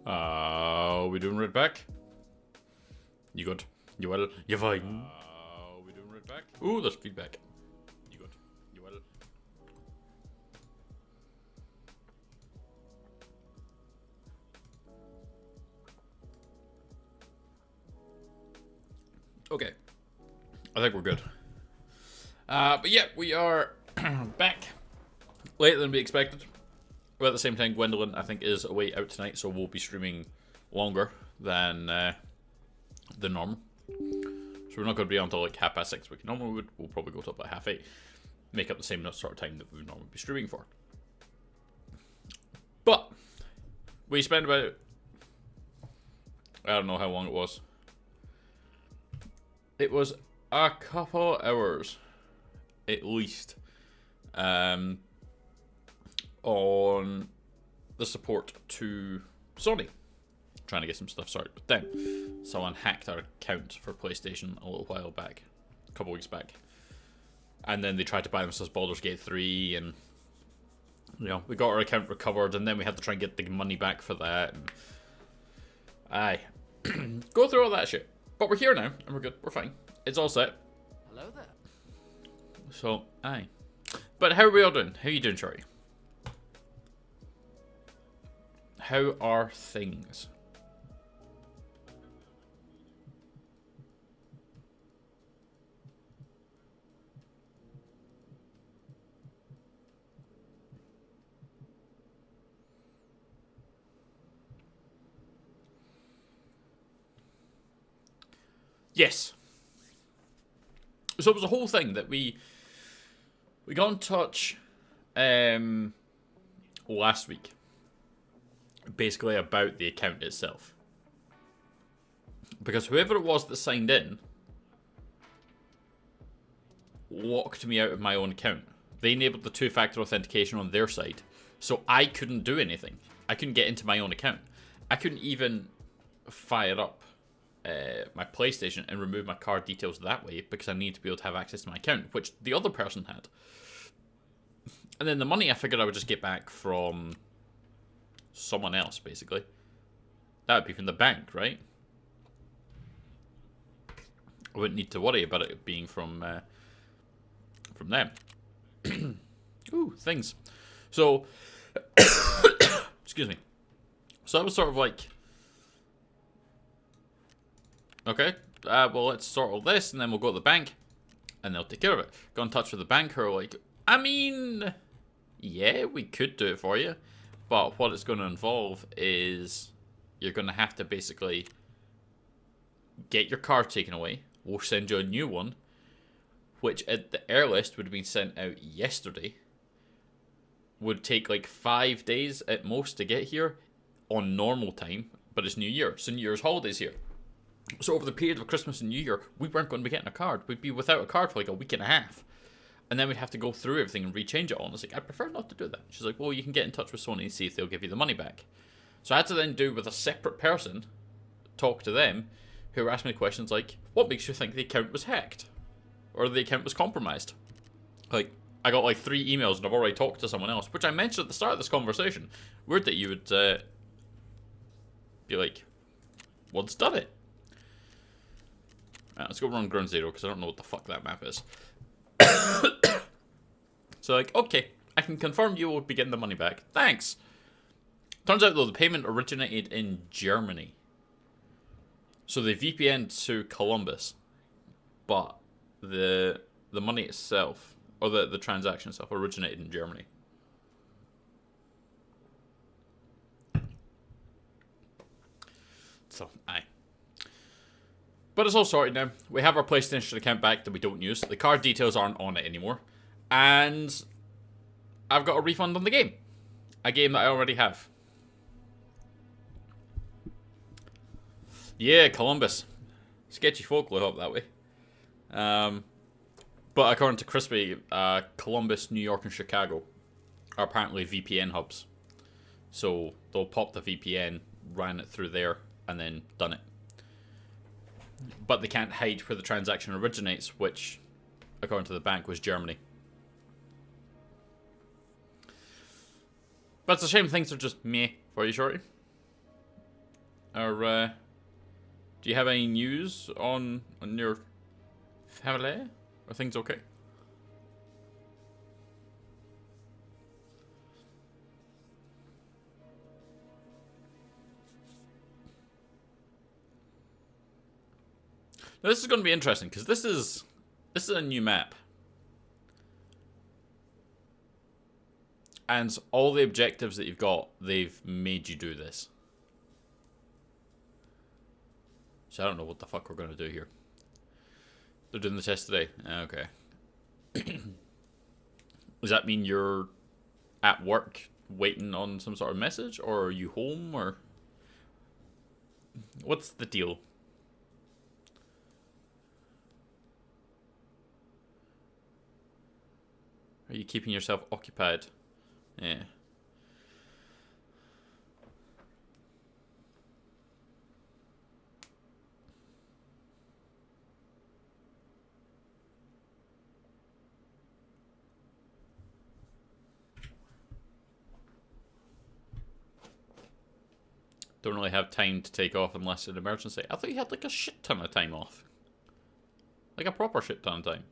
We doing right back? You good? You well? You fine? We doing right back? Ooh, there's feedback. You good? You well? Okay. I think we're good. But yeah, we are back. Later than we expected. But at the same time, Gwendolyn, I think, is away out tonight, so we'll be streaming longer than normal. So we're not going to be on until like 6:30, we normally would. We'll probably go to about 8:30. Make up the same sort of time that we would normally be streaming for. But we spent about, I don't know how long it was. It was a couple hours, at least, on the support to Sony. Trying to get some stuff sorted with them. Someone hacked our account for PlayStation a little while back. A couple weeks back. And then they tried to buy themselves Baldur's Gate 3 and, you know, we got our account recovered and then we had to try and get the money back for that. And aye. Go through all that shit. But we're here now and we're good. We're fine. It's all set. Hello there. So, aye. But how are we all doing? How are you doing, Shorty? How are things? Yes. So it was a whole thing that we got in touch last week. Basically about the account itself. Because whoever it was that signed in locked me out of my own account. They enabled the two-factor authentication on their side. So I couldn't do anything. I couldn't get into my own account. I couldn't even fire up my PlayStation and remove my card details that way because I needed to be able to have access to my account, which the other person had. And then the money I figured I would just get back from someone else, basically. That would be from the bank, right? I wouldn't need to worry about it being from them. Ooh, things. So, excuse me. So I was sort of like, okay, well, let's sort all this, and then we'll go to the bank, and they'll take care of it. Got in touch with the bank, who are like, I mean, yeah, we could do it for you, but what it's going to involve is you're going to have to basically get your card taken away. We'll send you a new one, which at the earliest would have been sent out yesterday. Would take like 5 days at most to get here on normal time, but it's New Year, so New Year's holidays here. So over the period of Christmas and New Year, we weren't going to be getting a card. We'd be without a card for like a week and a half. And then we'd have to go through everything and rechange it all. And I was like, I prefer not to do that. She's like, well, you can get in touch with Sony and see if they'll give you the money back. So I had to then do with a separate person, talk to them, who were asking me questions like, what makes you think the account was hacked? Or the account was compromised? Like, I got like 3 emails and I've already talked to someone else, which I mentioned at the start of this conversation. Weird that you would be like, what's done it? Let's go run Ground Zero, because I don't know what the fuck that map is. So like, okay, I can confirm you will be getting the money back. Thanks. Turns out though, the payment originated in Germany. So they VPN'd to Columbus. But the money itself, or the transaction itself, originated in Germany. So, aye. But it's all sorted now. We have our PlayStation account back that we don't use. The card details aren't on it anymore. And I've got a refund on the game. A game that I already have. Yeah, Columbus. Sketchy folk live up that way. But according to Crispy, Columbus, New York, and Chicago are apparently VPN hubs. So they'll pop the VPN, ran it through there, and then done it. But they can't hide where the transaction originates, which, according to the bank, was Germany. But it's a shame things are just meh for you, Shorty. Or do you have any news on your family? Are things okay? Now, this is going to be interesting because this is a new map. And all the objectives that you've got, they've made you do this. So I don't know what the fuck we're going to do here. They're doing the test today. Okay. Does that mean you're at work waiting on some sort of message? Or are you home? Or what's the deal? Are you keeping yourself occupied? Yeah. Don't really have time to take off unless it's an emergency. I thought you had like a shit ton of time off. Like a proper shit ton of time.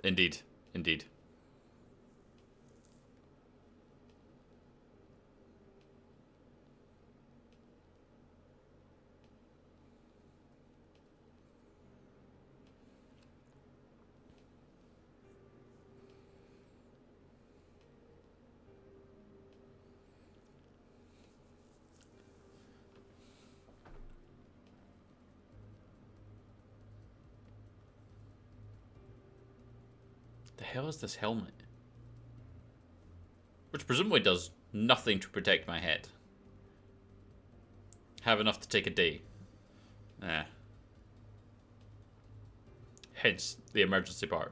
Indeed. Indeed. The hell is this helmet? Which presumably does nothing to protect my head. Have enough to take a day. Hence the emergency part.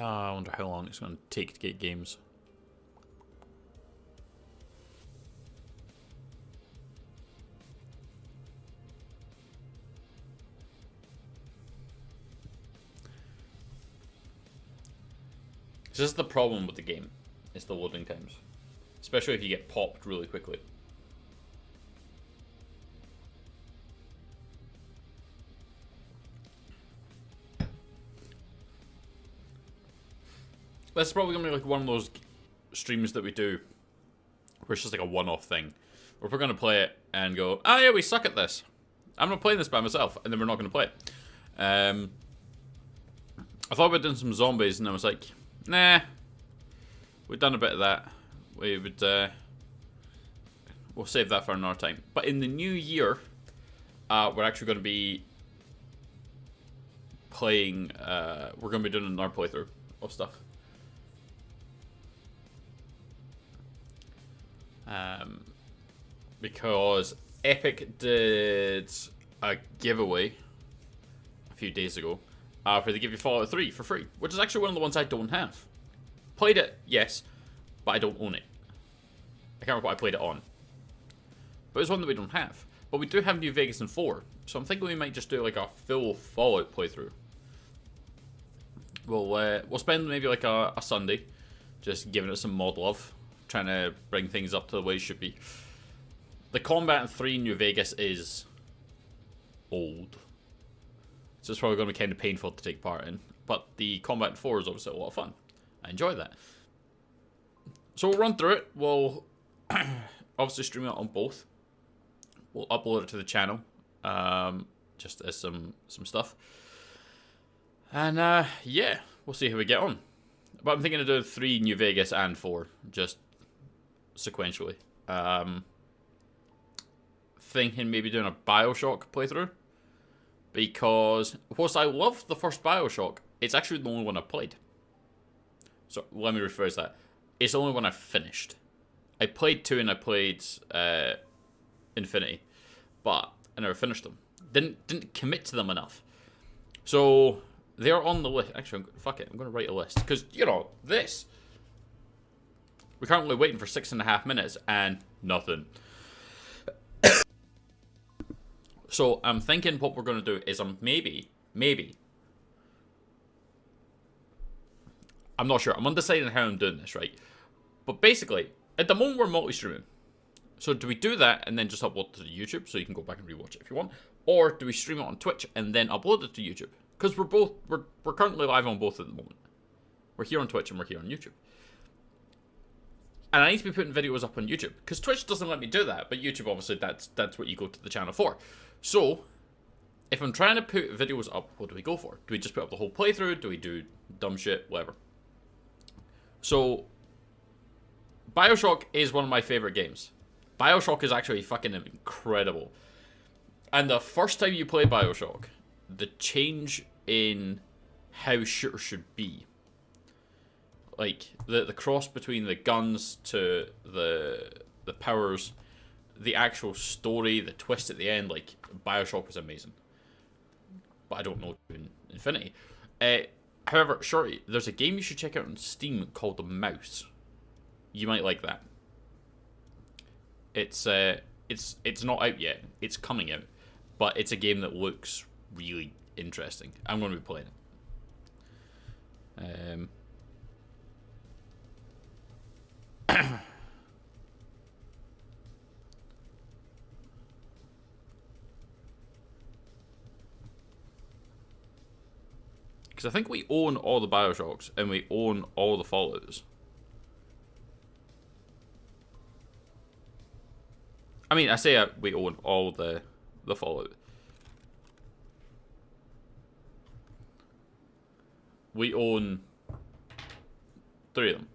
I wonder how long it's going to take to get games. This is the problem with the game. It's the loading times. Especially if you get popped really quickly. This is probably going to be like one of those streams that we do where it's just like a one-off thing. Where we're going to play it and go, oh yeah, we suck at this. I'm not playing this by myself. And then we're not going to play it. I thought about doing some zombies and I was like, nah. We've done a bit of that. We would, we'll save that for another time. But in the new year, we're actually going to be playing, we're going to be doing another playthrough of stuff. Because Epic did a giveaway a few days ago where they give you Fallout 3 for free, which is actually one of the ones I don't have. Played it, yes, but I don't own it. I can't remember what I played it on. But it's one that we don't have. But we do have New Vegas and 4, so I'm thinking we might just do like a full Fallout playthrough. We'll spend maybe like a Sunday just giving it some mod love. Trying to bring things up to the way it should be. The combat in 3 New Vegas is old. So it's probably going to be kind of painful to take part in. But the combat in 4 is obviously a lot of fun. I enjoy that. So we'll run through it. We'll obviously stream it on both. We'll upload it to the channel. Just as some stuff. And yeah, we'll see how we get on. But I'm thinking of doing 3 New Vegas and 4. Just sequentially. Thinking maybe doing a Bioshock playthrough. Because, whilst I love the first Bioshock, it's actually the only one I've played. So let me rephrase that. It's only when I finished. I played 2 and I played Infinity, but I never finished them. Didn't commit to them enough. So they're on the list. Actually, fuck it. I'm going to write a list because you know this. We're currently waiting for 6.5 minutes and nothing. So I'm thinking what we're going to do is maybe. I'm not sure. I'm undecided how I'm doing this, right? But basically, at the moment we're multi-streaming. So do we do that and then just upload it to YouTube so you can go back and rewatch it if you want? Or do we stream it on Twitch and then upload it to YouTube? Because we're currently live on both at the moment. We're here on Twitch and we're here on YouTube. And I need to be putting videos up on YouTube. Because Twitch doesn't let me do that, but YouTube obviously that's what you go to the channel for. So, if I'm trying to put videos up, what do we go for? Do we just put up the whole playthrough? Do we do dumb shit? Whatever. So, BioShock is one of my favorite games. BioShock is actually fucking incredible. And the first time you play BioShock, the change in how shooters should be. Like, the cross between the guns to the powers, the actual story, the twist at the end, like, BioShock was amazing. But I don't know in Infinity. However, shorty, there's a game you should check out on Steam called The Mouse. You might like that. It's not out yet. It's coming out. But it's a game that looks really interesting. I'm going to be playing it. Because I think we own all the BioShocks and we own all the Fallouts. I mean, I say we own all the Fallout. We own 3 of them.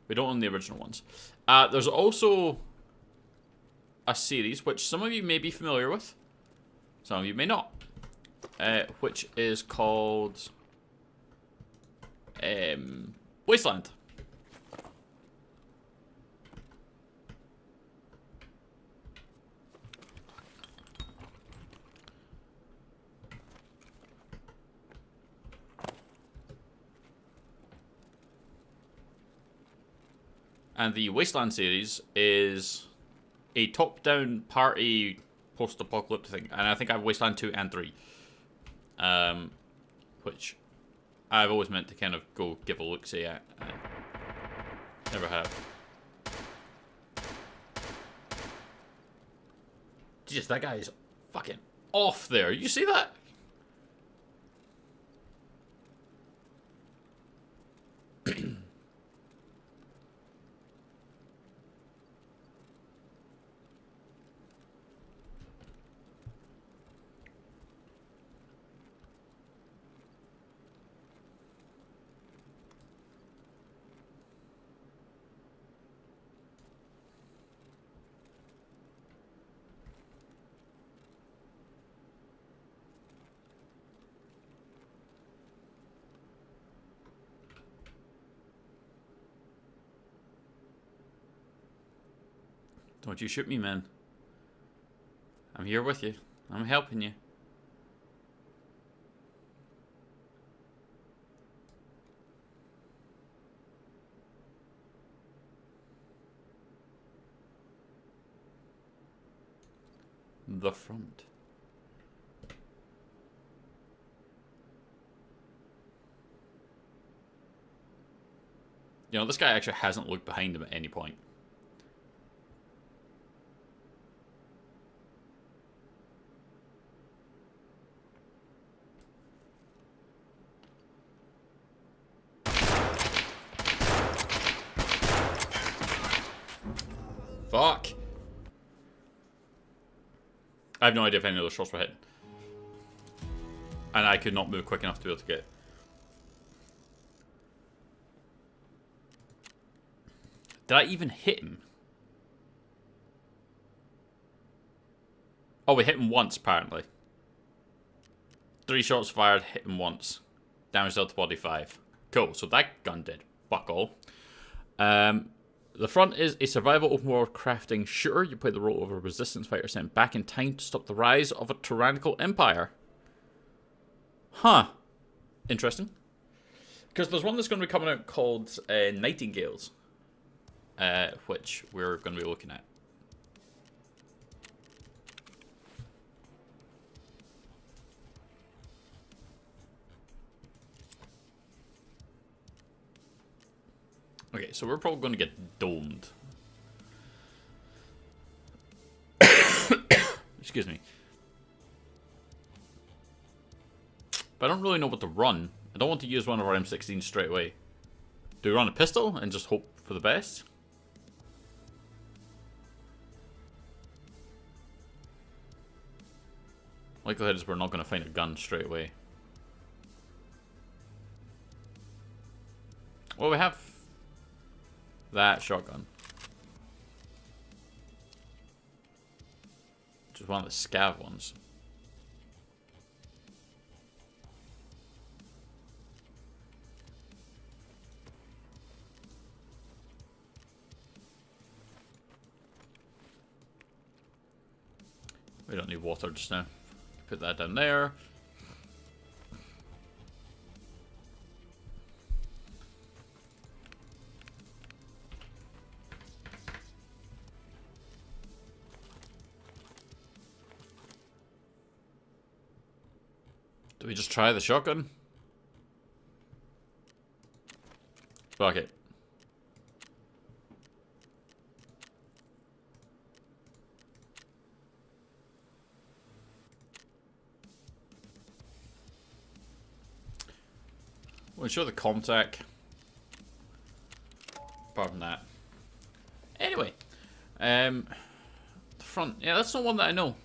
We don't own the original ones. There's also a series which some of you may be familiar with. Some of you may not. Which is called Wasteland. And the Wasteland series is a top-down party post-apocalyptic thing. And I think I have Wasteland 2 and 3. Which I've always meant to kind of go give a look-see at. I never have. Jesus, that guy is fucking off there. You see that? Don't you shoot me, man. I'm here with you. I'm helping you. The front. You know, this guy actually hasn't looked behind him at any point. Fuck. I have no idea if any of those shots were hit. And I could not move quick enough to be able to get. Did I even hit him? Oh, we hit him once, apparently. 3 shots fired, hit him once. Damage dealt to body 5. Cool, so that gun did fuck all. The front is a survival open world crafting shooter. You play the role of a resistance fighter sent back in time to stop the rise of a tyrannical empire. Huh. Interesting. Because there's one that's going to be coming out called Nightingales, which we're going to be looking at. Okay, so we're probably going to get domed. Excuse me. But I don't really know what to run. I don't want to use one of our M16s straight away. Do we run a pistol and just hope for the best? Likelihood is we're not going to find a gun straight away. Well, we have that shotgun. Which is one of the scav ones. We don't need water just now. Put that down there. Do we just try the shotgun? Fuck it. We'll show the contact. Apart from that. Anyway. The front. Yeah, that's not one that I know.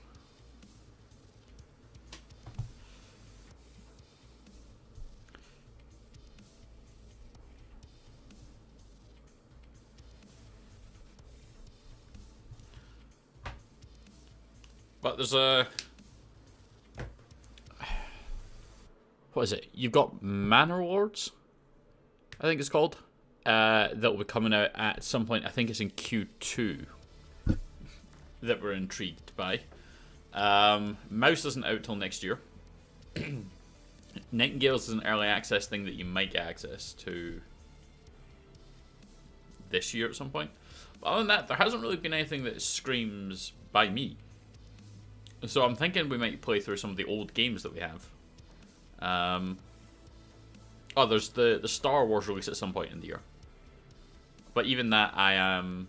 But there's a... What is it? You've got Manor Lords, I think it's called. That will be coming out at some point. I think it's in Q2. That we're intrigued by. Mouse isn't out till next year. Nightingales is an early access thing that you might get access to this year at some point. But other than that, there hasn't really been anything that screams by me. So I'm thinking we might play through some of the old games that we have. Oh, there's the Star Wars release at some point in the year. But even that I am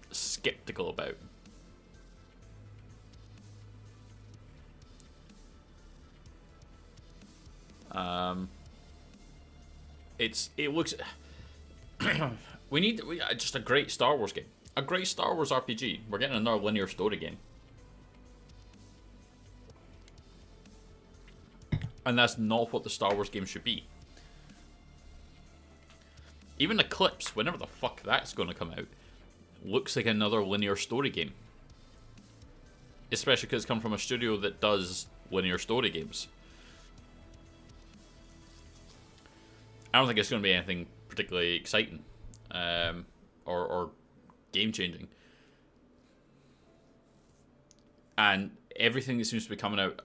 skeptical about. It looks... we need just a great Star Wars game. A great Star Wars RPG. We're getting another linear story game. And that's not what the Star Wars game should be. Even Eclipse, whenever the fuck that's going to come out, looks like another linear story game. Especially because it's come from a studio that does linear story games. I don't think it's going to be anything particularly exciting. Or game-changing. And everything that seems to be coming out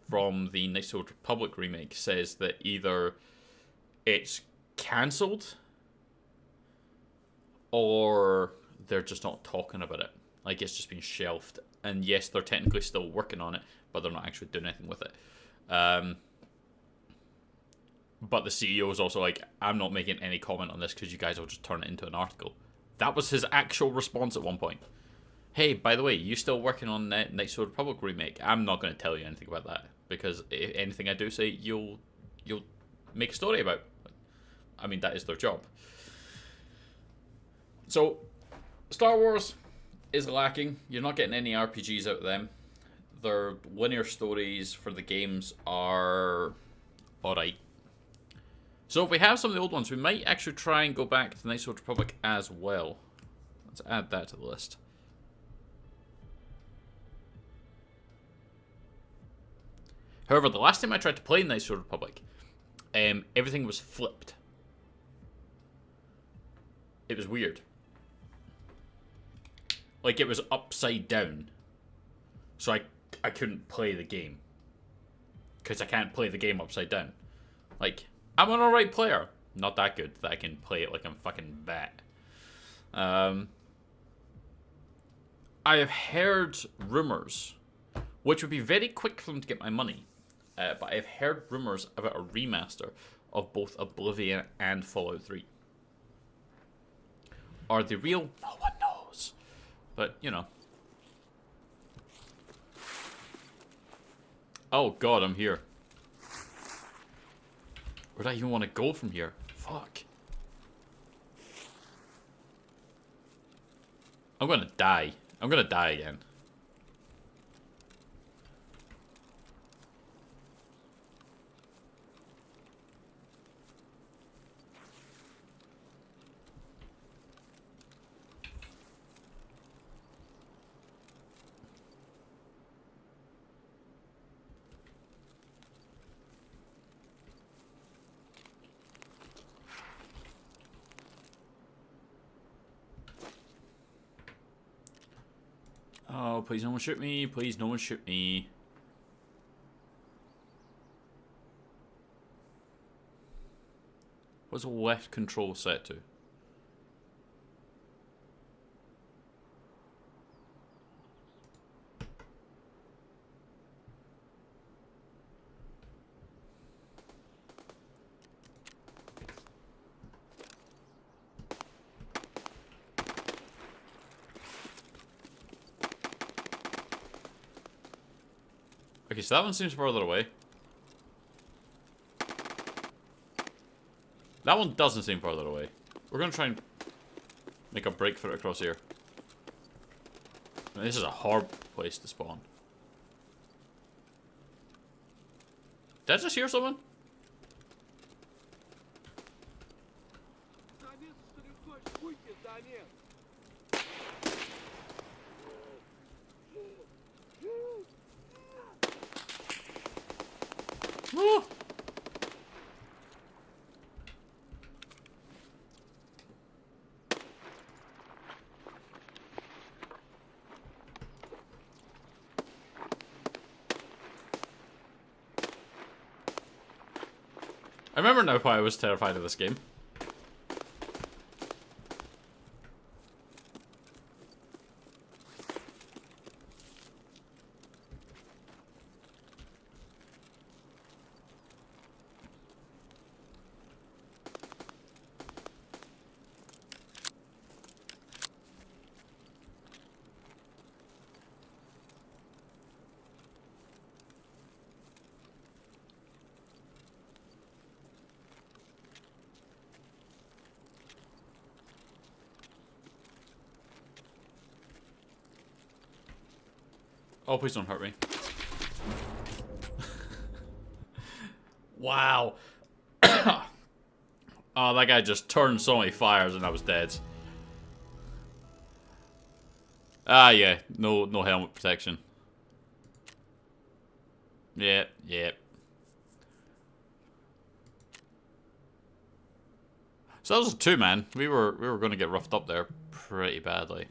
from the Knights of the Old Republic remake says that either it's cancelled or they're just not talking about it. Like, it's just been shelved. And yes, they're technically still working on it, but they're not actually doing anything with it. But the CEO is also like, I'm not making any comment on this because you guys will just turn it into an article. That was his actual response at one point. Hey, by the way, you still working on Knights of the Republic remake? I'm not going to tell you anything about that. Because if anything I do say, you'll make a story about. I mean, that is their job. So, Star Wars is lacking. You're not getting any RPGs out of them. Their linear stories for the games are alright. So if we have some of the old ones, we might actually try and go back to the Knights of the Republic as well. Let's add that to the list. However, the last time I tried to play Knights of the Republic, everything was flipped. It was weird. Like, it was upside down. So I couldn't play the game. Because I can't play the game upside down. Like, I'm an alright player. Not that good that I can play it like I'm fucking that. I have heard rumours, which would be very quick for them to get my money. But I've heard rumours about a remaster of both Oblivion and Fallout 3. Are they real? No one knows. But, you know. Oh god, I'm here. Where do I even want to go from here? Fuck. I'm gonna die. I'm gonna die again. Oh, please no one shoot me. Please no one shoot me. What's left control set to? Okay, so that one seems further away. That one doesn't seem further away. We're gonna try and make a break for it across here. This is a hard place to spawn. Did I just hear someone? Woo! I remember now why I was terrified of this game. Oh, please don't hurt me. Wow. Oh, that guy just turned so many fires and I was dead. Ah, yeah. No helmet protection. Yeah. So that was a 2-man. We were going to get roughed up there pretty badly.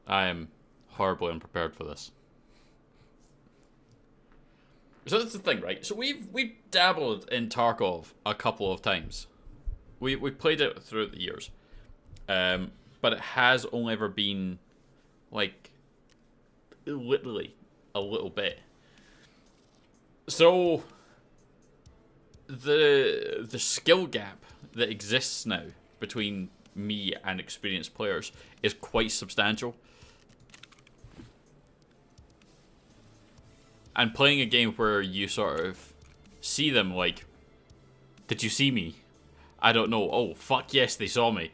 I am horribly unprepared for this. So that's the thing, right? So we've dabbled in Tarkov a couple of times. We played it throughout the years, but it has only ever been like literally a little bit. So the skill gap that exists now between me and experienced players is quite substantial. And playing a game where you sort of see them like, did you see me? I don't know. Oh, fuck yes, they saw me.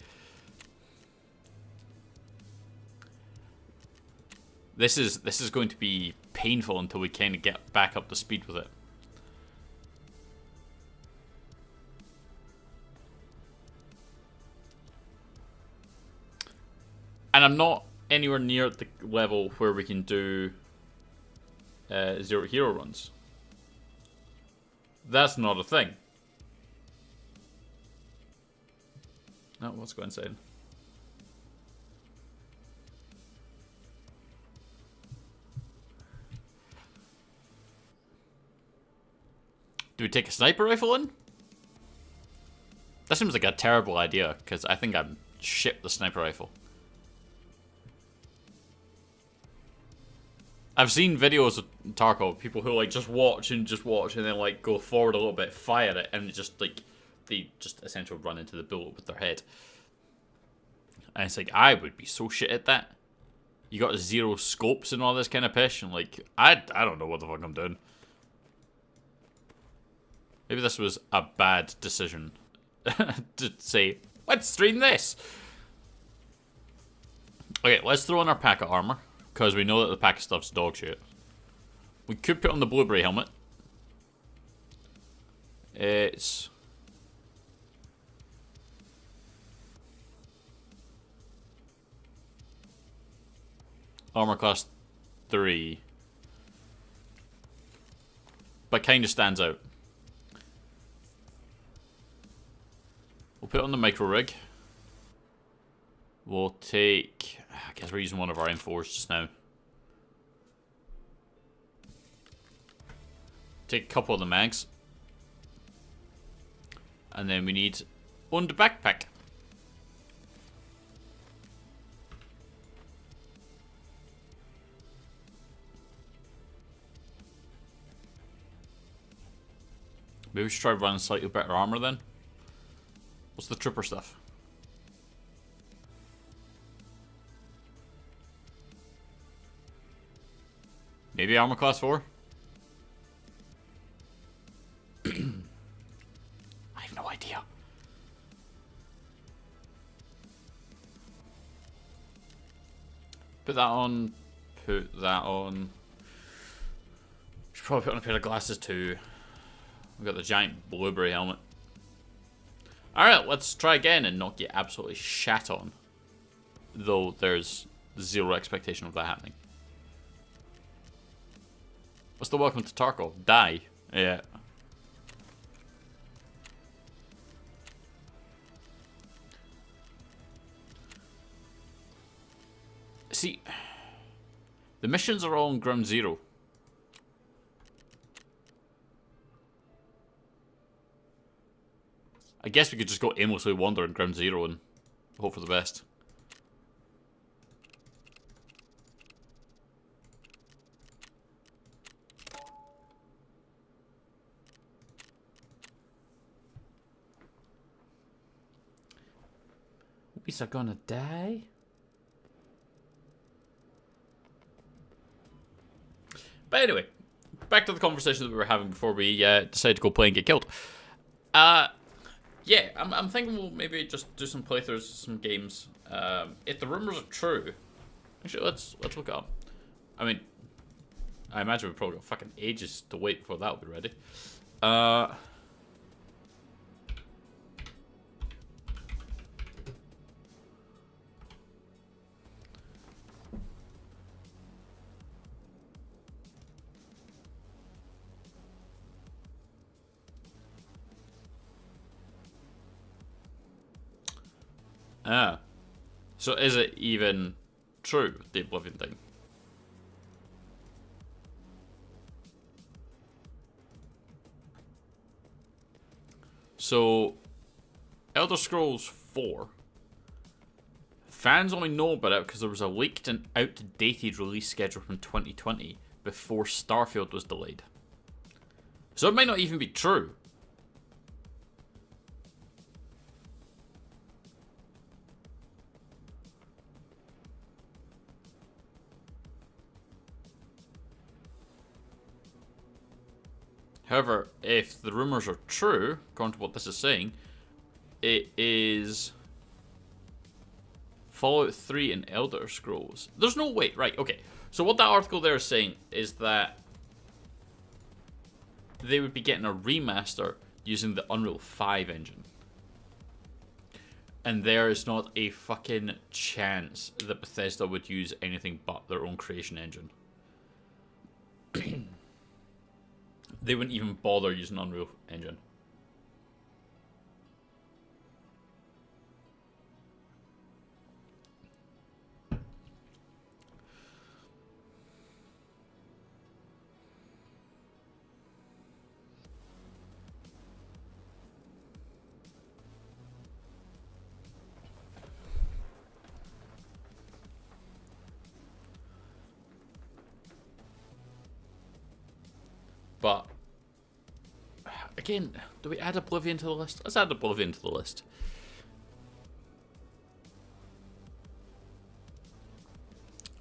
This is going to be painful until we kind of get back up to speed with it. And I'm not anywhere near the level where we can do zero hero runs. That's not a thing. Oh, what's going insane? Do we take a sniper rifle in? That seems like a terrible idea, because I think I'm shit with the sniper rifle. I've seen videos of Tarkov, people who like just watch and then like go forward a little bit, fire it, and just like they just essentially run into the bullet with their head. And it's like, I would be so shit at that. You got 0 scopes and all this kind of pish, and like I don't know what the fuck I'm doing. Maybe this was a bad decision to say, let's stream this. Okay, let's throw in our pack of armor, because we know that the pack of stuff's dog shit. We could put on the blueberry helmet. It's... armor class 3. But kind of stands out. We'll put on the micro rig. We'll take... I guess we're using one of our M4s just now. Take a couple of the mags. And then we need one backpack. Maybe we should try running slightly better armor then. What's the trooper stuff? Maybe armor class 4? I have no idea. Put that on. Put that on. Should probably put on a pair of glasses too. We've got the giant blueberry helmet. Alright, let's try again and not get absolutely shat on. Though there's 0 expectation of that happening. What's the welcome to Tarkov? Die. Yeah. See, the missions are all on ground 0. I guess we could just go aimlessly wander in ground 0 and hope for the best. We are gonna die? But anyway, back to the conversation that we were having before we decided to go play and get killed. Yeah, I'm thinking we'll maybe just do some playthroughs, some games. If the rumors are true, actually let's look it up. I mean, I imagine we've probably got fucking ages to wait before that'll be ready. So is it even true, the Oblivion thing? So, Elder Scrolls 4. Fans only know about it because there was a leaked and outdated release schedule from 2020 before Starfield was delayed. So it might not even be true. However, if the rumors are true, according to what this is saying, it is Fallout 3 and Elder Scrolls. There's no way, right, okay. So what that article there is saying is that they would be getting a remaster using the Unreal 5 engine. And there is not a fucking chance that Bethesda would use anything but their own creation engine. They wouldn't even bother using Unreal Engine. But again, do we add Oblivion to the list? Let's add Oblivion to the list.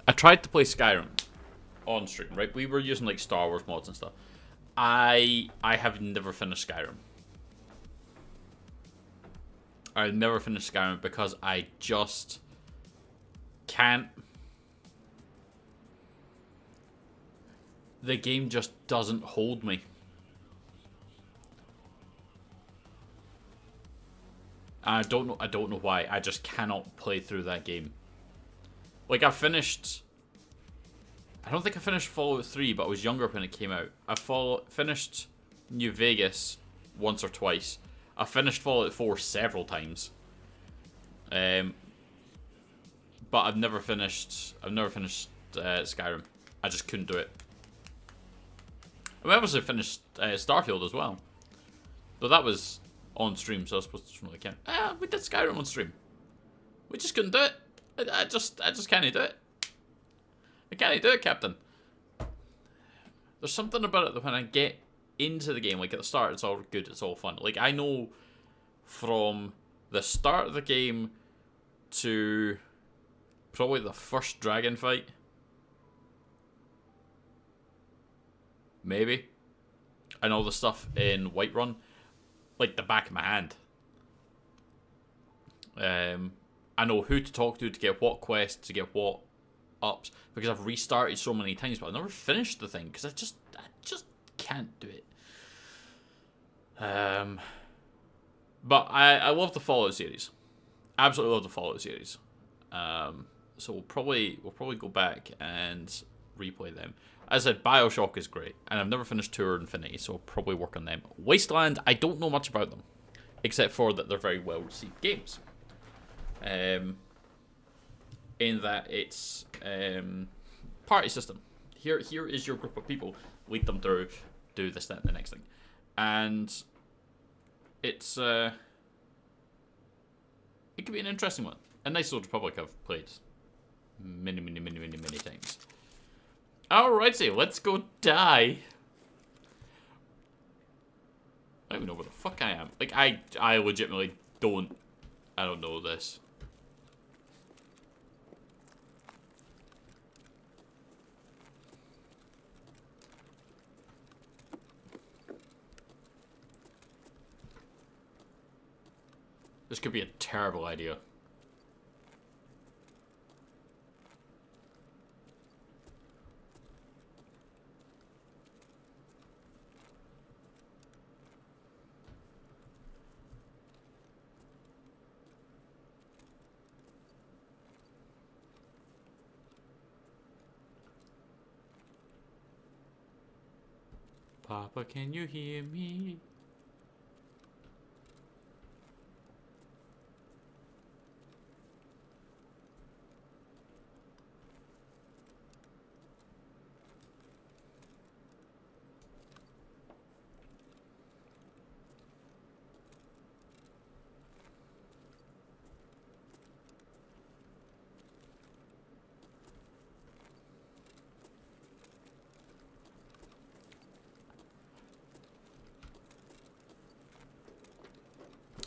I tried to play Skyrim on stream, right? We were using like Star Wars mods and stuff. I have never finished Skyrim. I've never finished Skyrim because I just can't. The game just doesn't hold me. I don't know why. I just cannot play through that game. Like, I don't think I finished Fallout 3, but I was younger when it came out. I finished New Vegas once or twice. I finished Fallout 4 several times. But I've never finished Skyrim. I just couldn't do it. I obviously finished Starfield as well. Though that was on stream, so I suppose it doesn't really count. We did Skyrim on stream. We just couldn't do it. I just can't do it. I can't do it, Captain. There's something about it that when I get into the game, like at the start, it's all good, it's all fun. Like, I know from the start of the game to probably the first dragon fight, maybe, I know the stuff in Whiterun like the back of my hand. I know who to talk to get what quests, to get what ups, because I've restarted so many times, but I've never finished the thing because I just can't do it. But I love the Fallout series. Absolutely love the Fallout series. So we'll probably go back and replay them. As I said, BioShock is great, and I've never finished Tour Infinity, so I'll probably work on them. Wasteland, I don't know much about them, except for that they're very well received games. In that it's party system. Here is your group of people. Lead them through, do this, that, and the next thing, and it's it could be an interesting one. A nice Old Republic I've played many times. Alrighty, let's go die. I don't even know where the fuck I am. Like, I legitimately don't. I don't know this. This could be a terrible idea. Papa, can you hear me?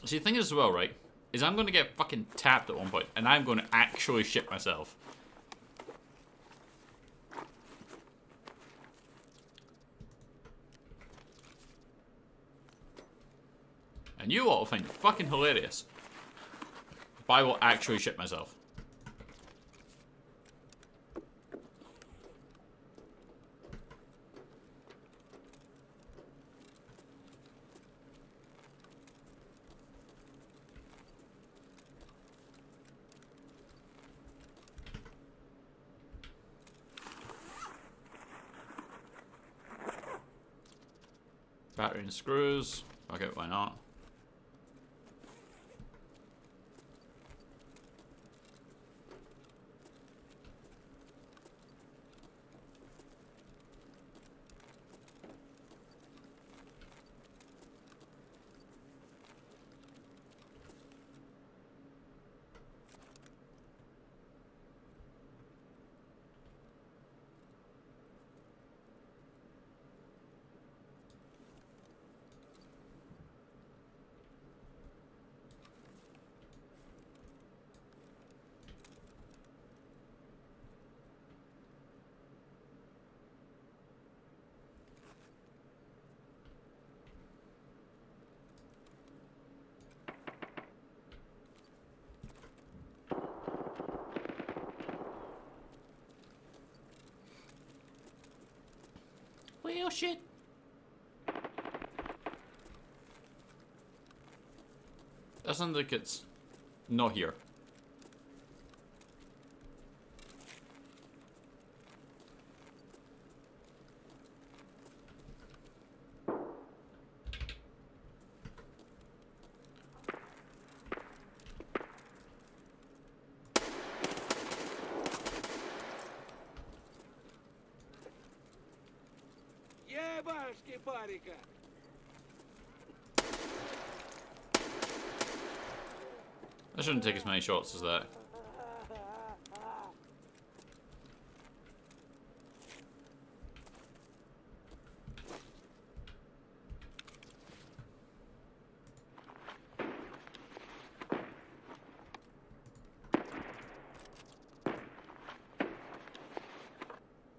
See, the thing is as well, right, is I'm going to get fucking tapped at one point, and I'm going to actually shit myself. And you all will find it fucking hilarious if I will actually shit myself. Battery and screws. Okay, why not? Well, shit. That sounds like it's not here. I shouldn't take as many shots as that.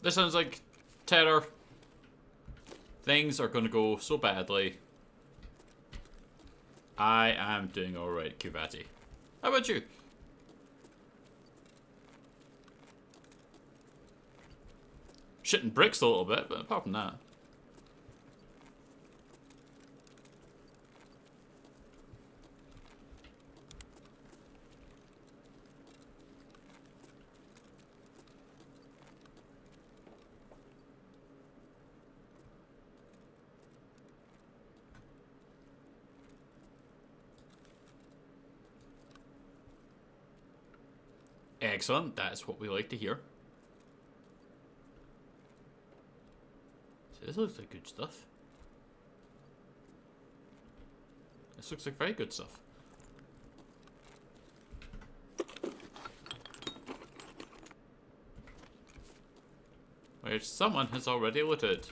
This sounds like terror. Things are going to go so badly. I am doing alright, Kubati. How about you? Shitting bricks a little bit, but apart from that. Excellent, that's what we like to hear. So this looks like good stuff. This looks like very good stuff. Which someone has already looted.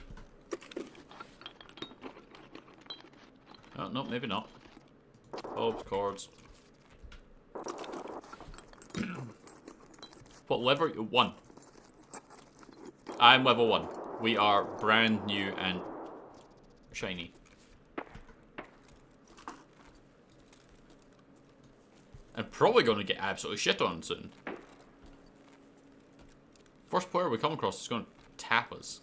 Oh, no, maybe not. Bulbs, cords. What level? 1. I'm level 1. We are brand new and shiny. And probably going to get absolutely shit on soon. First player we come across is going to tap us.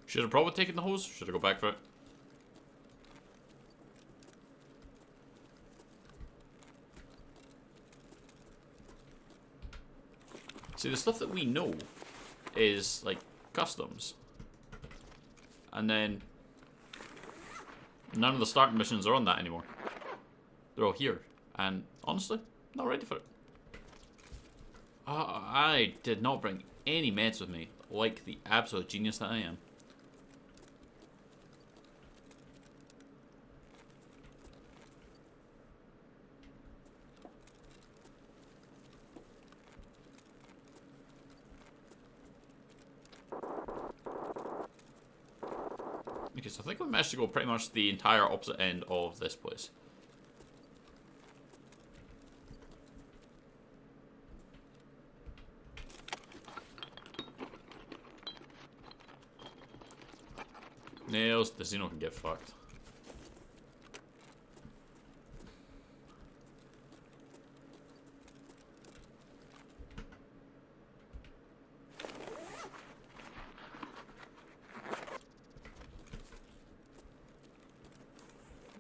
Should have probably taken the hose. Should I go back for it? See, the stuff that we know is like customs. And then none of the starting missions are on that anymore. They're all here. And honestly, not ready for it. I did not bring any meds with me, like the absolute genius that I am. Okay, so I think we managed to go pretty much the entire opposite end of this place. Nails, the Xeno can get fucked.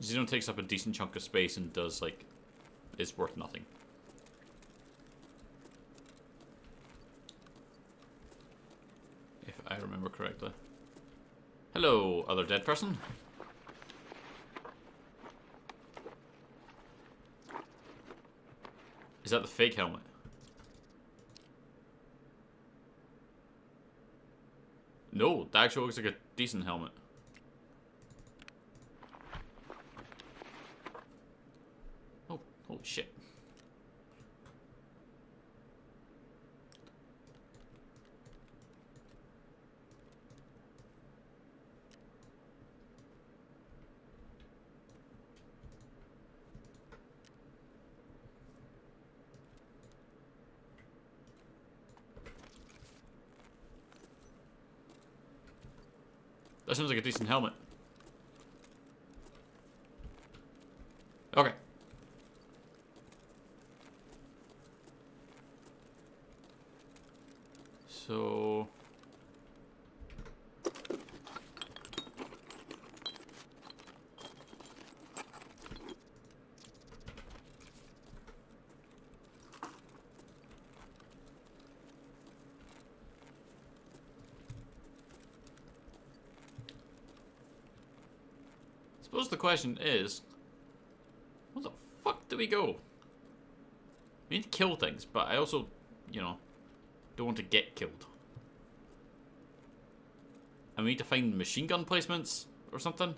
Xeno takes up a decent chunk of space and does, like, is worth nothing. If I remember correctly. Hello, other dead person. Is that the fake helmet? No, that actually looks like a decent helmet. Oh, holy shit. That sounds like a decent helmet. Okay. So... suppose the question is, where the fuck do we go? We need to kill things, but I also, you know, don't want to get killed. And we need to find machine gun placements or something.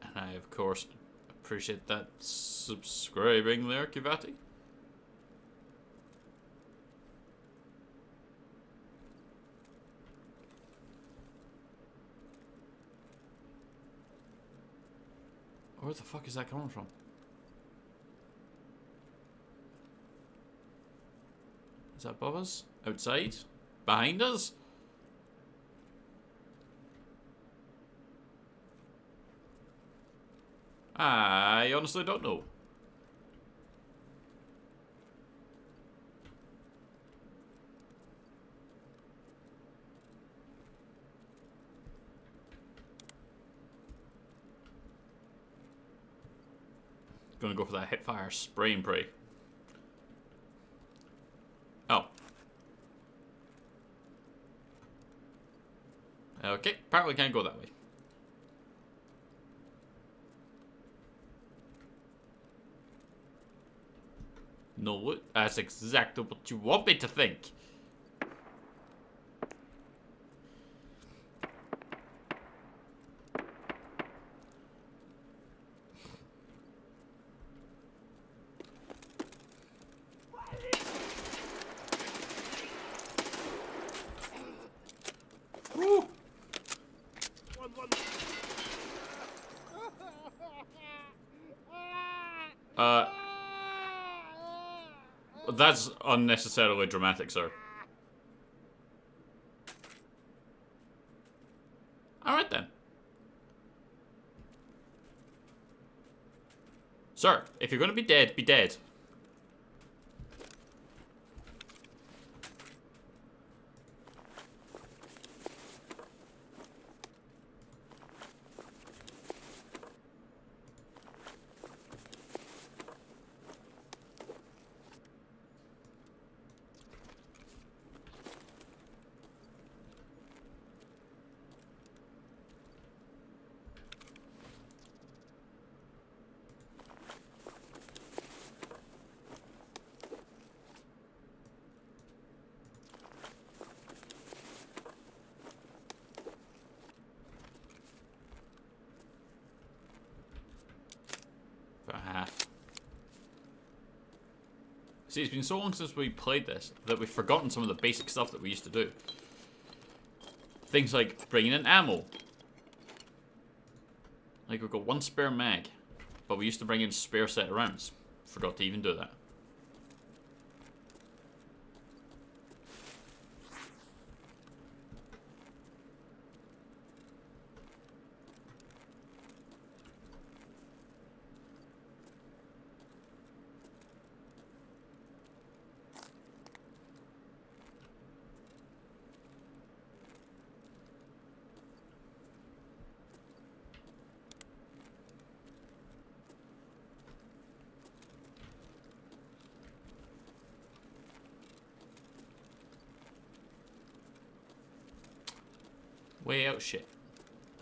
And I, of course, appreciate that subscribing there, Kivati. Where the fuck is that coming from? Is that above us? Outside? Behind us? I honestly don't know. Gonna go for that hipfire spray and pray. Oh. Okay, apparently can't go that way. No, that's exactly what you want me to think. Woo. That's unnecessarily dramatic, sir. Alright then. Sir, if you're gonna be dead, be dead. See, it's been so long since we played this that we've forgotten some of the basic stuff that we used to do. Things like bringing in ammo. Like, we've got one spare mag, but we used to bring in spare set of rounds. Forgot to even do that. Way out shit.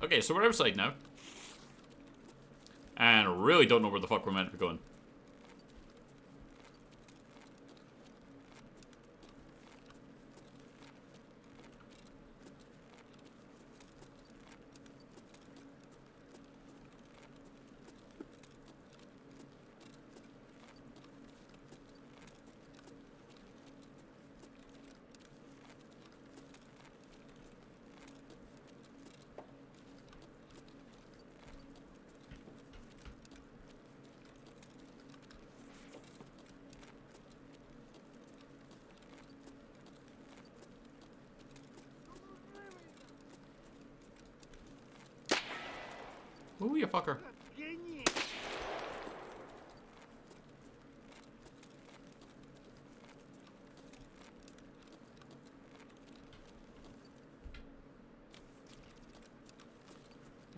Okay, so we're outside now. And really don't know where the fuck we're meant to be going. Ooh, you fucker.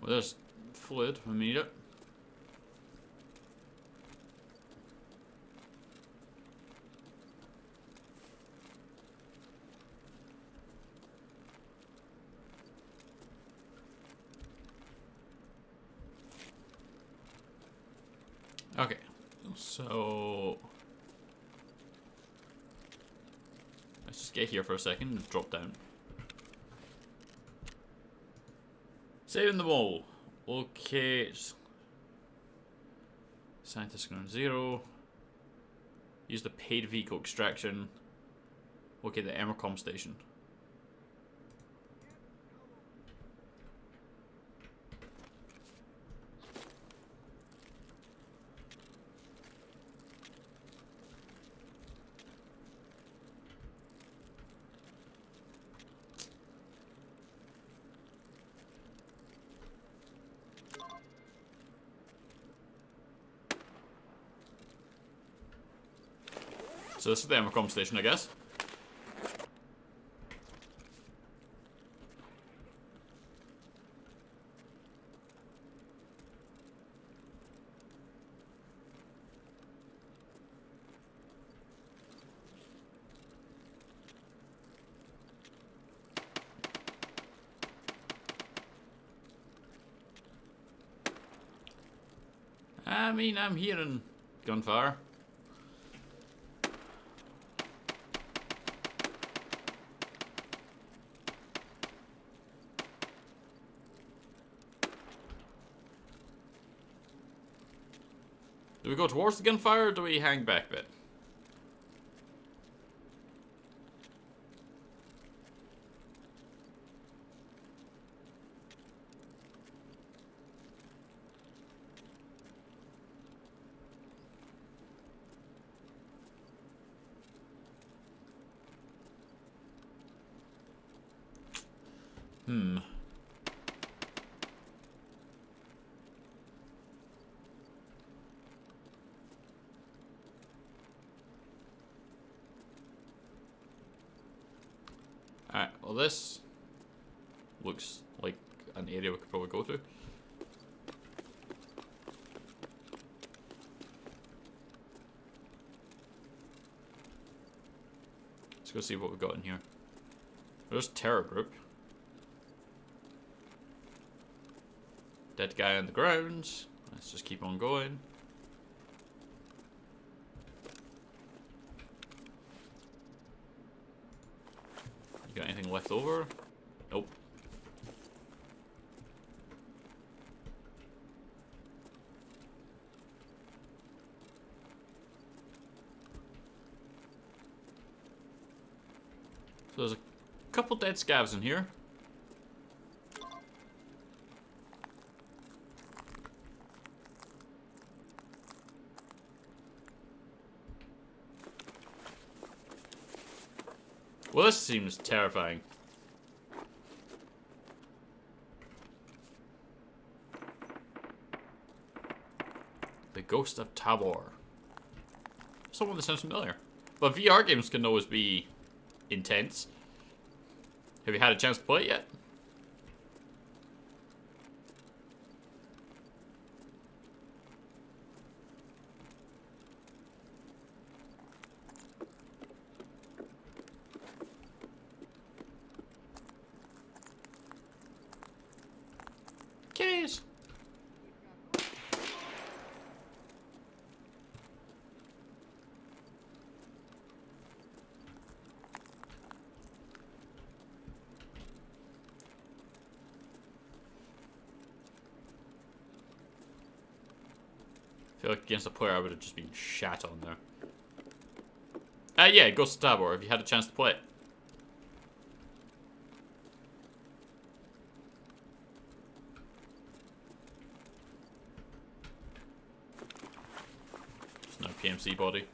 Well, there's fluid. We need it. Okay, so let's just get here for a second and drop down. Saving the wall. Okay. Scientist ground 0. Use the paid vehicle extraction. Okay, the Emercom station. So this is the Emercom station, I guess. I mean, I'm hearing gunfire. Do we go towards the gunfire or do we hang back a bit? Alright, well this looks like an area we could probably go to. Let's go see what we've got in here. There's Terror Group. Dead guy on the ground. Let's just keep on going. You got anything left over? Nope. So there's a couple dead scavs in here. Well, this seems terrifying. The Ghost of Tabor. Someone that sounds familiar. But VR games can always be intense. Have you had a chance to play it yet? feel like against a player I would have just been shat on there. Yeah, Ghost of Tabor, if you had a chance to play it. Just no PMC body.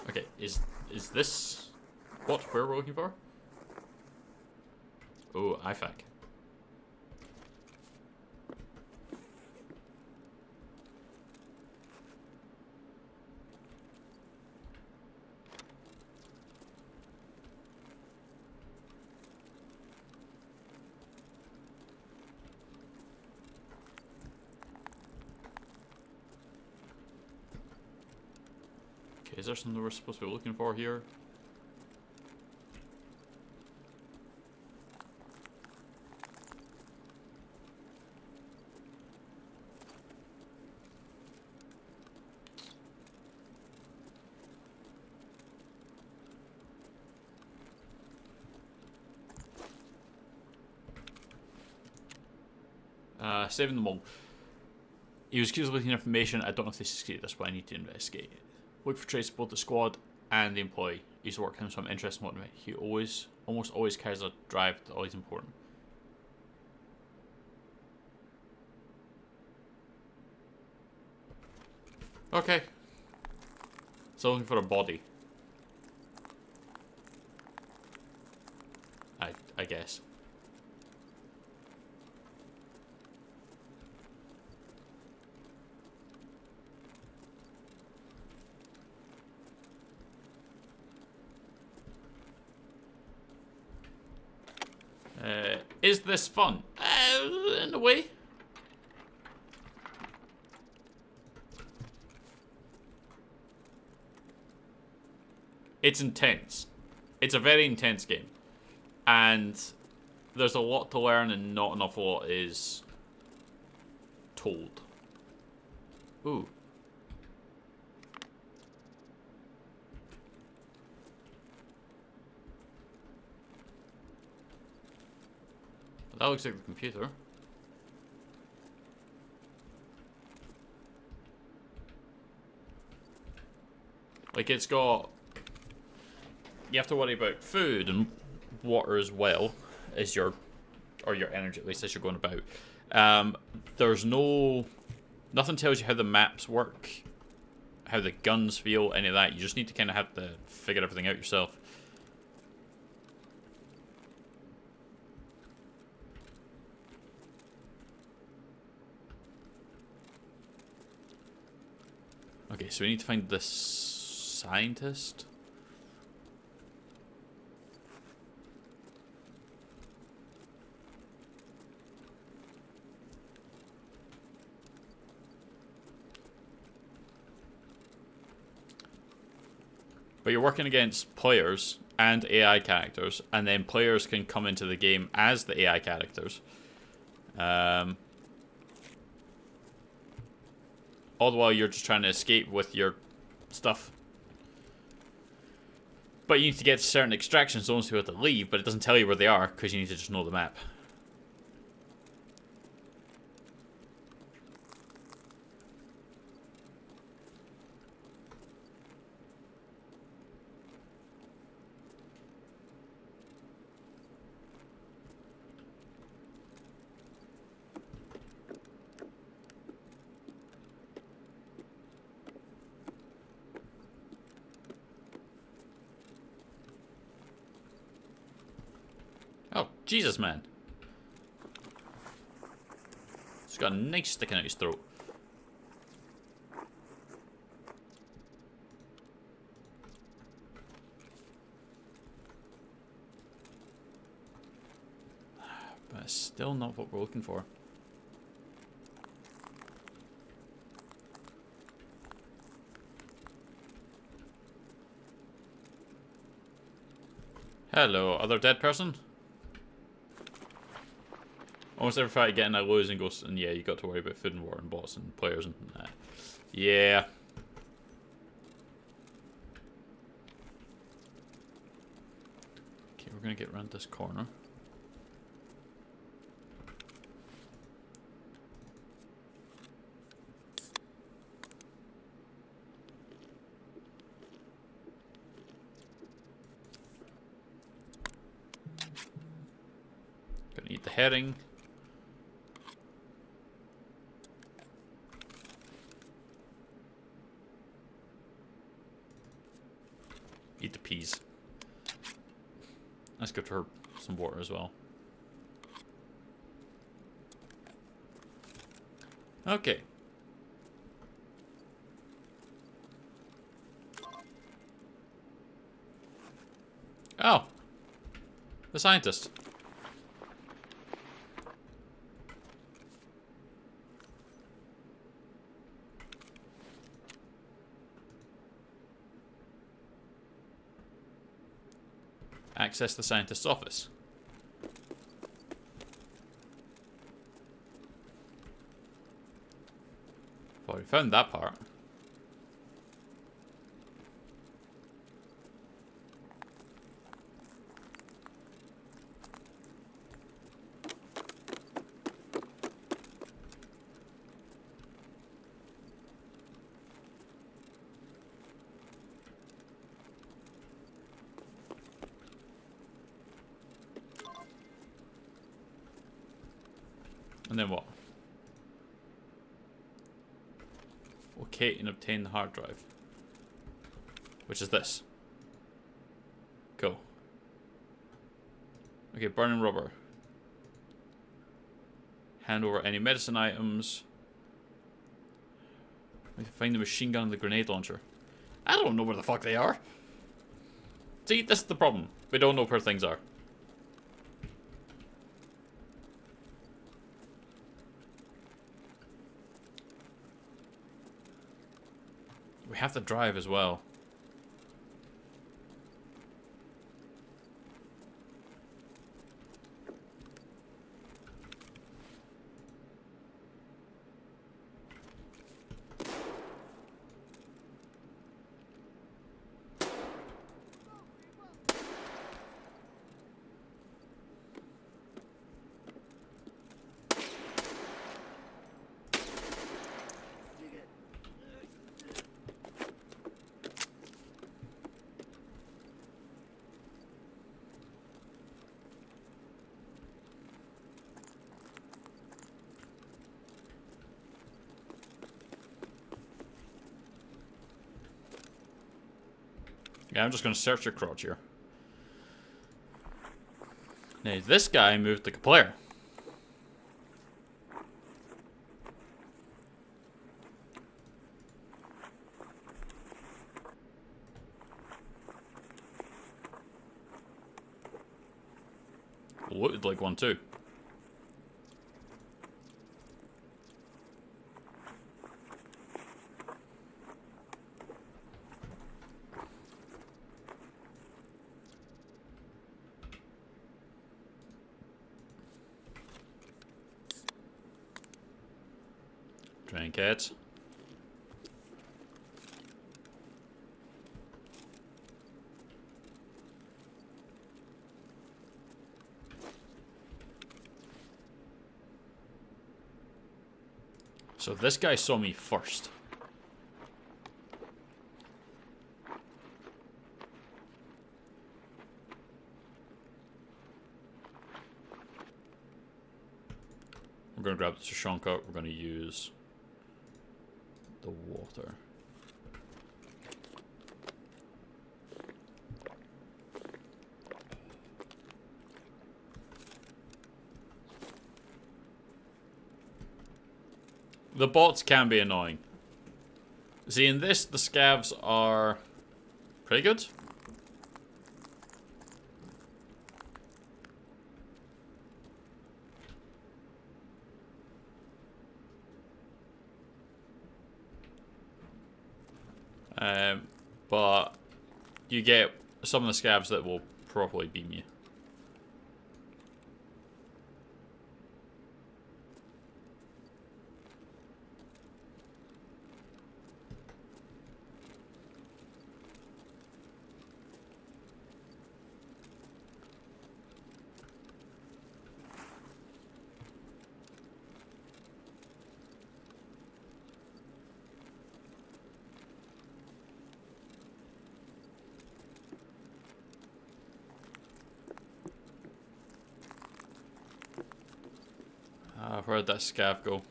Okay, is this what we're looking for? Oh, IFAC. Okay, is there something we're supposed to be looking for here? Saving them all. He was accused of leaking information. I don't know if they succeeded. That's what I need to investigate. Look for traces of both the squad and the employee. He used to work with him, so I'm interested in what he almost always carries a drive that's always important. Okay. So looking for a body. I guess. Is this fun? In a way. It's intense. It's a very intense game. And there's a lot to learn and not an awful lot is told. Ooh. That looks like the computer. Like, it's got... You have to worry about food and water as well as your... Or your energy, at least, as you're going about. There's no... Nothing tells you how the maps work, how the guns feel, any of that. You just need to kind of have to figure everything out yourself. Okay, so we need to find this scientist. But you're working against players and AI characters, and then players can come into the game as the AI characters. All the while you're just trying to escape with your stuff. But you need to get to certain extraction zones to be able to leave, but it doesn't tell you where they are because you need to just know the map. Oh, Jesus, man. He's got a knife sticking out his throat. But it's still not what we're looking for. Hello, other dead person? Almost every fight you get in I lose and goes, and yeah, you got to worry about food and water and bots and players and yeah. Okay, we're gonna get around this corner. Gonna eat the herring. Eat the peas. That's good for her. Some water as well. Okay. Oh. The scientist. Access the scientist's office. Well, we found that part. And then what? Locate and obtain the hard drive. Which is this. Cool. Okay, burning rubber. Hand over any medicine items. We can find the machine gun and the grenade launcher. I don't know where the fuck they are. See, this is the problem. We don't know where things are. We have to drive as well. Yeah, I'm just going to search your crotch here. Now, this guy moved like a player. Looked like one too. Drink it. So this guy saw me first. We're going to grab the Shonka. We're going to use the water. The bots can be annoying. See, in this, the scavs are pretty good. But you get some of the scavs that will properly beam you. Where'd that scav go?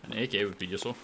An AK would be useful.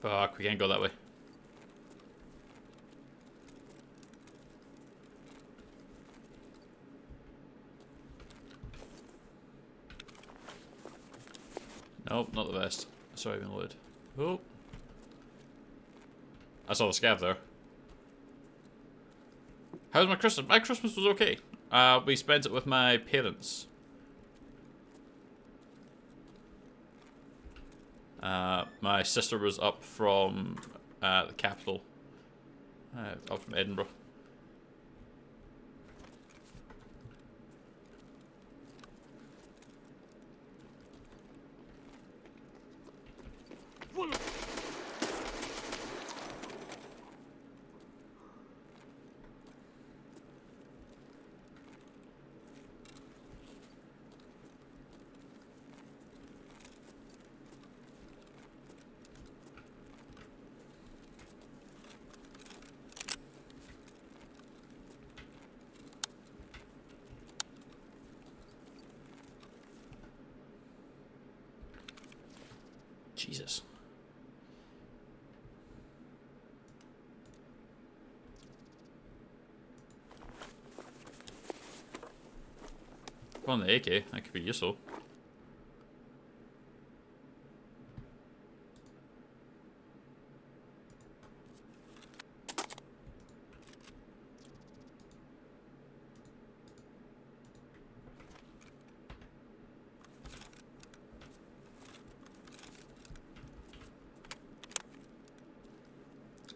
Fuck, we can't go that way. Nope, not the best. Sorry, been loaded. Oh. I saw the scav there. How's my Christmas? My Christmas was okay. We spent it with my parents. My sister was up from the capital, up from Edinburgh. Jesus. On the AK, that could be useful.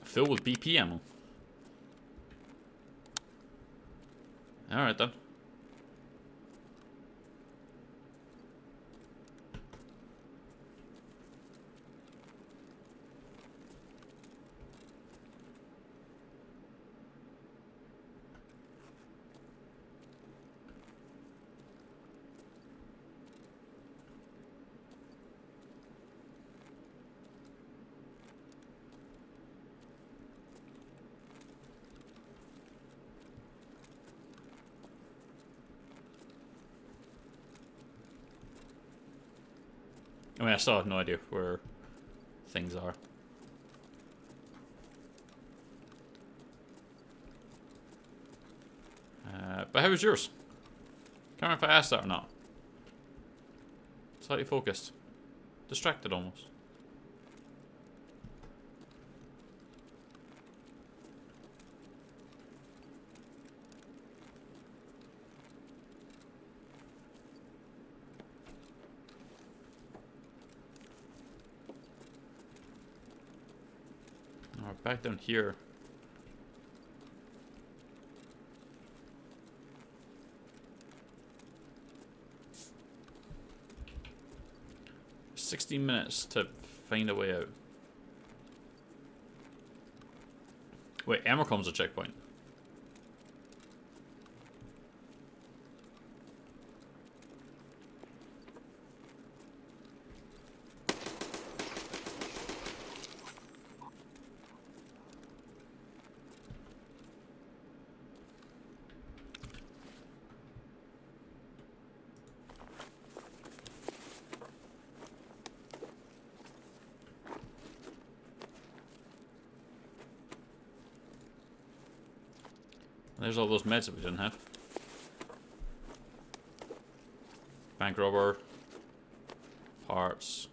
Filled with BP ammo. Alright then. I mean, I still have no idea where things are. But how was yours? Can't remember if I asked that or not. Slightly focused. Distracted almost. back down here. "16 minutes to find a way out." Wait, Emercom's a checkpoint. There's all those meds that we didn't have. Bank robber. Parts.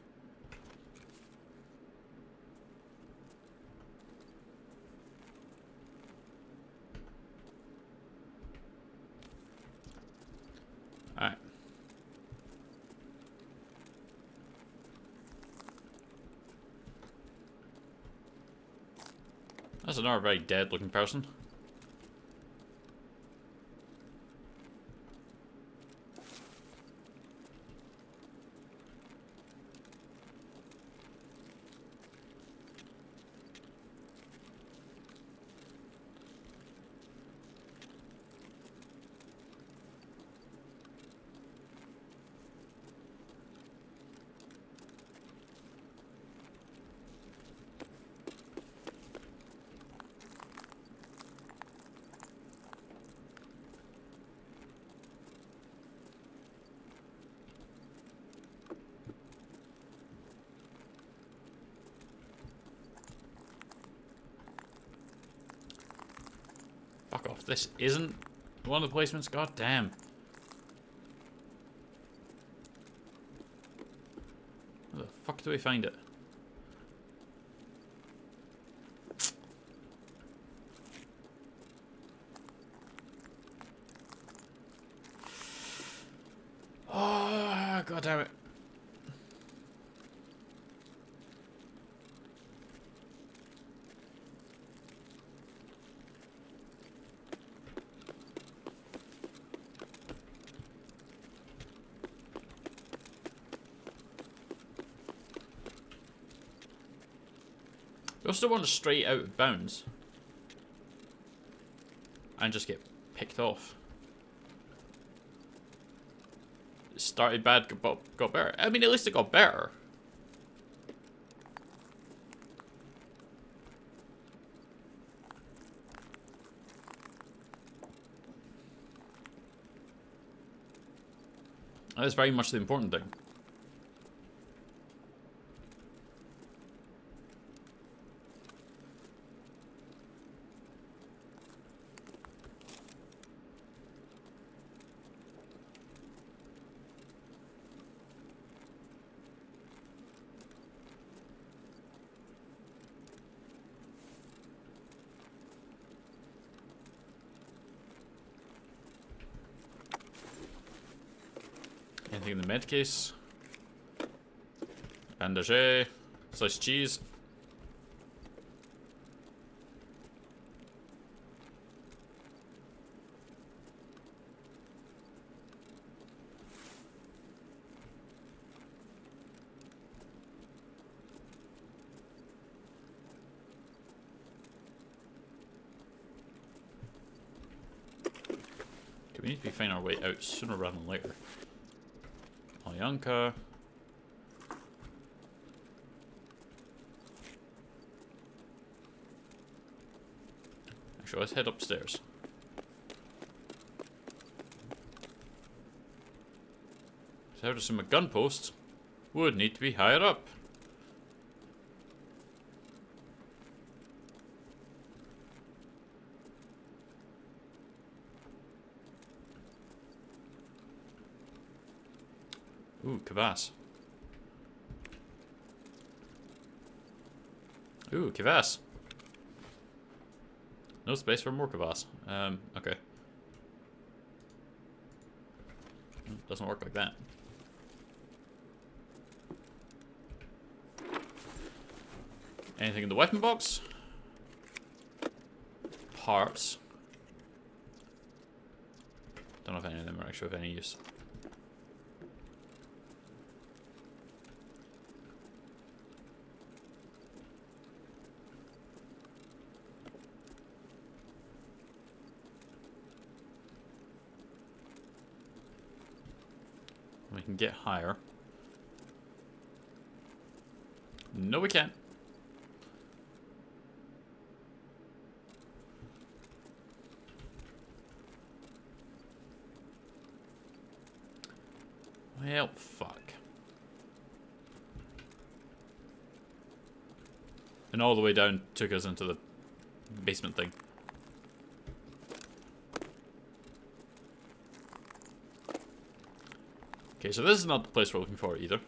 Alright. That's another very dead looking person. Fuck off. This isn't one of the placements? God damn. Where the fuck do we find it? Oh, god damn it. We also want to straight out of bounds and just get picked off. It started bad, but got better. I mean, at least it got better. That's very much the important thing. Anything in the med case? Bandage, sliced cheese. Okay, we need to be finding our way out sooner rather than later. Alyanka. Actually, let's head upstairs. So how to assume a gun post would need to be higher up. Ooh, kvass. Ooh, kvass. No space for more kvass. Okay. Doesn't work like that. Anything in the weapon box? parts. Don't know if any of them are actually of any use. We can get higher. No, we can't. Well, fuck. And all the way down took us into the basement thing. Okay, so this is not the place we're looking for either.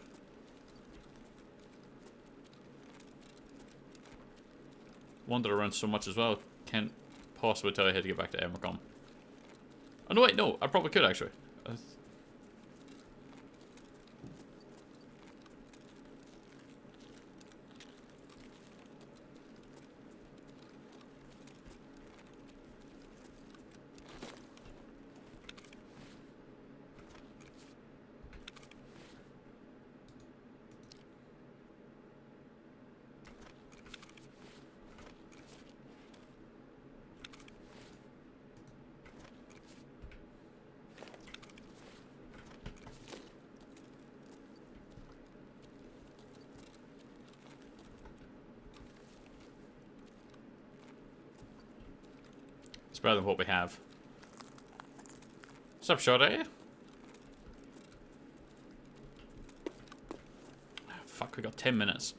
Wander around so much as well. Can't possibly tell you how to get back to Emercom. Oh no, wait, no. I probably could actually. It's better than what we have. What's up, Shorty? Fuck, we got 10 minutes.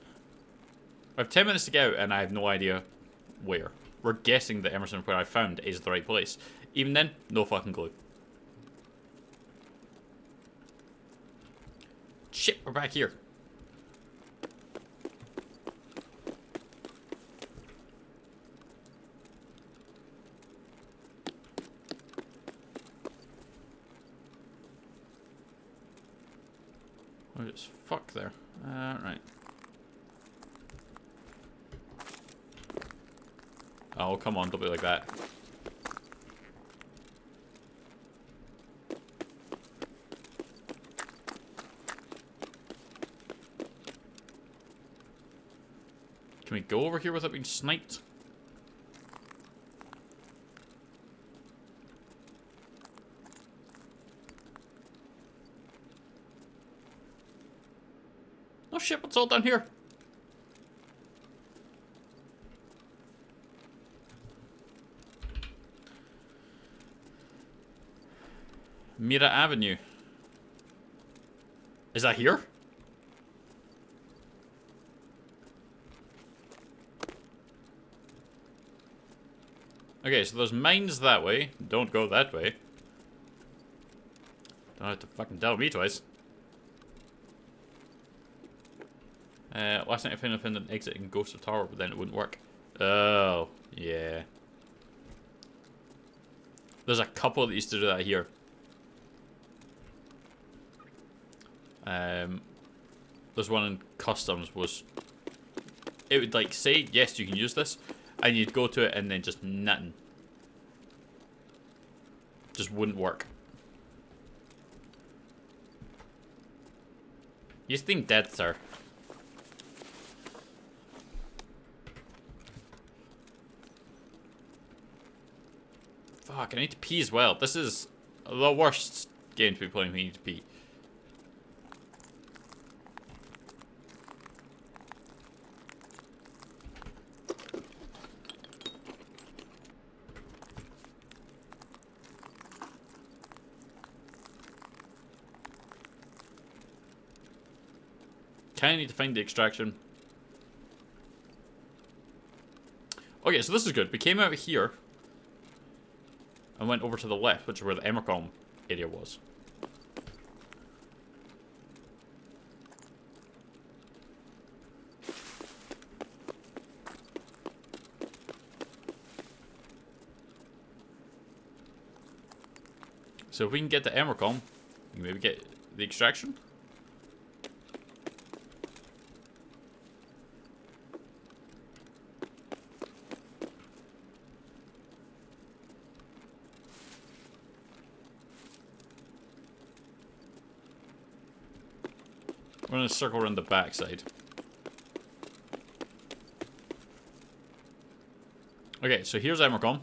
I have 10 minutes to go, and I have no idea where. We're guessing that Emerson, where I found, is the right place. Even then, no fucking clue. Shit, we're back here. Oh, it's fuck there. Right. Oh, come on, don't be like that. Can we go over here without being sniped? Oh shit, what's all down here? Mira Avenue. Is that here? Okay, so there's mines that way. Don't go that way. Don't have to fucking tell me twice. Last night I found an exit in Ghost of Tower, but then it wouldn't work. Oh, yeah. There's a couple that used to do that here. There's one in Customs was... It would like say, yes, you can use this. And you'd go to it and then just nothing. Just wouldn't work. You think dead, sir. Fuck, I need to pee as well. This is the worst game to be playing when you need to pee. Kinda need to find the extraction. Okay, so this is good. We came out here and went over to the left, which is where the Emercom area was. So if we can get to Emercom, we can maybe get the extraction. We're gonna circle around the backside. Okay, so here's Emercom.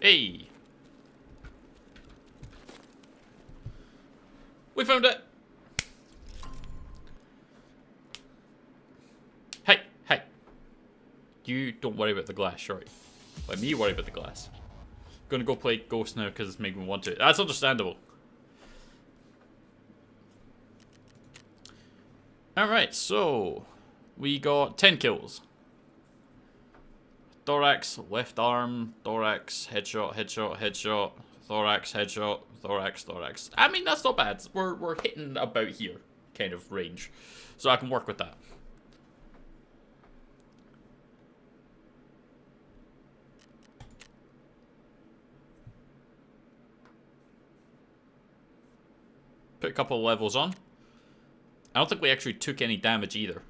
Hey! We found it! Hey, hey. You don't worry about the glass, sorry. Let me worry about the glass. Gonna go play Ghost now because it's making me want to. That's understandable. Alright, so we got 10 kills. Thorax, left arm, thorax, headshot, headshot, headshot, thorax, headshot, thorax, thorax. I mean, that's not bad. We're hitting about here kind of range. So I can work with that. Put a couple of levels on. I don't think we actually took any damage either.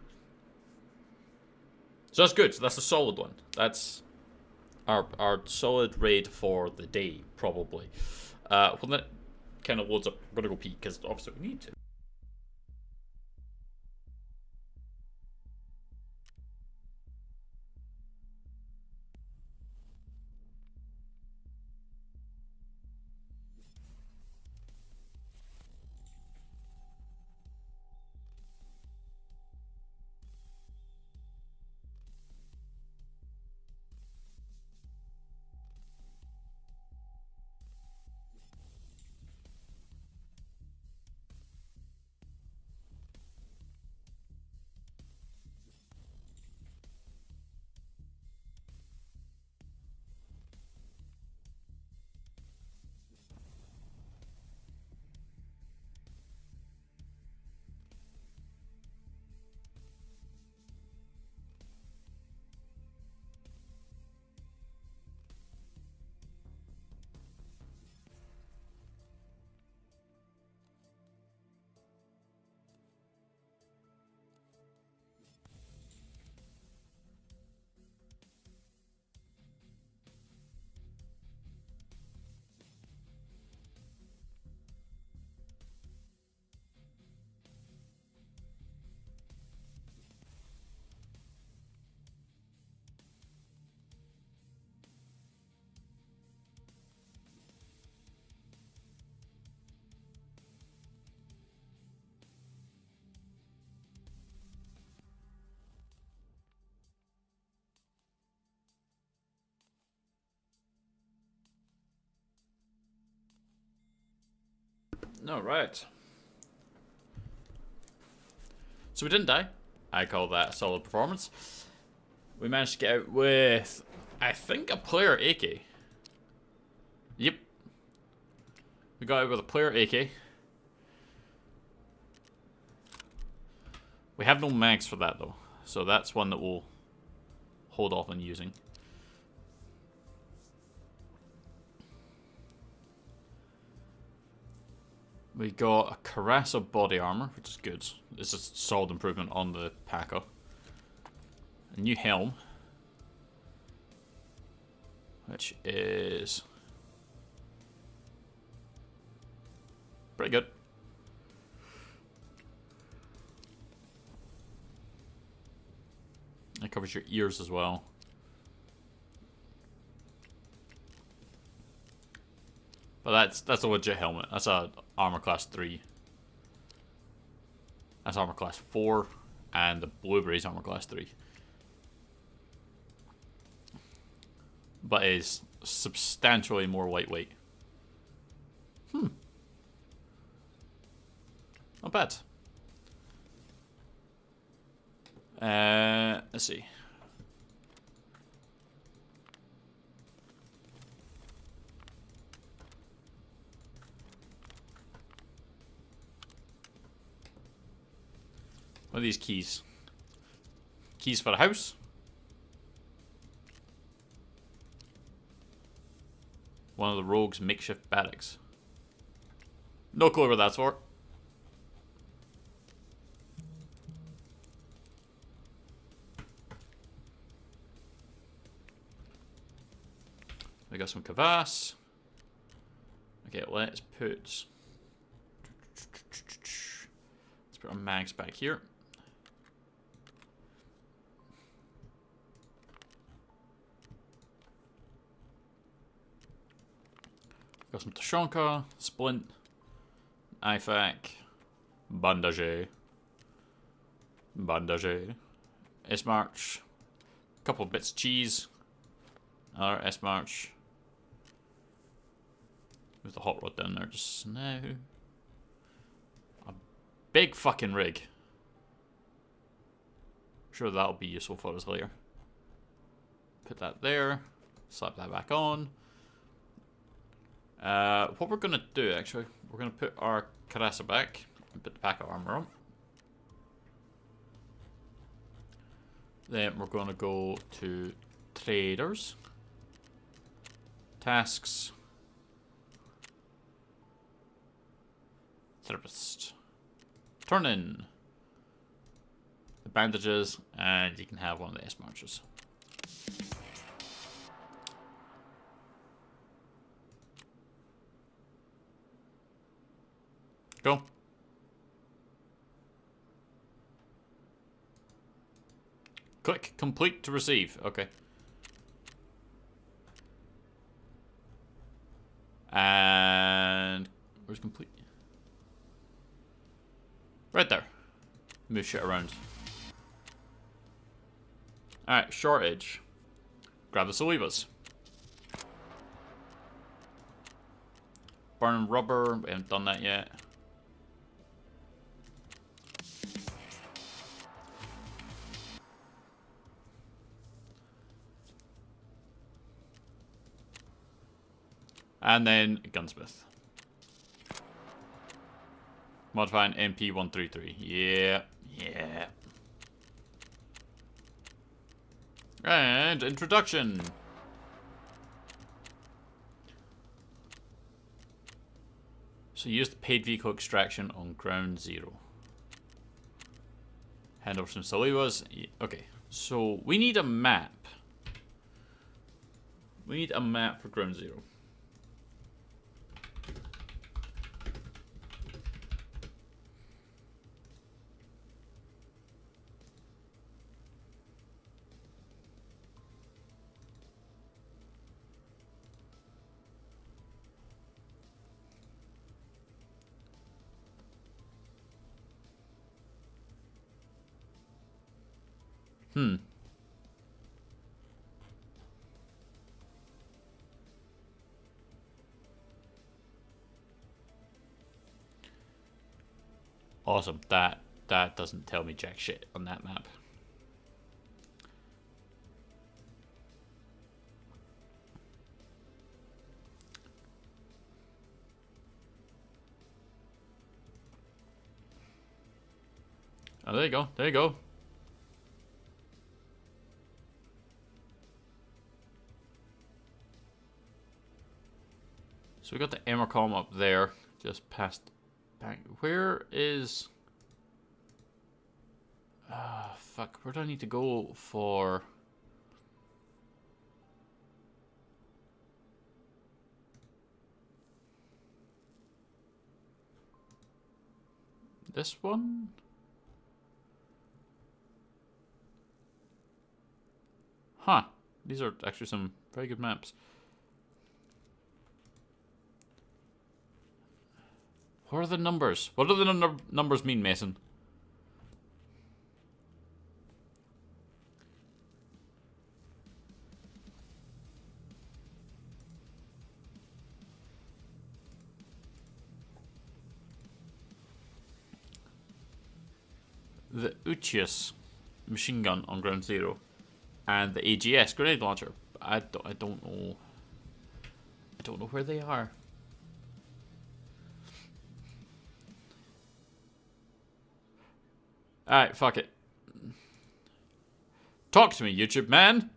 So that's good. So that's a solid one. That's our solid raid for the day, probably. When that kind of loads up, I'm gonna go pee because obviously we need to. Alright. So we didn't die. I call that a solid performance. We managed to get out with, I think, a player AK. Yep. We got out with a player AK. We have no mags for that though. So that's one that we'll hold off on using. We got a Carassa body armor, which is good. It's a solid improvement on the Paco. A new helm, which is pretty good. It covers your ears as well. But that's a legit helmet. That's a armor class 3. That's armor class 4, and the blueberry's armor class 3. But is substantially more lightweight. Not bad. Let's see. What are these keys? Keys for a house? One of the rogues' makeshift barracks. No clue what that's for. We got some kvass. Okay, let's put our mags back here. Got some Tashonka, Splint, IFAC, Bandage, S-March, a couple of bits of cheese, another S-March. With the hot rod down there just now. A big fucking rig. Sure that'll be useful for us later. Put that there. Slap that back on. What we're gonna do actually, we're gonna put our Carassa back and put the pack of armor on. Then we're gonna go to traders, tasks, therapist. Turn in the bandages, and you can have one of the S-Marches. Go. Click complete to receive. Okay. And where's complete? Right there. Move shit around. Alright, shortage. Grab the Salivas. Burn rubber. We haven't done that yet. And then gunsmith. Modifying MP133. Yeah. Yeah. And introduction. So use the paid vehicle extraction on ground zero. Hand over some Salivas. Okay. So we need a map. We need a map for ground zero. Awesome. That doesn't tell me jack shit on that map. Oh, there you go. There you go. So we got the Emmer column up there, just past back. Where is... fuck, where do I need to go for... this one? Huh. These are actually some very good maps. What are the numbers? What do the numbers mean, Mason? The Uchius machine gun on ground zero, and the AGS grenade launcher. I don't know. I don't know where they are. Alright, fuck it. Talk to me, YouTube man.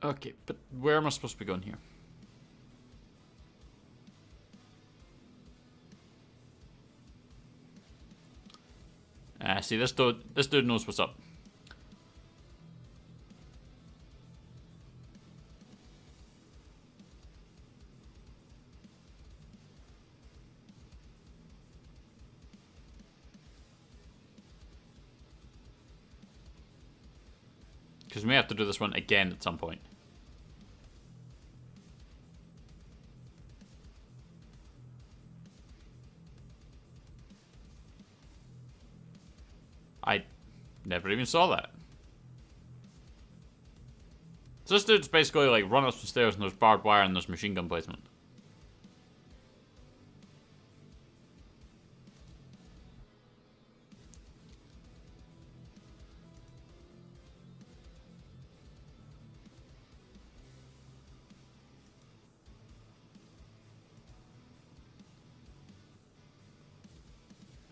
Okay, but where am I supposed to be going here? See, this dude knows what's up. Because we may have to do this one again at some point. I never even saw that. So this dude's basically like run up some stairs and there's barbed wire and there's machine gun placement.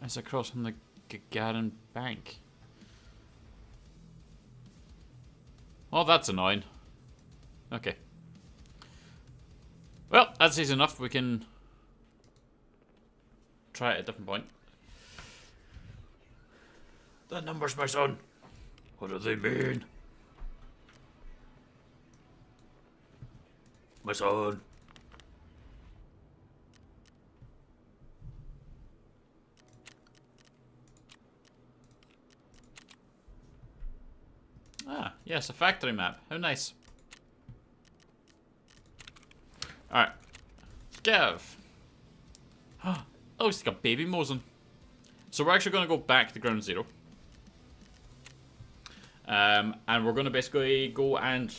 It's across from the Gagarin Bank. Well, that's annoying. Okay. Well, that's easy enough. We can try it at a different point. The numbers, my son. What do they mean? My son. Ah, yes, a factory map. How nice. Alright. Scav. Oh, looks like a baby Mosin. So we're actually going to go back to ground zero. And we're going to basically go and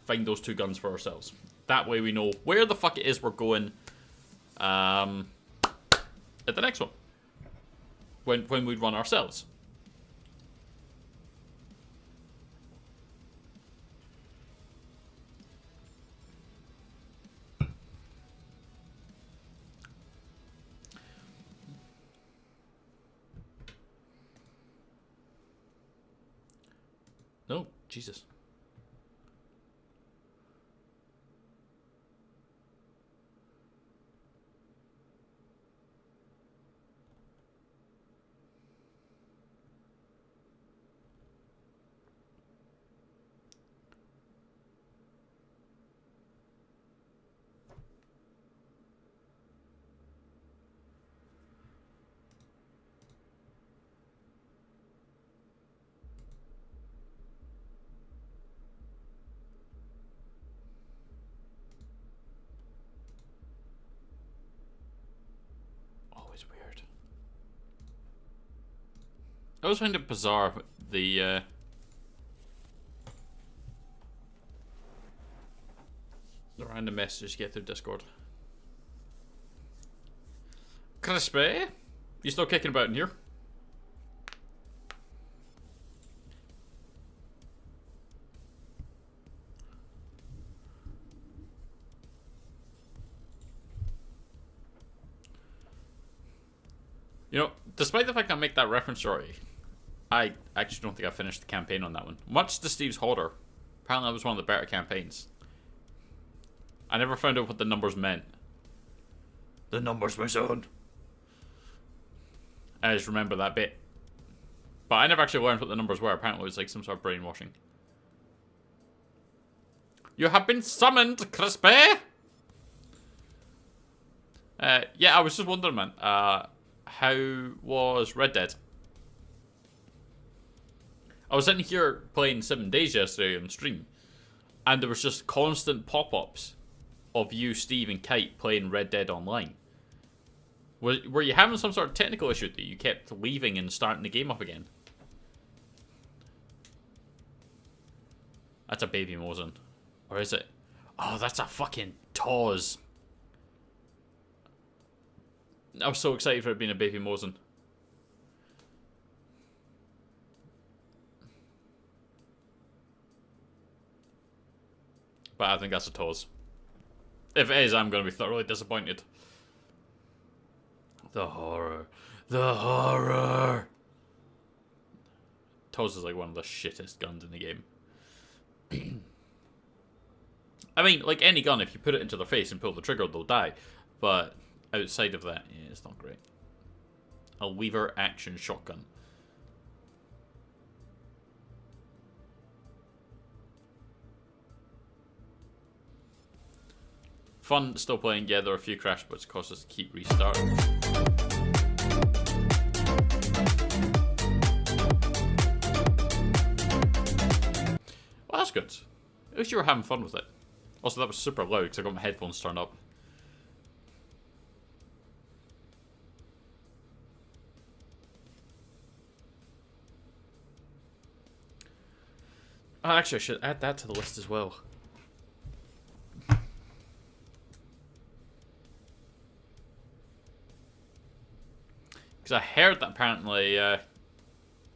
find those two guns for ourselves. That way we know where the fuck it is we're going at the next one. When we run ourselves. No, Jesus. Weird. I always find it bizarre the random messages you get through Discord. Crispy, you still kicking about in here? You know, despite the fact I make that reference story, I actually don't think I finished the campaign on that one. Much to Steve's horror. Apparently that was one of the better campaigns. I never found out what the numbers meant. The numbers, my son. I just remember that bit. But I never actually learned what the numbers were. Apparently it was like some sort of brainwashing. You have been summoned, Crispy! Yeah, I was just wondering, man. How was Red Dead? I was sitting here playing 7 Days yesterday on stream, and there was just constant pop-ups of you, Steve, and Kite playing Red Dead Online. Were you having some sort of technical issue that you kept leaving and starting the game up again? That's a baby Mosin. Or is it? Oh, that's a fucking Taz. I was so excited for it being a baby Mosin. But I think that's a Taz. If it is, I'm going to be thoroughly disappointed. The horror. The horror! Taz is like one of the shittest guns in the game. I mean, like any gun, if you put it into their face and pull the trigger, they'll die. But outside of that, yeah, it's not great. A lever action shotgun. Fun, still playing. Yeah, there are a few crash, but it's caused us to keep restarting. Well, that's good. At least you were having fun with it. Also, that was super loud because I got my headphones turned up. Oh, actually, I should add that to the list as well. Because I heard that apparently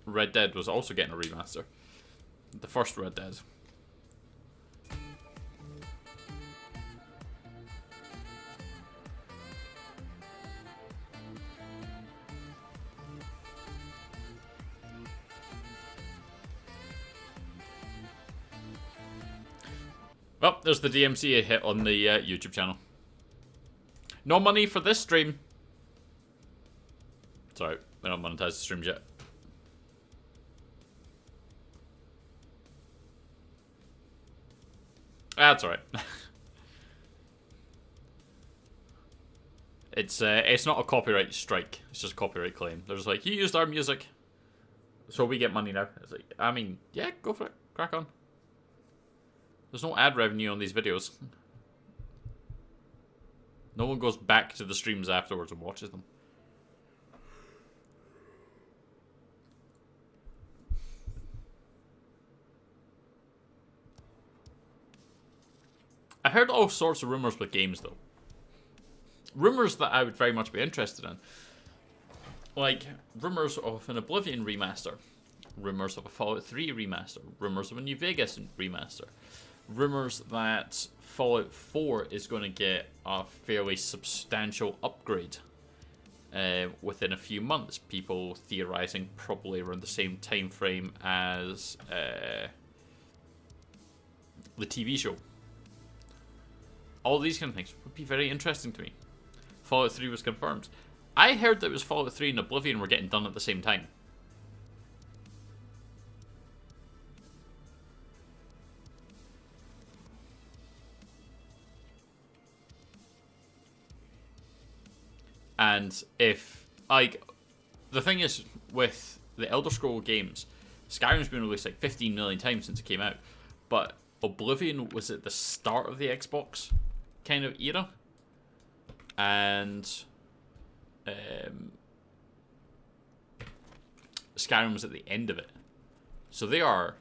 Red Dead was also getting a remaster. The first Red Dead. Well, there's the DMCA hit on the YouTube channel. No money for this stream. Sorry, we don't monetize the streams yet. That's alright. It's not a copyright strike. It's just a copyright claim. They're just like, you used our music, so we get money now. It's like, I mean, yeah, go for it. Crack on. There's no ad revenue on these videos. No one goes back to the streams afterwards and watches them. I heard all sorts of rumors with games, though. Rumors that I would very much be interested in. Like, rumors of an Oblivion remaster. Rumors of a Fallout 3 remaster. Rumors of a New Vegas remaster. Rumors that Fallout 4 is going to get a fairly substantial upgrade within a few months. People theorizing probably around the same time frame as the TV show. All these kind of things would be very interesting to me. Fallout 3 was confirmed. I heard that it was Fallout 3 and Oblivion were getting done at the same time. And if, like, the thing is with the Elder Scrolls games, Skyrim's been released like 15 million times since it came out, but Oblivion was at the start of the Xbox kind of era, and Skyrim was at the end of it. So they are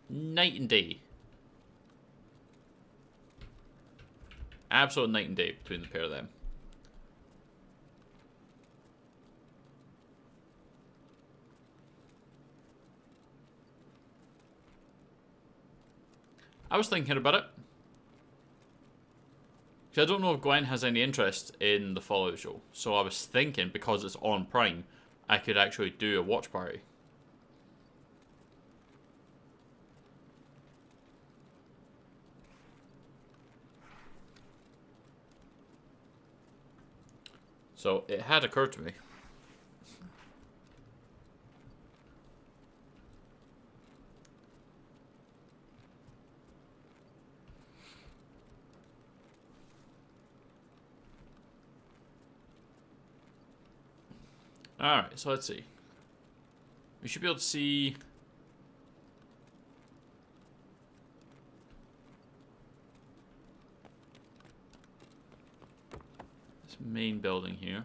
night and day. Absolute night and day between the pair of them. I was thinking about it. Because I don't know if Gwen has any interest in the Fallout show. So I was thinking, because it's on Prime, I could actually do a watch party. So it had occurred to me. Alright, so let's see. We should be able to see... this main building here.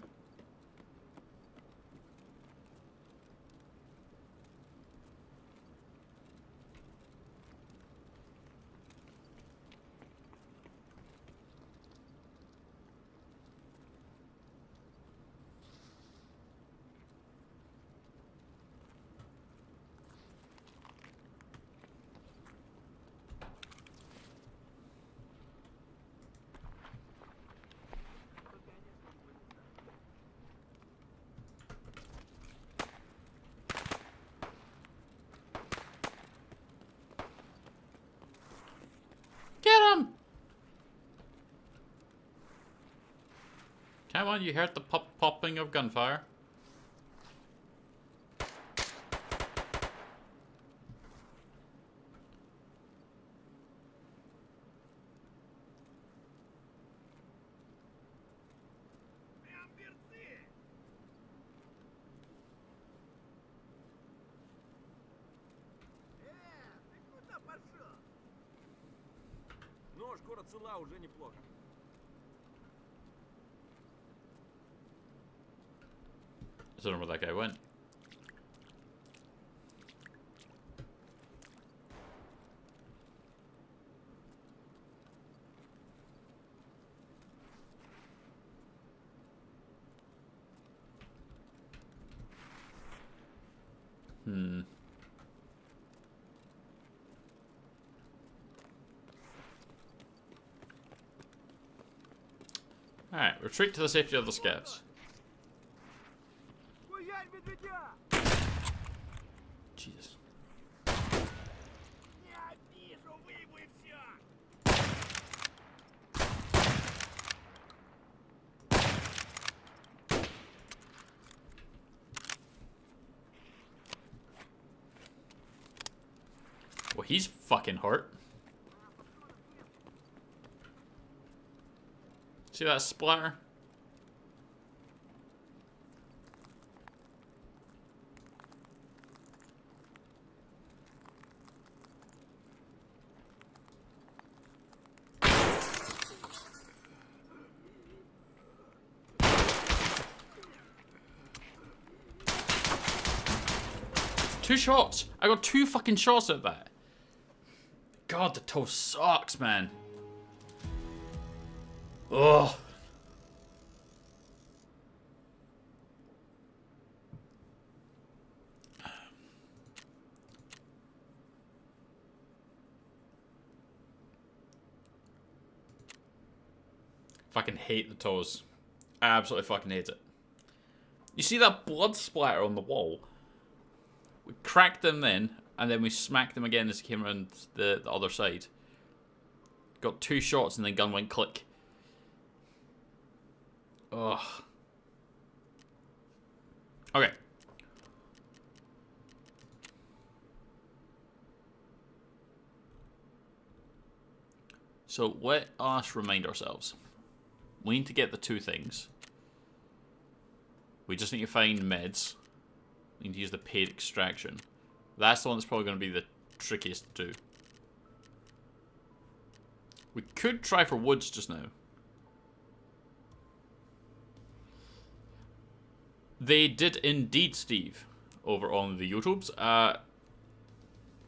on, you heard the popping of gunfire. Шкура цела, уже неплохо. I don't know where that guy went. Alright, retreat to the safety of the scavs. Jesus. Well, he's fucking hurt. See that splatter? Two shots! I got 2 fucking shots at that. God, the toe sucks, man. Ugh. Fucking hate the toes. I absolutely fucking hate it. You see that blood splatter on the wall? We cracked them then, and then we smacked them again as he came around the other side. Got 2 shots and then gun went click. Ugh. Okay. So let us remind ourselves. We need to get the 2 things. We just need to find meds. We need to use the paid extraction. That's the one that's probably going to be the trickiest to do. We could try for woods just now. They did indeed, Steve, over on the YouTubes.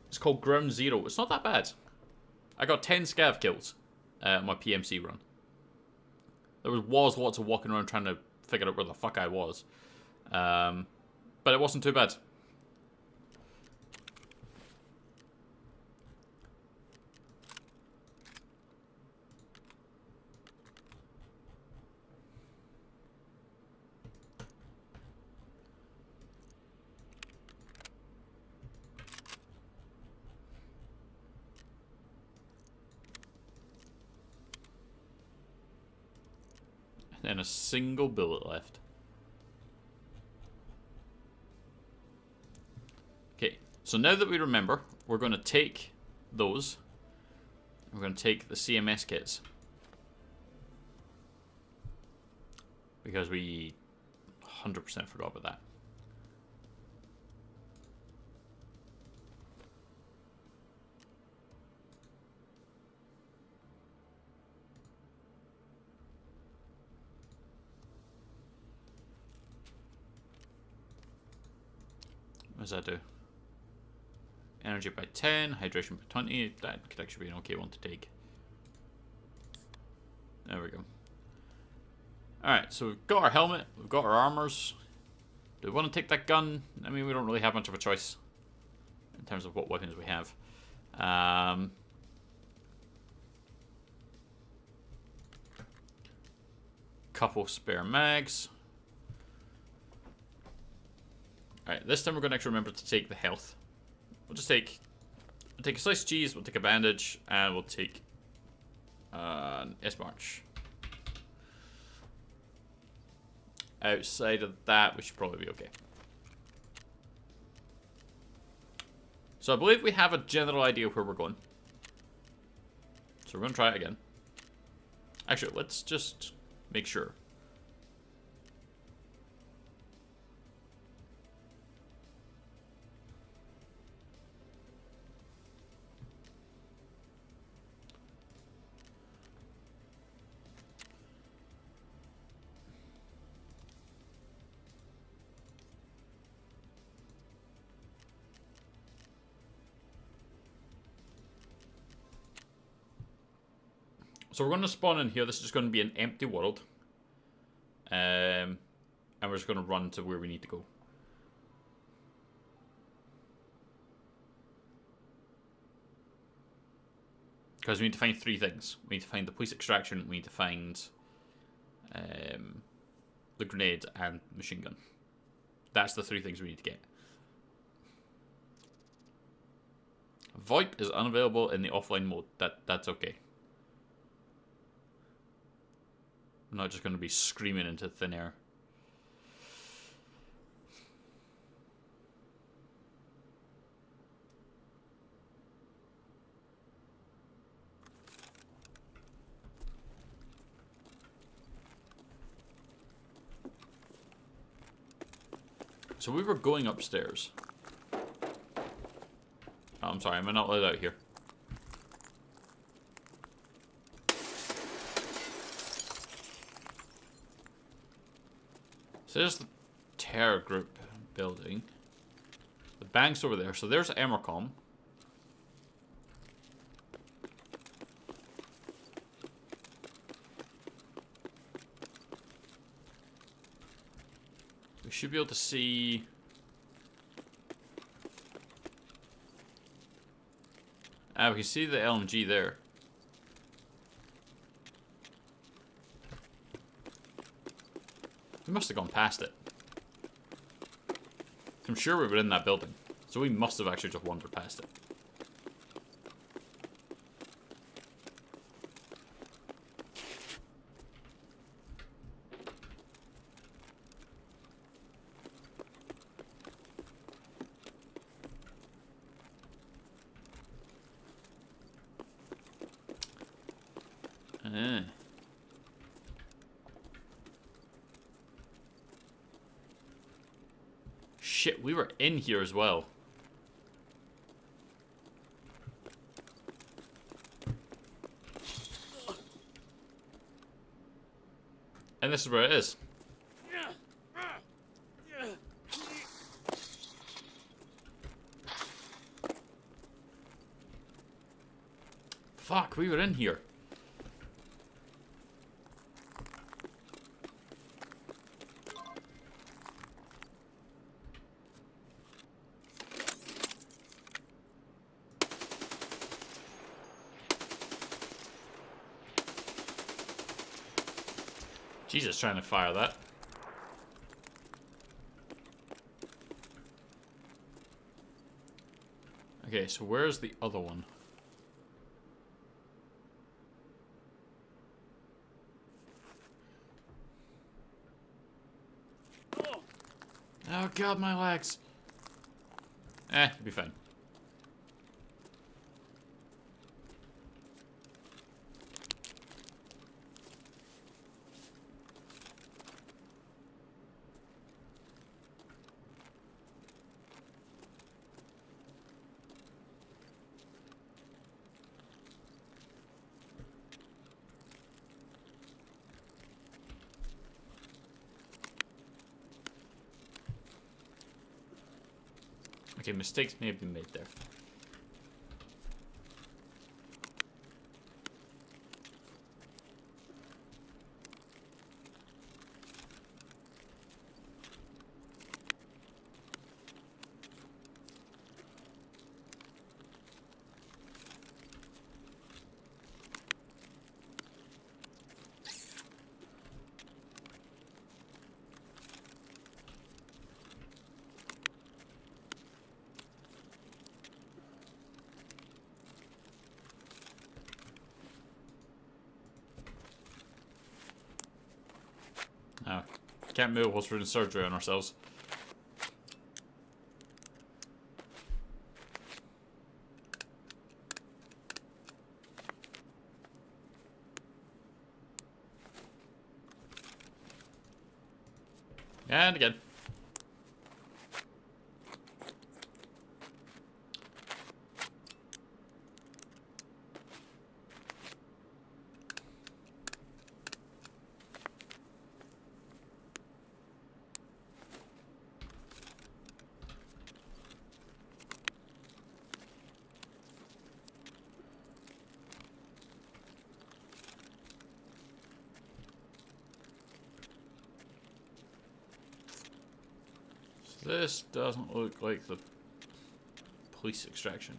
It's called Ground Zero. It's not that bad. I got 10 scav kills on my PMC run. There was lots of walking around trying to figure out where the fuck I was. But it wasn't too bad. And a single bullet left. Okay, so now that we remember, we're going to take those. We're going to take the CMS kits. Because we 100% forgot about that. What does that do? Energy by 10, hydration by 20. That could actually be an okay one to take. There we go. Alright, so we've got our helmet, we've got our armors. Do we want to take that gun? I mean, we don't really have much of a choice in terms of what weapons we have. Couple spare mags. Alright, this time we're going to actually remember to take the health. We'll just take a sliced cheese, we'll take a bandage, and we'll take an S-March. outside of that, we should probably be okay. So I believe we have a general idea of where we're going. So we're going to try it again. Actually, let's just make sure. So we're going to spawn in here. This is just going to be an empty world. And we're just going to run to where we need to go. Because we need to find 3 things. We need to find the police extraction, we need to find the grenade and machine gun. That's the 3 things we need to get. VoIP is unavailable in the offline mode. That's okay. I'm not just going to be screaming into thin air. So we were going upstairs. Oh, I'm sorry, am I not let out here? So there's the terror group building. The bank's over there. So there's Emercom. We should be able to see... we can see the LMG there. We must have gone past it. I'm sure we were in that building. So we must have actually just wandered past it. Shit, we were in here as well. And this is where it is. Fuck, we were in here. Jesus, trying to fire that. Okay, so where's the other one? Oh god, my legs. It'll be fine. Okay, mistakes may have been made there. Can't move whilst we're in surgery on ourselves. And again. This doesn't look like the police extraction.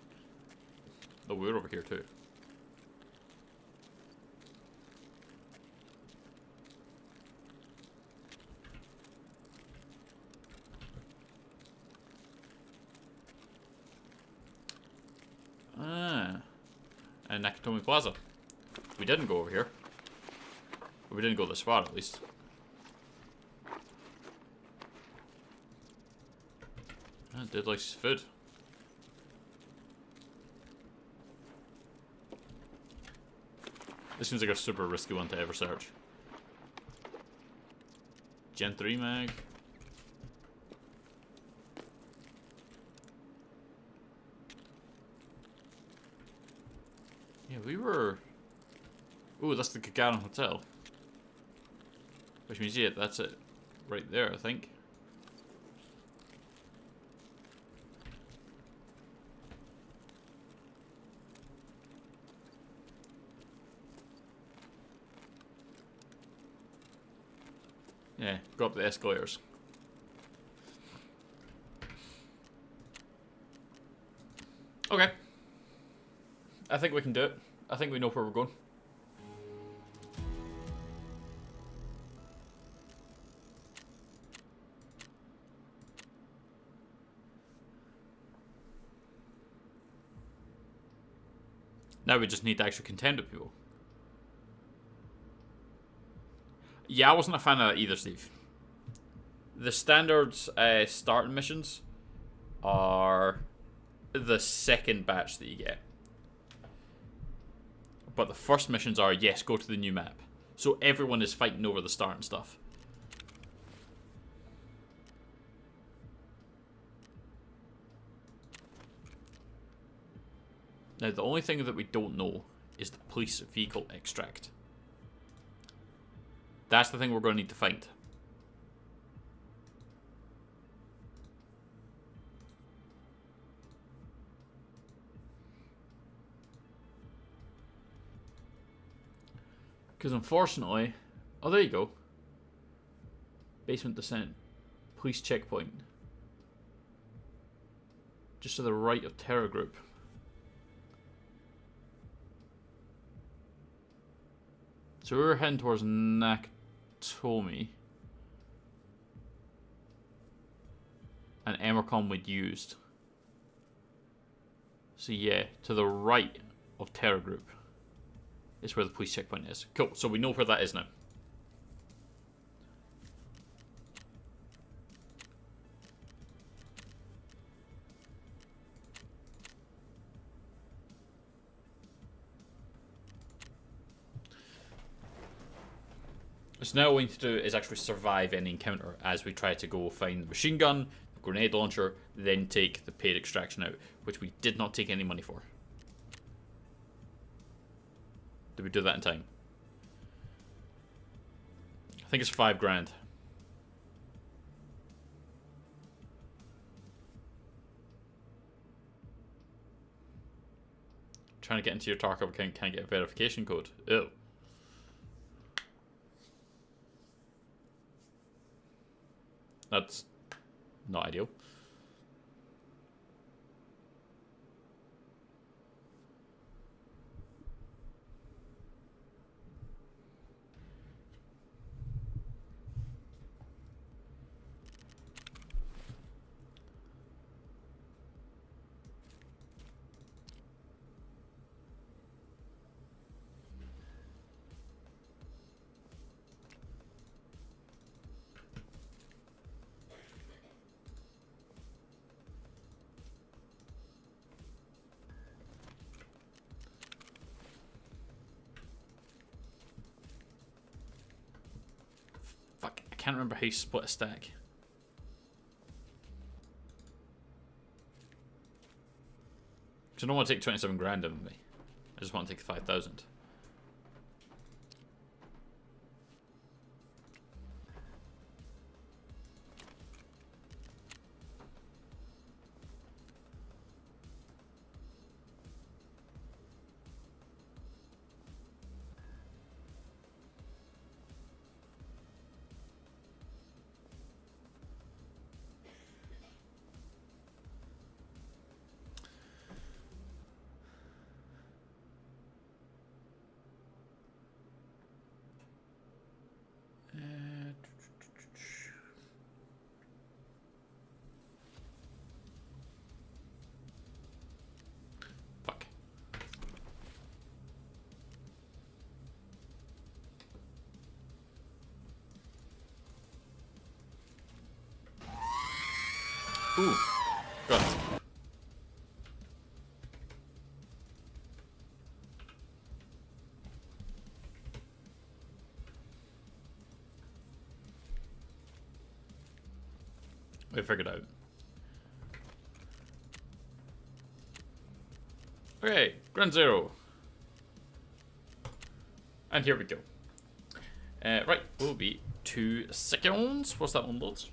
Oh, we're over here too. Ah. And Nakatomi Plaza. We didn't go over here. We didn't go this far, at least. I did like his food. This seems like a super risky one to ever search. Gen 3 mag. Yeah, we were... Ooh, that's the Gagarin Hotel. Which means, yeah, that's it. Right there, I think. Yeah, go up the escalators. Okay. I think we can do it. I think we know where we're going. Now we just need to actually contend with people. Yeah, I wasn't a fan of that either, Steve. The standard starting missions are the second batch that you get. But the first missions are, yes, go to the new map. So everyone is fighting over the starting stuff. Now, the only thing that we don't know is the police vehicle extract. That's the thing we're going to need to find. Because unfortunately... Oh, there you go. Basement descent. Police checkpoint. Just to the right of Terror Group. So we were heading towards Nakatomi. And Emercom we'd used. So yeah, to the right of Terror Group is where the police checkpoint is. Cool, so we know where that is now. So now what we need to do is actually survive any encounter as we try to go find the machine gun, the grenade launcher, then take the paid extraction out, which we did not take any money for. Did we do that in time? I think it's $5 grand. Trying to get into your Tarkov account, can't get a verification code. Ew. That's not ideal. can't remember how you split a stack. Because I don't want to take 27 grand with me. I just want to take 5,000. Fuck. Ooh. Got it. We figured out. Okay, Ground Zero. And here we go. Right, will be 2 seconds. What's that one, loads?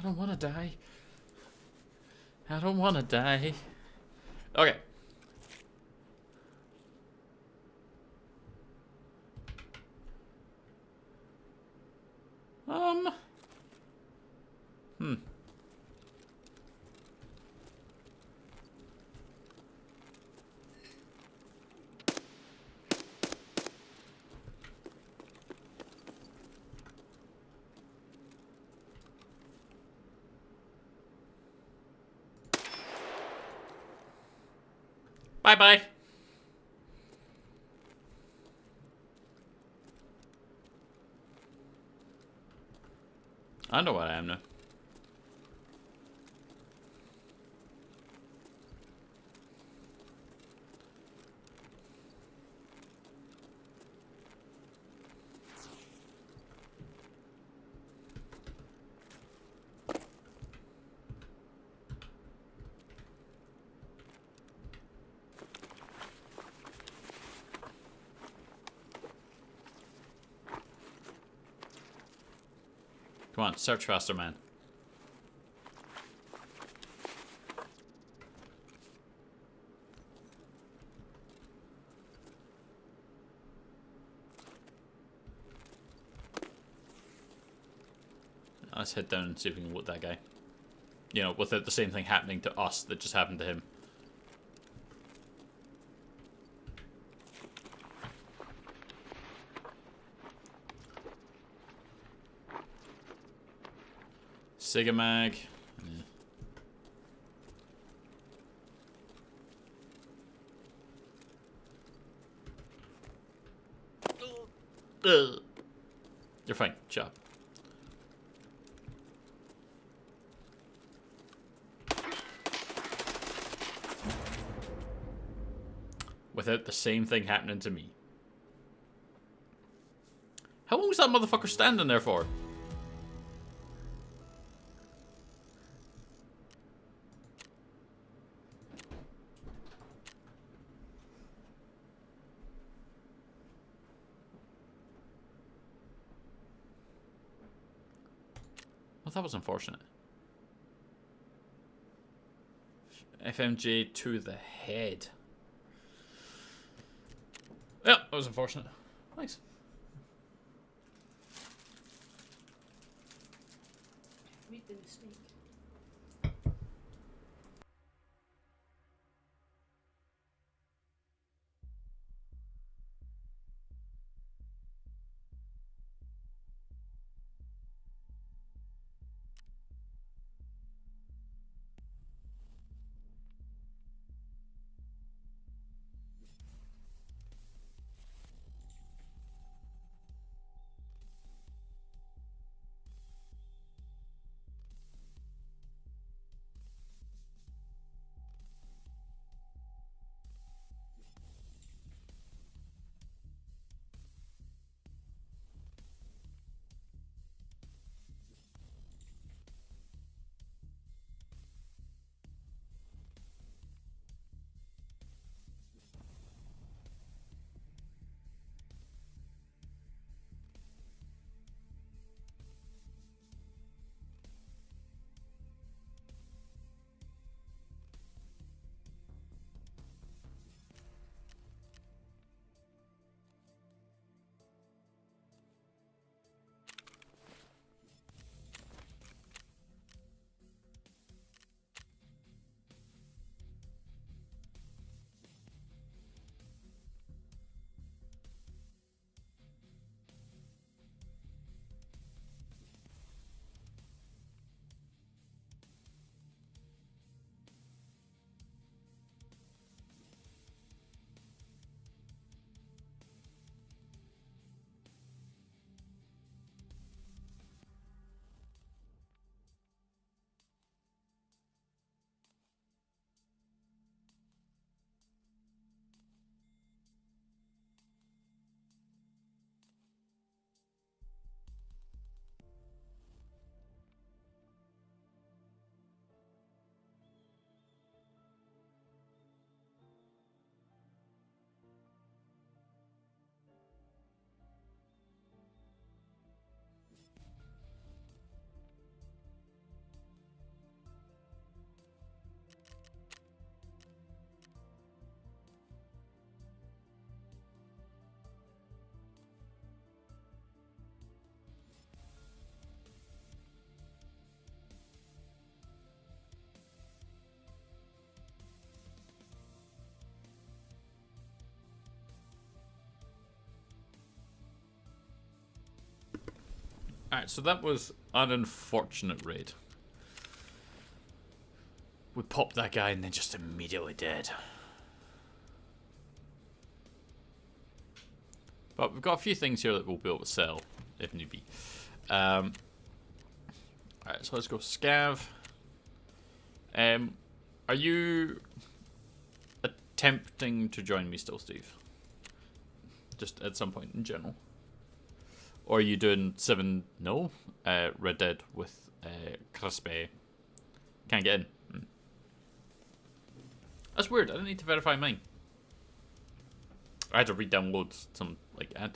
don't want to die. I don't want to die. Okay. Hmm. Bye-bye. I know what I am now. Come on, search faster, man. Let's head down and see if we can loot that guy. You know, without the same thing happening to us that just happened to him. Sigamag. Yeah. You're fine. Job. Without the same thing happening to me. How long was that motherfucker standing there for? Well, that was unfortunate. FMJ to the head. Yeah, that was unfortunate. Nice. Read the mistake. Alright, so that was an unfortunate raid. We popped that guy and then just immediately dead. But we've got a few things here that we'll be able to sell, if need be. Alright, so let's go scav. Are you attempting to join me still, Steve? Just at some point in general. Or are you doing 7, no? Red Dead with Crispy. Can't get in. That's weird, I didn't need to verify mine. I had to re-download some, like, I had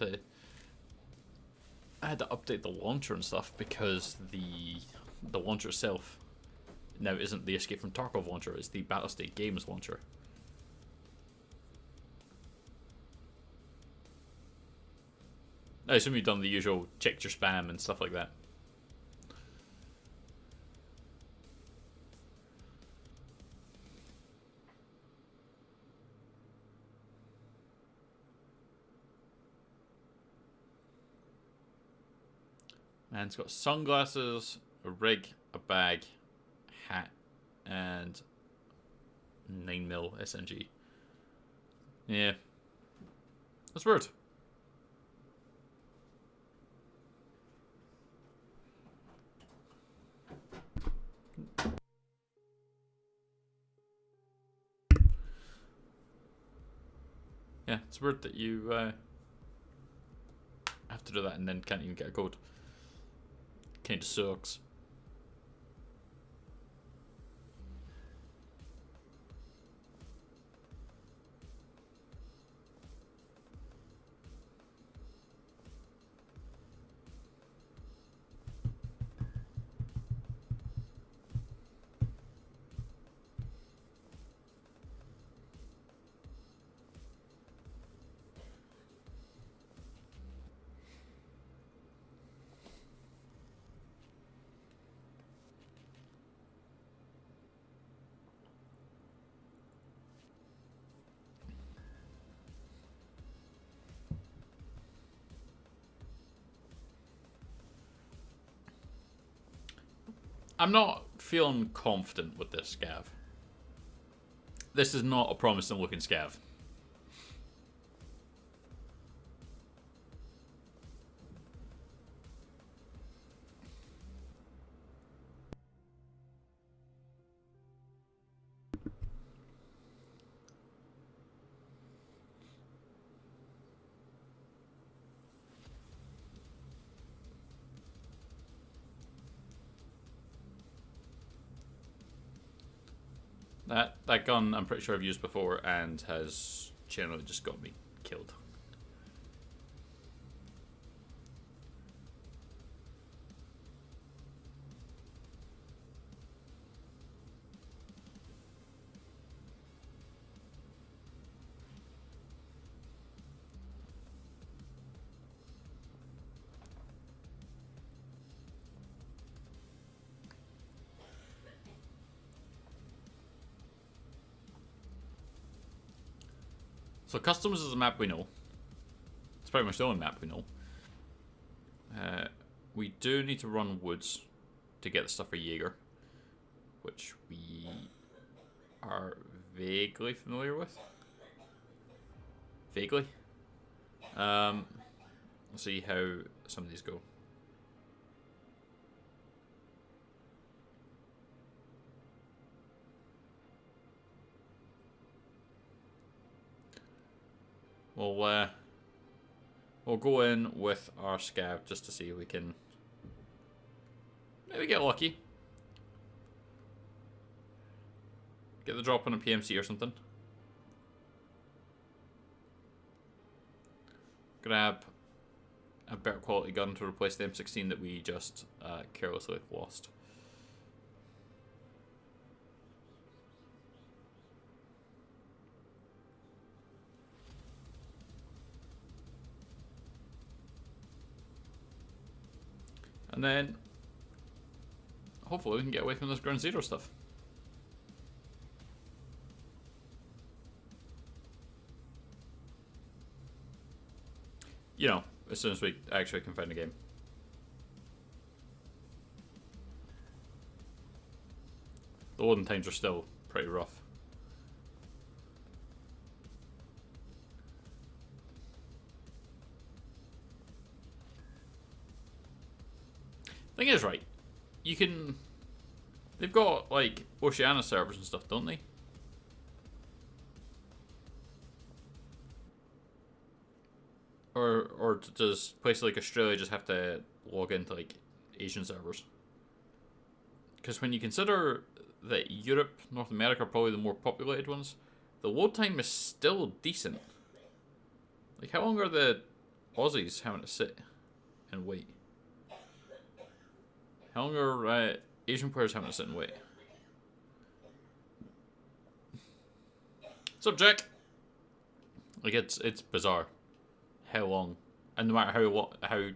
to update the launcher and stuff because the launcher itself now isn't the Escape from Tarkov launcher, it's the Battlestate Games launcher. I assume you've done the usual checked your spam and stuff like that. Man's got sunglasses, a rig, a bag, hat, and 9mm SMG. Yeah. That's weird. Yeah, it's weird that you have to do that and then can't even get a code. Kinda sucks. I'm not feeling confident with this scav. This is not a promising looking scav. That gun I'm pretty sure I've used before and has generally just got me killed. So Customs is a map we know. It's pretty much the only map we know. We do need to run woods to get the stuff for Jaeger, which we are vaguely familiar with. Vaguely. We'll see how some of these go. We'll go in with our scav just to see if we can maybe get lucky. Get the drop on a PMC or something. Grab a better quality gun to replace the M16 that we just carelessly lost. And then, hopefully we can get away from this ground zero stuff. You know, as soon as we actually can find a game. The loading times are still pretty rough. Thing is, right, you can... They've got, like, Oceania servers and stuff, don't they? Or does places like Australia just have to log into, like, Asian servers? Because when you consider that Europe, North America are probably the more populated ones, the load time is still decent. Like, how long are the Aussies having to sit and wait? How long are Asian players having to sit and wait? What's up, Jack? Like, it's bizarre how long, and no matter how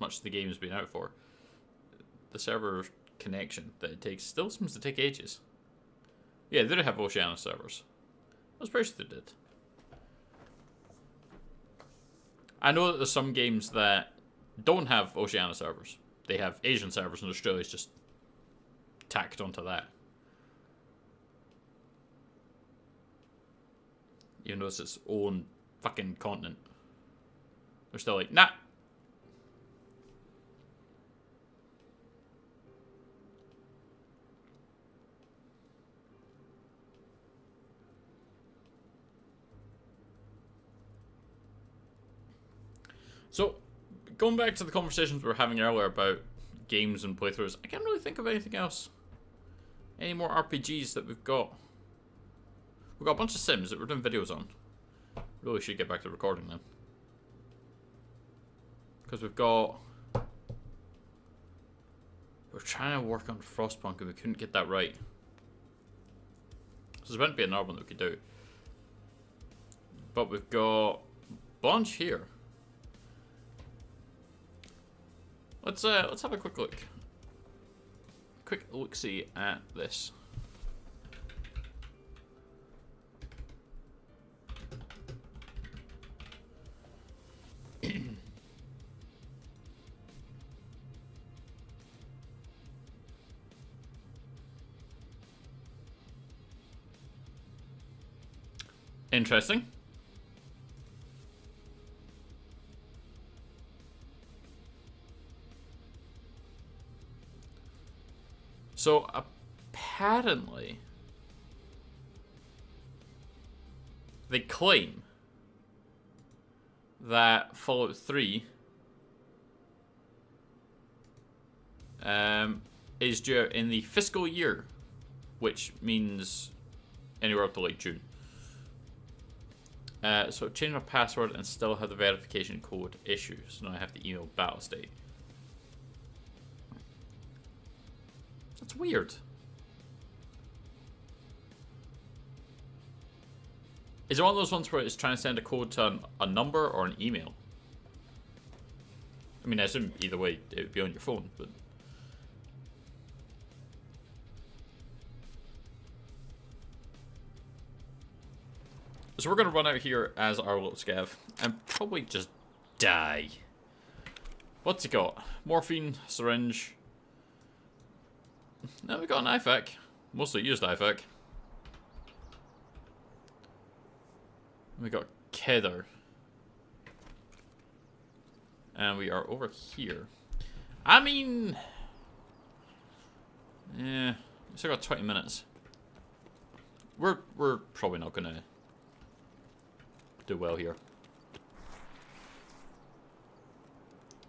much the game's been out for, the server connection that it takes still seems to take ages. Yeah, they did have Oceania servers. I was pretty sure they did. I know that there's some games that don't have Oceania servers. They have Asian servers, and Australia's just tacked onto that. Even though it's its own fucking continent. They're still like, nah. So, going back to the conversations we were having earlier about games and playthroughs, I can't really think of anything else. Any more RPGs that we've got? We've got a bunch of Sims that we're doing videos on. Really should get back to recording them. Because we've got... We're trying to work on Frostpunk and we couldn't get that right. So there's meant to be another one that we could do. But we've got a bunch here. Let's have a quick look. Quick look-see at this. Interesting. So apparently they claim that Fallout 3 is due out in the fiscal year, which means anywhere up to like June. So I've changed my password and still have the verification code issue, so now I have to email Battlestate. That's weird. Is it one of those ones where it's trying to send a code to a number or an email? I mean, I assume either way it would be on your phone, but... So we're going to run out here as our little scav and probably just die. What's he got? Morphine, syringe. Now we got an IFAK. Mostly used IFAK. We got Kedar. And we are over here. I mean... Yeah, we still got 20 minutes. We're probably not gonna do well here.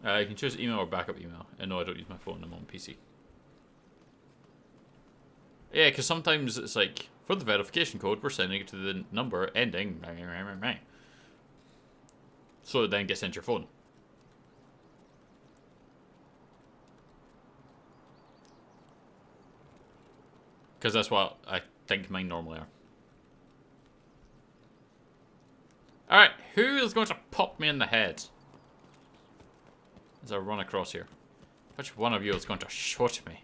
You can choose email or backup email. And no, I don't use my phone, I'm on PC. Yeah, because sometimes it's like, for the verification code, we're sending it to the number ending... So it then gets sent to your phone. Because that's what I think mine normally are. Alright, who is going to pop me in the head? As I run across here. Which one of you is going to shoot me?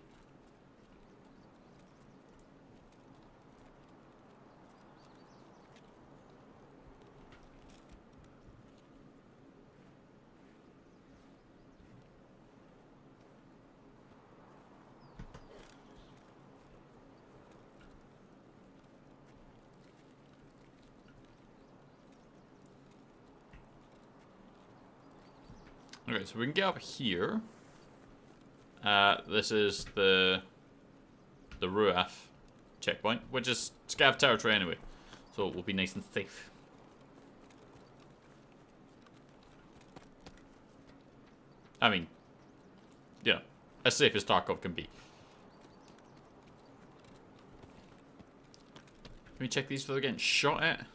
Okay, so we can get up here. This is the Ruaf checkpoint, which is scav territory anyway, so it will be nice and safe. I mean, you know, as safe as Tarkov can be. Let me check these for getting shot at.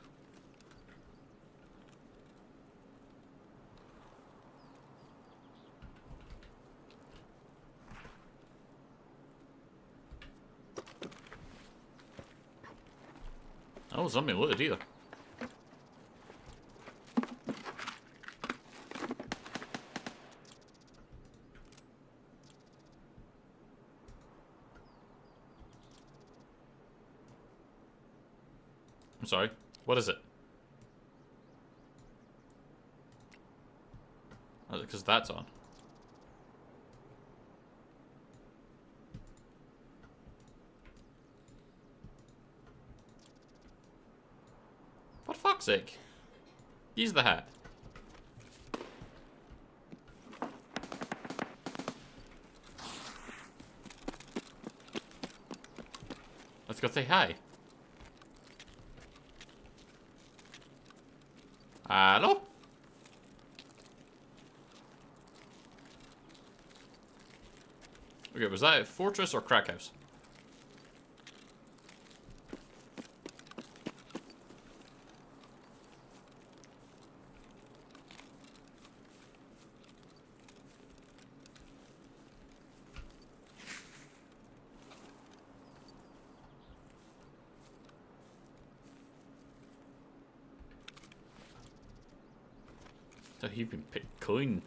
Oh, something looted either. I'm sorry. What is it? Oh, because that's on. For fuck's sake. Use the hat. Let's go say hi. Hello? Okay, was that a fortress or crack house? So you've been picked clean.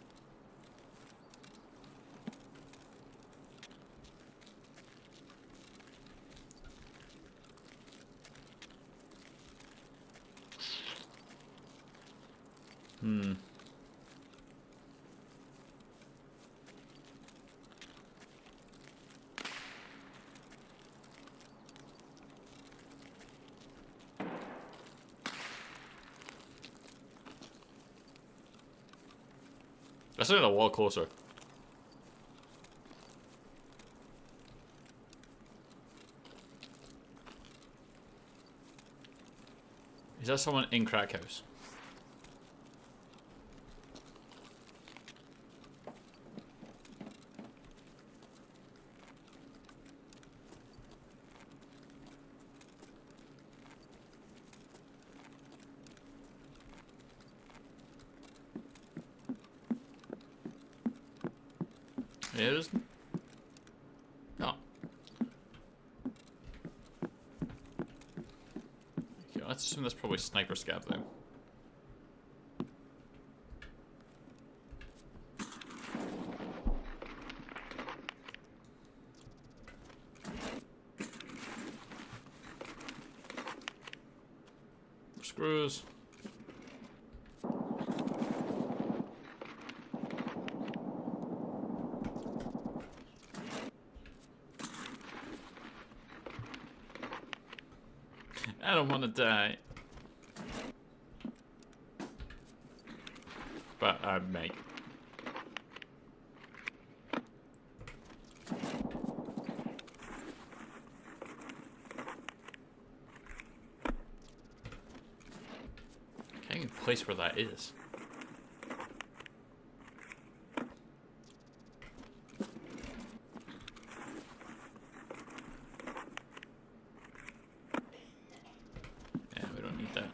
That's not a wall closer. Is that someone in crack house? Yeah, it is. No. Okay, let's assume that's probably sniper scav then. Screws. I don't want to die. But I may. Can't even place where that is. Yeah, we don't need that.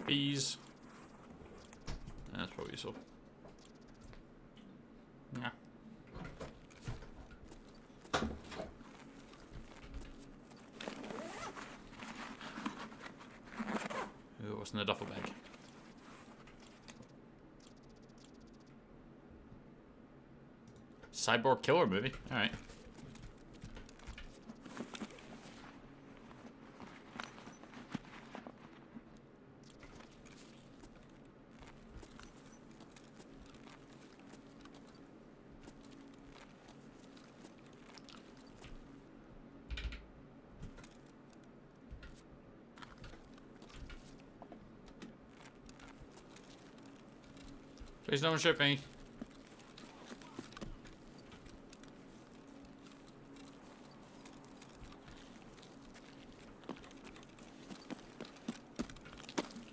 Bees. That's probably useful. Yeah. Ooh, what's in the duffel bag? Cyborg killer movie. Alright. Please don't shoot me.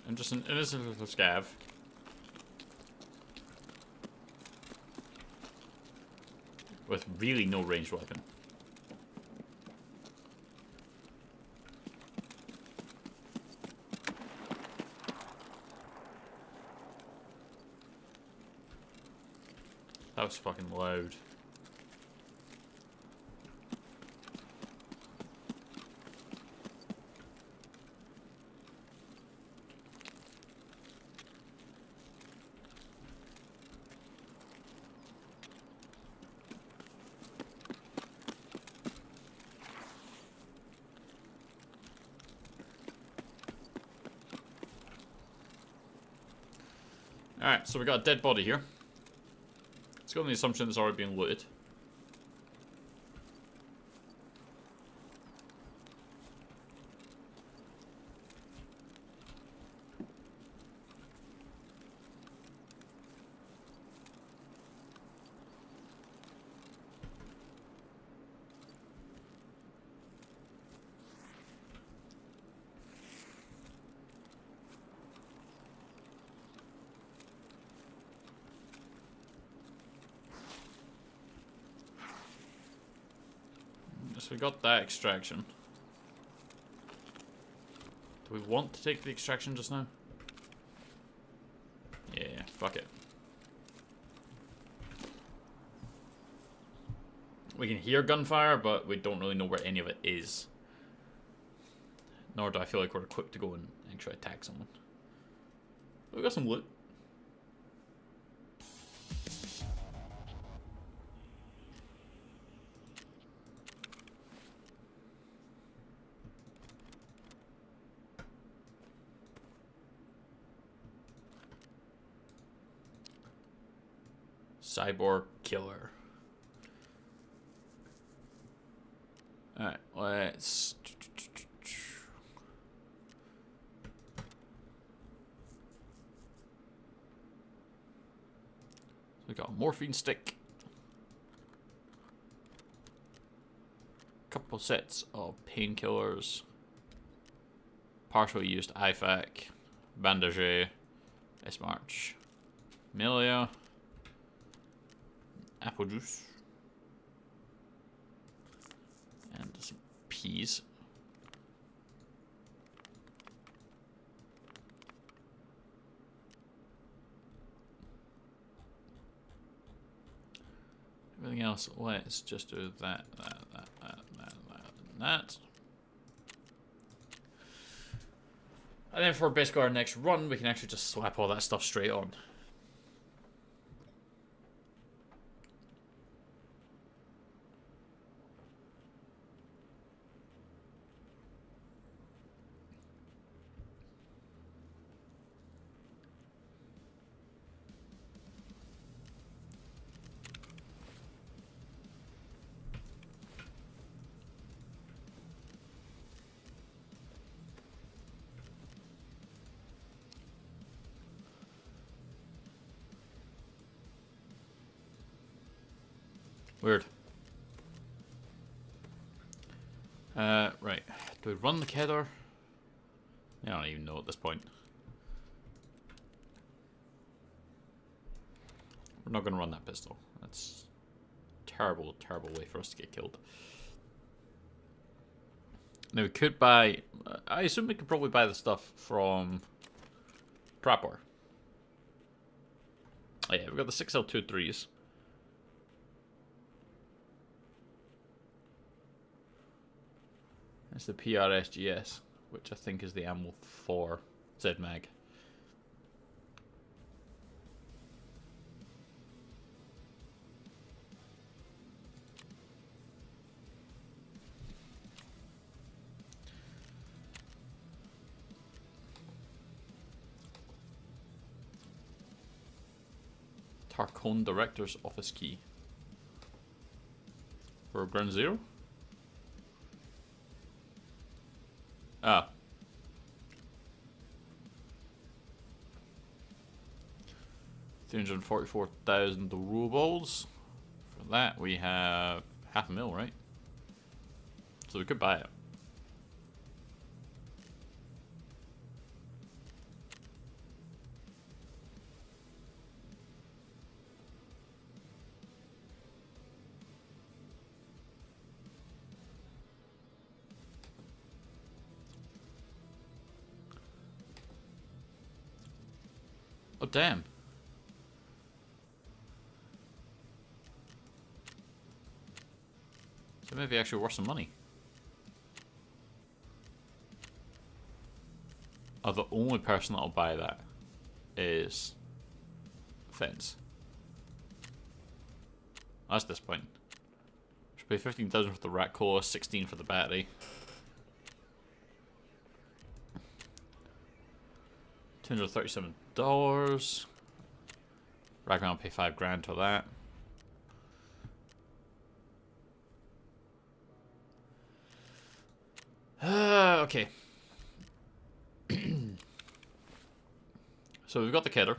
I'm just an innocent little scav. With really no ranged weapon. That was fucking loud. Alright, so we got a dead body here. Let's go on the assumption it's already been looted. So we got that extraction. Do we want to take the extraction just now? Yeah, fuck it. We can hear gunfire, but we don't really know where any of it is. Nor do I feel like we're equipped to go and actually attack someone. We got some loot. Cyborg killer. Alright, let's... We got a morphine stick. Couple sets of painkillers. Partially used IFAC. Bandage. S-March. Melia. Apple juice. And some peas. Everything else, let's just do that. And then for basically our next run, we can actually just slap all that stuff straight on. Weird. Right. Do we run the Kedar? I don't even know at this point. We're not going to run that pistol. That's a terrible, terrible way for us to get killed. Now we could buy... I assume we could probably buy the stuff from Trapper. Oh yeah, we've got the 6L23s. It's the PRSGS, which I think is the ammo for ZMAG. Tarkov Director's Office key. For ground zero? Ah. $344,000 rubles. For that, we have $500,000, right? So we could buy it. Oh, damn. So maybe actually worth some money. Oh, the only person that'll buy that is Fence. That's disappointing. Should pay 15,000 for the rat core, 16 for the battery. $237. Ragman will pay $5,000 for that. Okay. So we've got the kidder.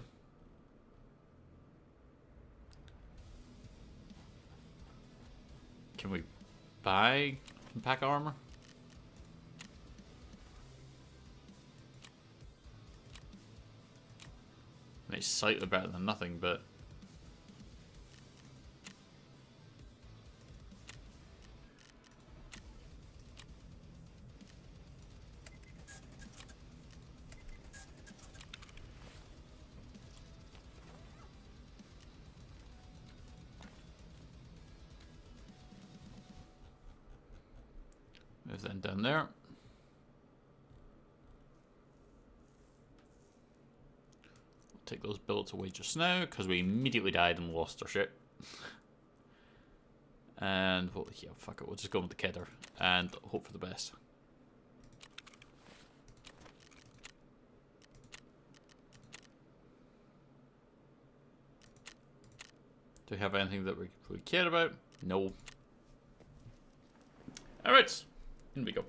Can we buy pack armor? I mean, it's slightly better than nothing, but move that down there. Take those bullets away just now, because we immediately died and lost our shit. And, well, yeah, fuck it, we'll just go with the kidder and hope for the best. Do we have anything that we care about? No. Alright, in we go.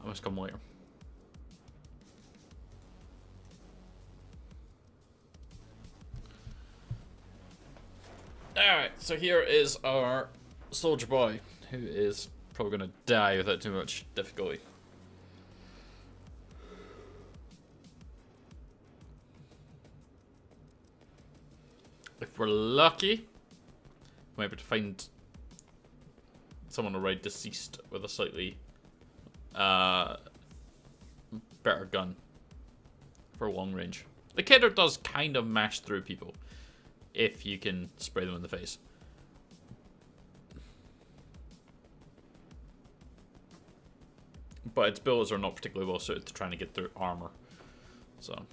I must come later. Alright, so here is our soldier boy, who is probably going to die without too much difficulty. If we're lucky, we might be able to find someone already deceased with a slightly better gun for long range. The kidder does kind of mash through people if you can spray them in the face. But its bullets are not particularly well suited to trying to get through armor. So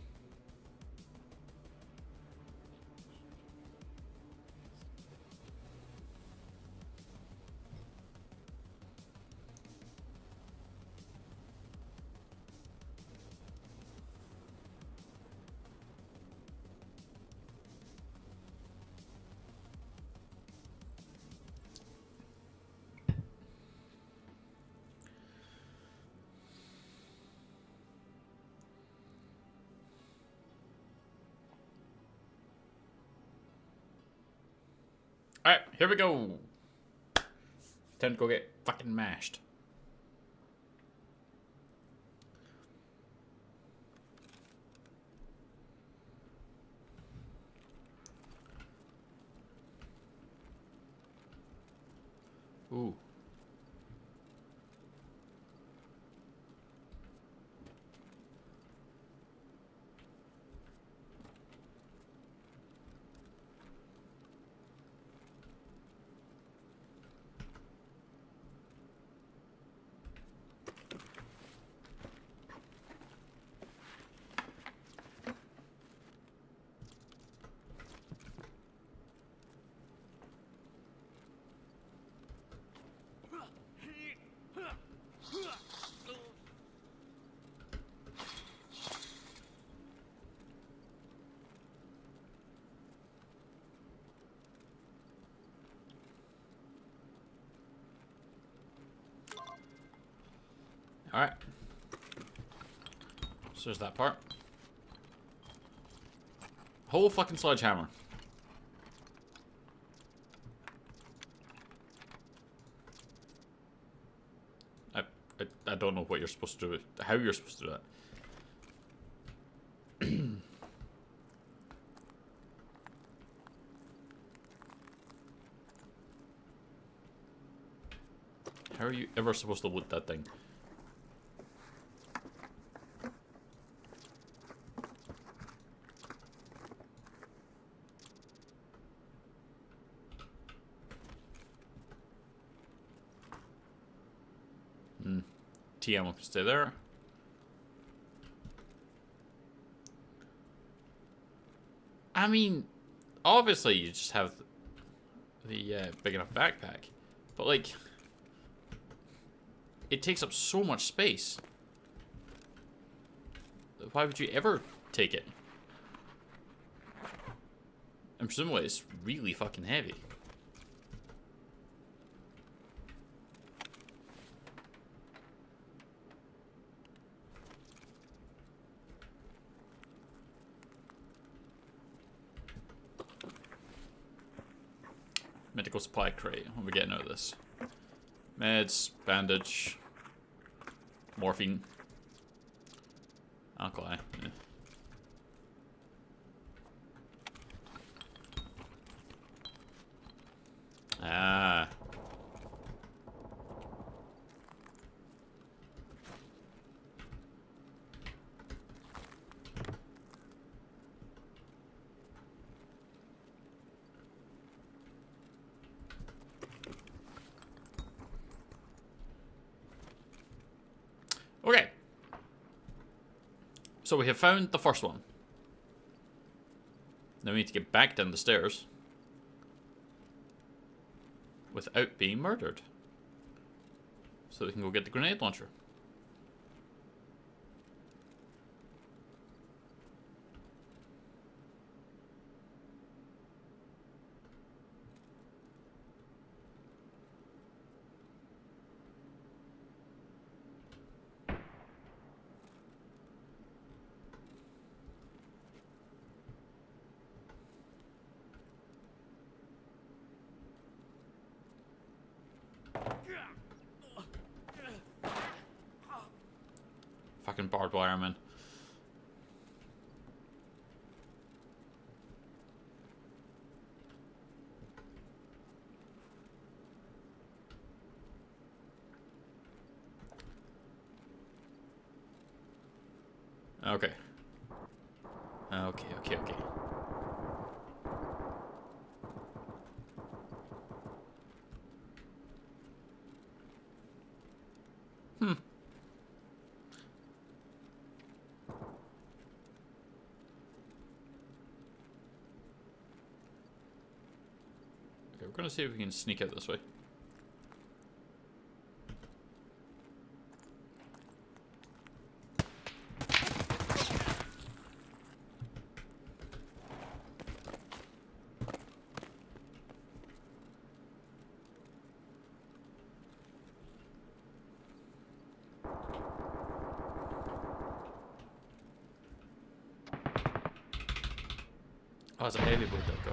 alright, here we go. Time to go get fucking mashed. Ooh. Alright. So there's that part. Whole fucking sledgehammer. I don't know what you're supposed to do. How you're supposed to do that. How are you ever supposed to loot that thing? TM will stay there. I mean, obviously you just have the big enough backpack, but like, it takes up so much space. Why would you ever take it? And presumably it's really fucking heavy. Medical supply crate. What are we getting out of this? Meds, bandage, morphine, alkali. Yeah. Ah. Okay. So we have found the first one. Now we need to get back down the stairs without being murdered. So we can go get the grenade launcher. Fucking barbed wire, man. Okay. Okay. Okay, we're gonna see if we can sneak out this way. Oh, it's a heavy boat that go.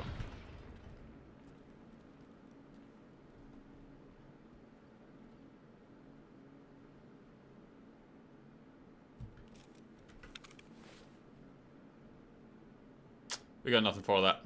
We got nothing for that.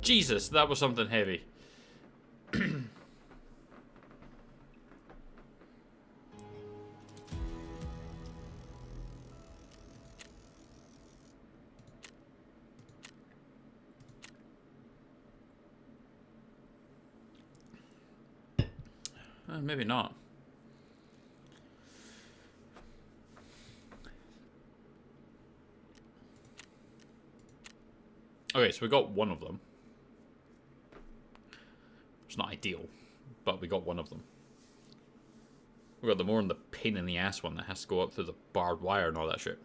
Jesus, that was something heavy. Maybe not. Okay, so we got one of them. It's not ideal, but we got one of them. We got the more in the pain in the ass one that has to go up through the barbed wire and all that shit.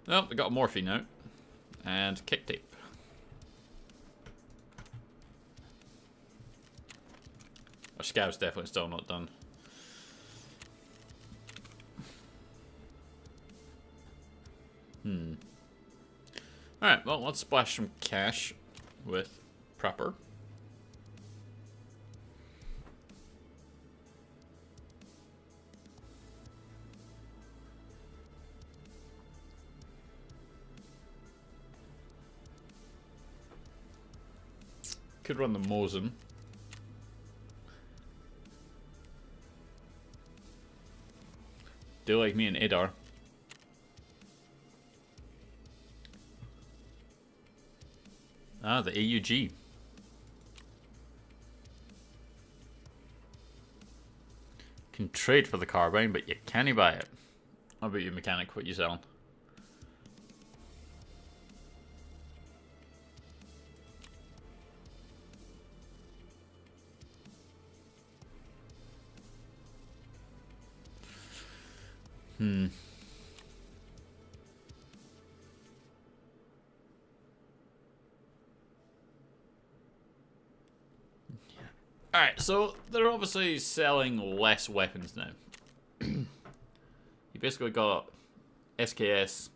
Well, we got morphine out. And kick tape. Our scab's definitely still not done. Alright, well, let's splash some cash with Prepper. Could run the Mosin. Do like me and Adar. Ah, the AUG. Can trade for the carbine, but you can't buy it. How about you, mechanic? What you selling? Alright, so they're obviously selling less weapons now. You basically got SKS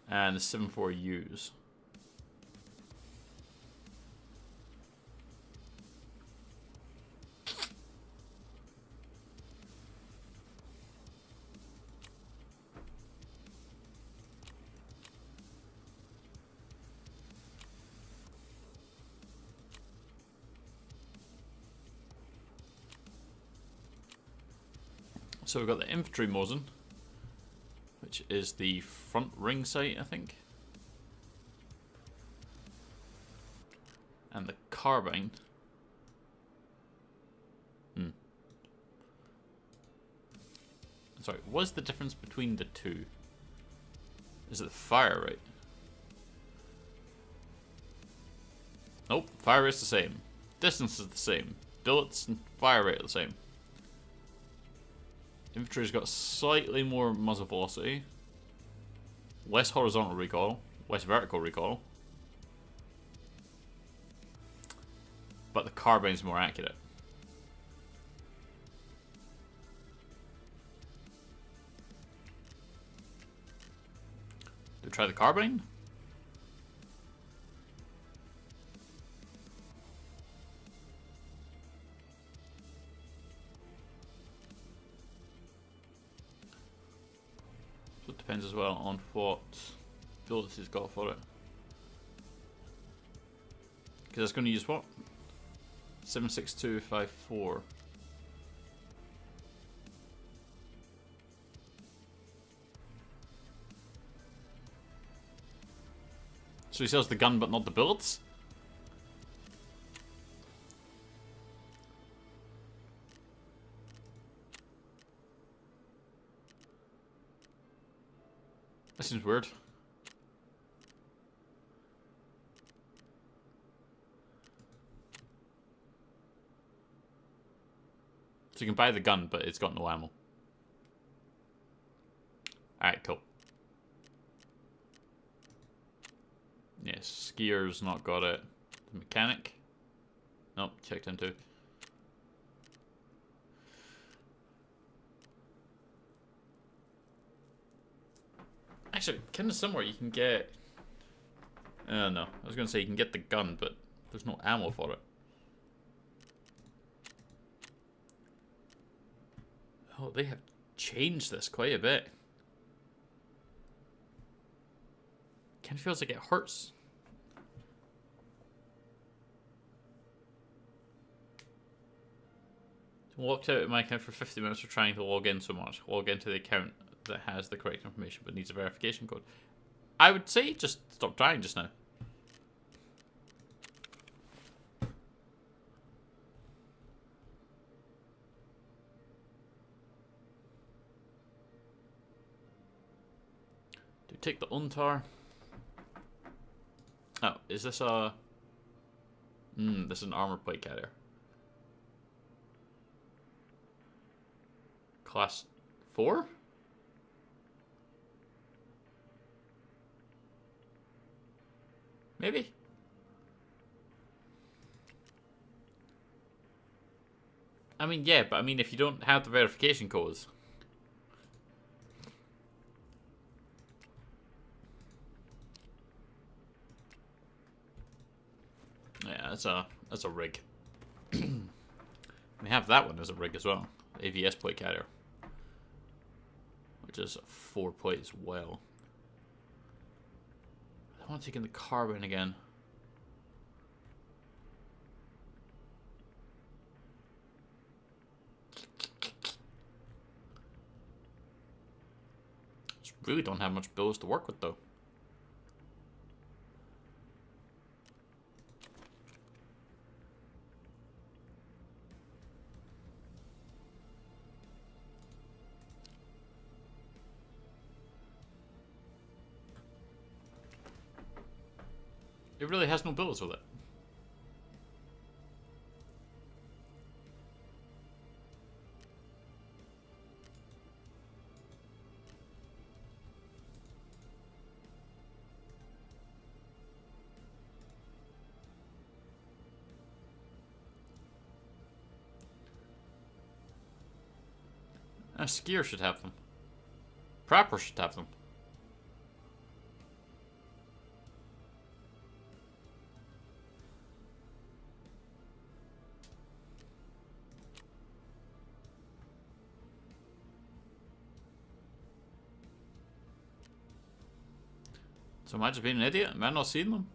and the 74Us. So we've got the infantry Mosin, which is the front ring sight, I think. And the carbine. Sorry, what's the difference between the two? Is it the fire rate? Nope, fire rate's the same. Distance is the same. Bullets and fire rate are the same. Infantry's got slightly more muzzle velocity, less horizontal recoil, less vertical recoil, but the carbine's more accurate. Do we try the carbine? So it depends as well on what bullets he's got for it. Because it's going to use what? 76254. So he sells the gun but not the bullets? That seems weird. So you can buy the gun, but it's got no ammo. Alright, cool. Yes, skier's not got it. The mechanic. Nope, checked into. Actually, kind of somewhere you can get... no. I was going to say you can get the gun, but There's no ammo for it. Oh, they have changed this quite a bit. Kind of feels like it hurts. Locked out of my account for 50 minutes for trying to log in so much. Log into the account that has the correct information but needs a verification code. I would say just stop trying just now. Do take the Untar. Oh, is this a... this is an armor plate carrier. Class 4? Maybe? I mean, yeah, but I mean, if you don't have the verification codes... Yeah, that's a rig. We have that one as a rig as well. AVS plate carrier. Which is 4 plate as well. I want to take in the carbine again. Just really don't have much bills to work with though. It really has no bills with it. A skier should have them. Prapper should have them. So am I just being an idiot? Am I not seeing them?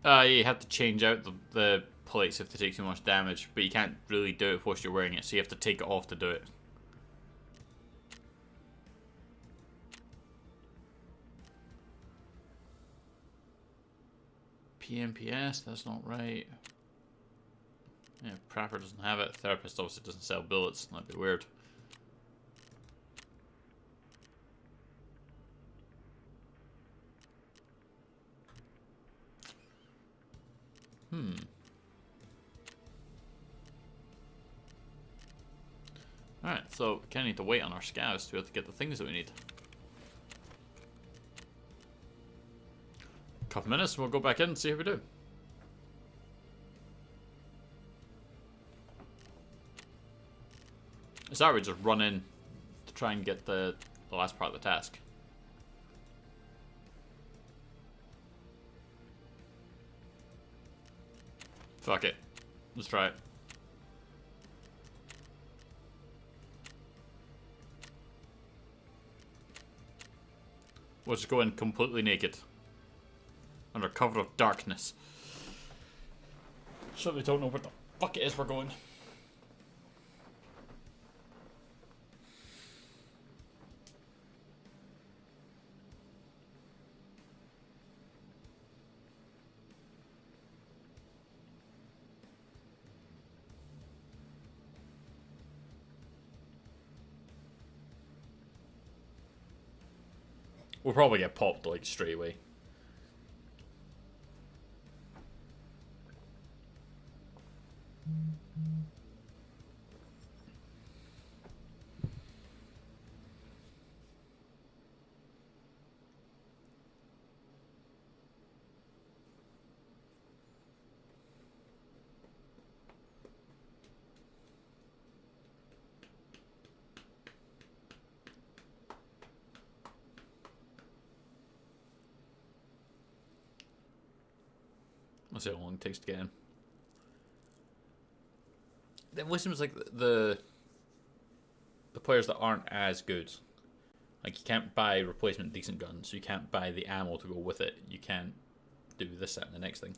You have to change out the plates if they take too much damage, but you can't really do it whilst you're wearing it, so you have to take it off to do it. PMPS, that's not right. Yeah, Prapper doesn't have it. Therapist obviously doesn't sell bullets. That'd be weird. Alright, so we kind of need to wait on our scouts to be able to get the things that we need. A couple minutes and we'll go back in and see how we do. Is that we just run in to try and get the last part of the task? Fuck it. Let's try it. We'll just go in completely naked. Under cover of darkness. So they don't know where the fuck it is we're going. We'll probably get popped like straight away. I'll see how long it takes to get in. It always seems like the players that aren't as good, like you can't buy replacement decent guns, so you can't buy the ammo to go with it. You can't do this, that, and the next thing.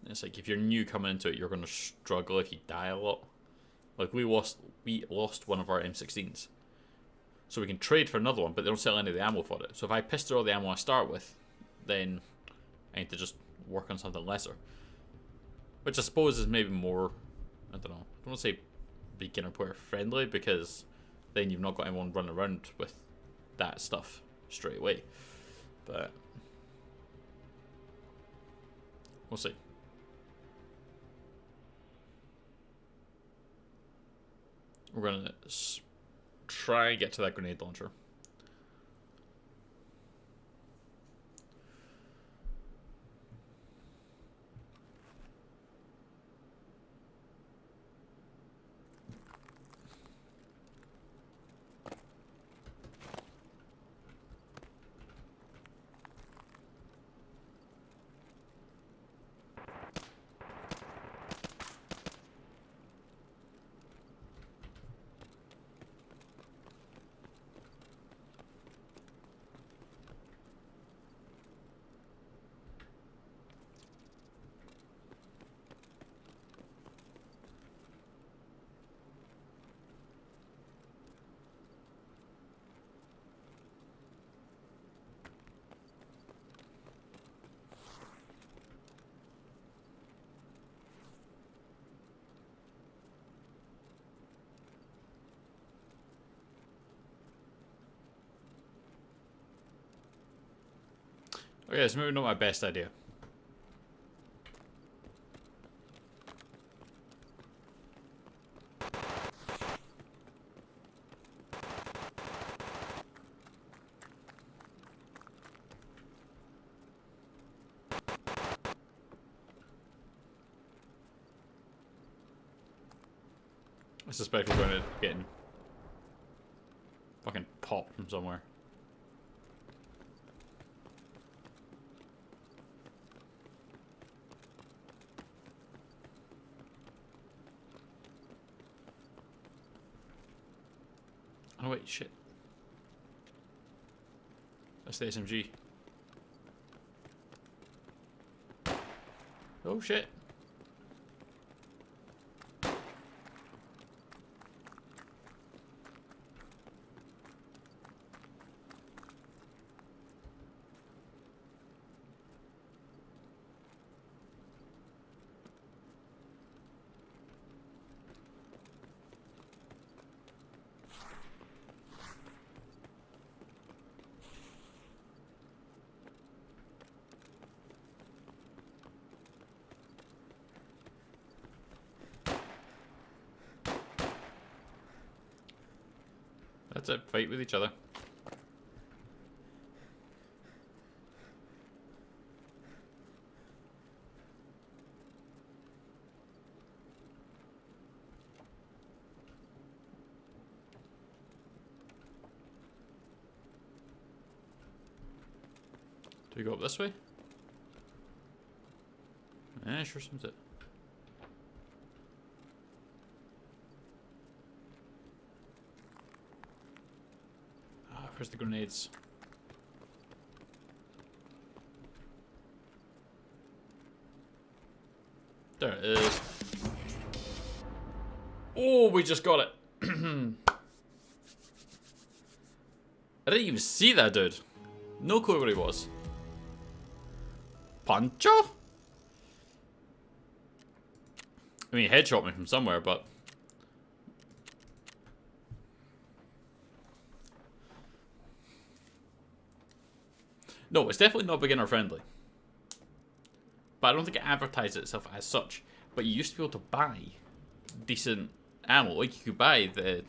It's like if you're new coming into it, you're going to struggle if you die a lot. Like we lost one of our M16s, so we can trade for another one, but they don't sell any of the ammo for it. So if I piss through all the ammo I start with, then I need to just work on something lesser. Which I suppose is maybe more, I don't know, I don't want to say beginner player friendly, because then you've not got anyone running around with that stuff straight away. But we'll see. We're going to try and get to that grenade launcher. Okay, it's maybe not my best idea. I suspect we're going to get fucking popped from somewhere. Oh wait, shit. That's the SMG. Oh shit. That's it, fight with each other. Do we go up this way? Yeah, sure seems it. Where's the grenades? There it is. Oh, we just got it. I didn't even see that dude. No clue what he was. Pancho? I mean, he headshot me from somewhere, but... No, it's definitely not beginner friendly. But I don't think it advertised itself as such. But you used to be able to buy decent ammo. Like you could buy the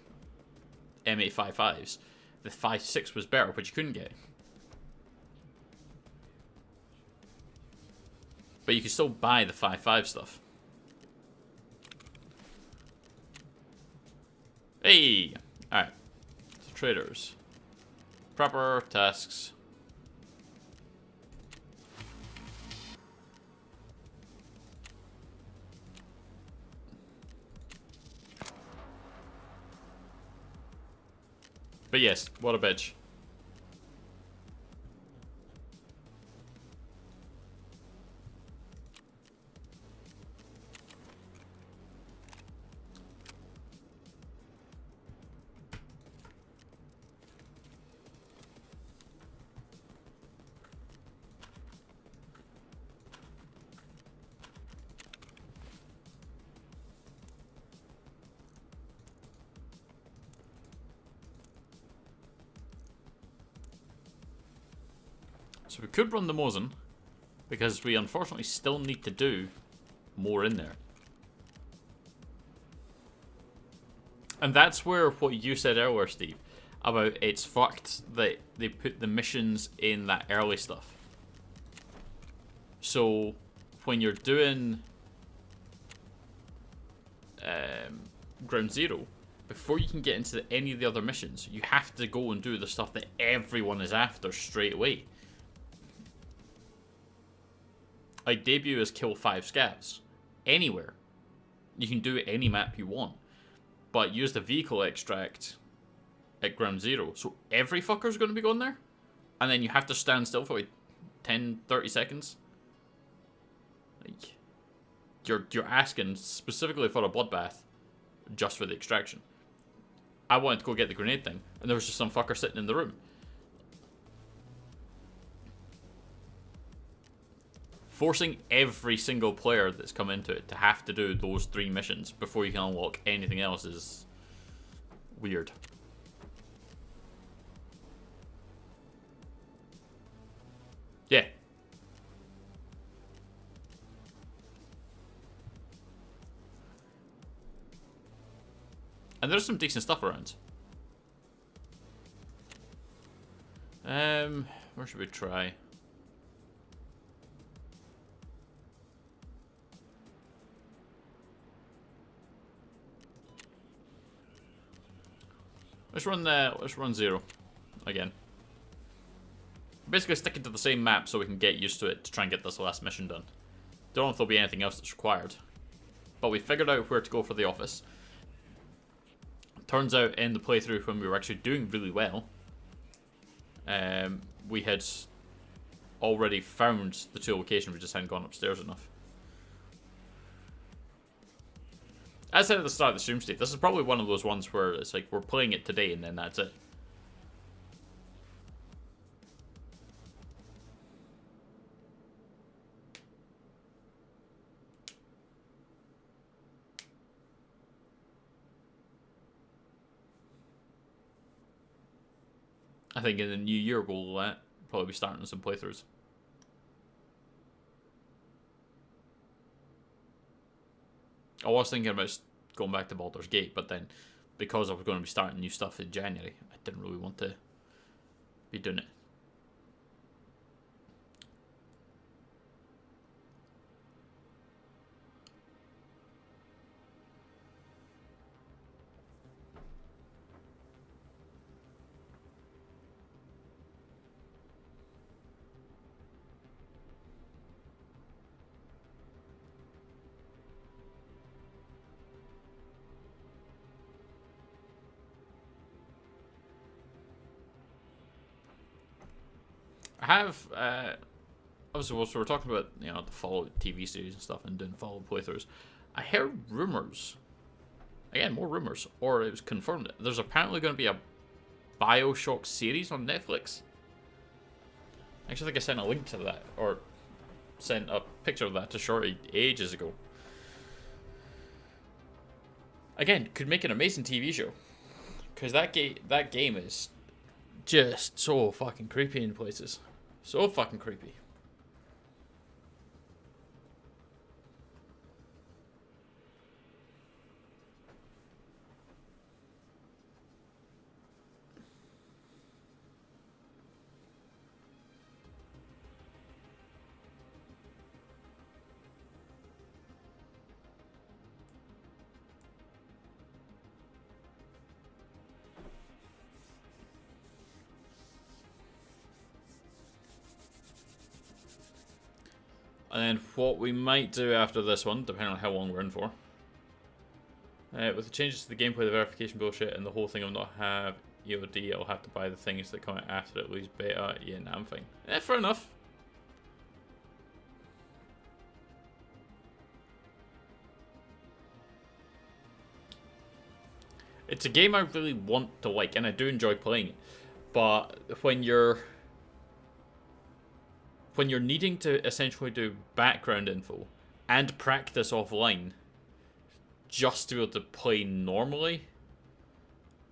M855s. The 5.6 was better, but you couldn't get it. But you could still buy the 5.5 stuff. Hey! Alright. So traders. Proper tasks. But yes, what a bitch. So we could run the Mosin, because we unfortunately still need to do more in there. And that's where what you said earlier, Steve, about it's fucked that they put the missions in that early stuff. So when you're doing Ground Zero, before you can get into any of the other missions, you have to go and do the stuff that everyone is after straight away. Like, debut is kill 5 scavs. Anywhere. You can do it any map you want. But use the vehicle extract at Ground Zero. So every fucker's going to be going there? And then you have to stand still for like 10, 30 seconds? Like, you're asking specifically for a bloodbath just for the extraction. I wanted to go get the grenade thing, and there was just some fucker sitting in the room. Forcing every single player that's come into it to have to do those 3 missions before you can unlock anything else is weird. Yeah. And there's some decent stuff around. Where should we try? Let's run Zero again. Basically sticking to the same map so we can get used to it to try and get this last mission done. Don't know if there'll be anything else that's required. But we figured out where to go for the office. Turns out in the playthrough when we were actually doing really well, we had already found the 2 locations, we just hadn't gone upstairs enough. As I said at the start of the stream, Steve, this is probably one of those ones where it's like we're playing it today and then that's it. I think in the new year we'll probably be starting some playthroughs. I was thinking about going back to Baldur's Gate, but then because I was going to be starting new stuff in January, I didn't really want to be doing it. I have, obviously, we're talking about, you know, the Fallout TV series and stuff and doing Fallout playthroughs. I heard rumors, again, more rumors, or it was confirmed, there's apparently going to be a BioShock series on Netflix. I actually think I sent a link to that, or sent a picture of that to Shorty ages ago. Again, could make an amazing TV show. Because that game is just so fucking creepy in places. So fucking creepy. And then what we might do after this one, depending on how long we're in for, with the changes to the gameplay, the verification bullshit, and the whole thing of not have EOD, I'll have to buy the things that come out after it leaves beta. Yeah, nah, I'm fine. Fair enough. It's a game I really want to like, and I do enjoy playing it. But when you're needing to essentially do background info and practice offline just to be able to play normally,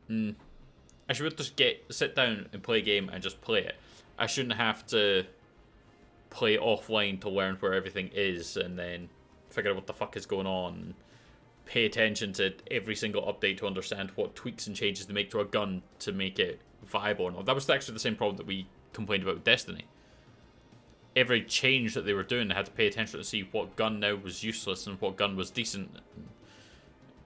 I should be able to just sit down and play a game and just play it. I shouldn't have to play offline to learn where everything is and then figure out what the fuck is going on. Pay attention to every single update to understand what tweaks and changes to make to a gun to make it viable or not. That was actually the same problem that we complained about with Destiny. Every change that they were doing, I had to pay attention to see what gun now was useless and what gun was decent.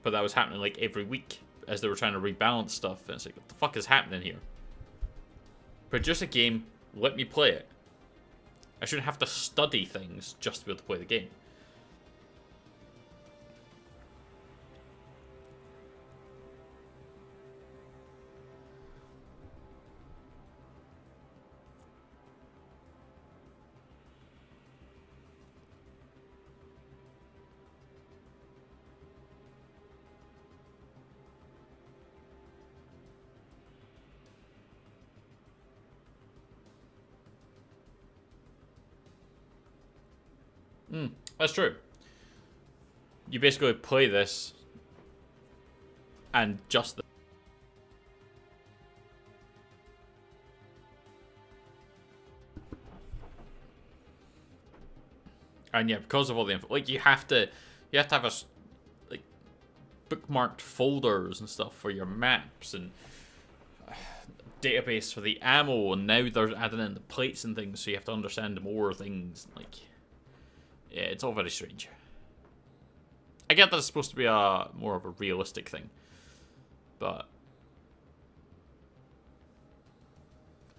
But that was happening like every week as they were trying to rebalance stuff. And it's like, what the fuck is happening here? Produce a game, let me play it. I shouldn't have to study things just to be able to play the game. That's true. You basically play this and just and yeah, because of all the info, like you have to have a like bookmarked folders and stuff for your maps and database for the ammo, and now they're adding in the plates and things, so you have to understand more things. Like, yeah, it's all very strange. I get that it's supposed to be a more of a realistic thing, but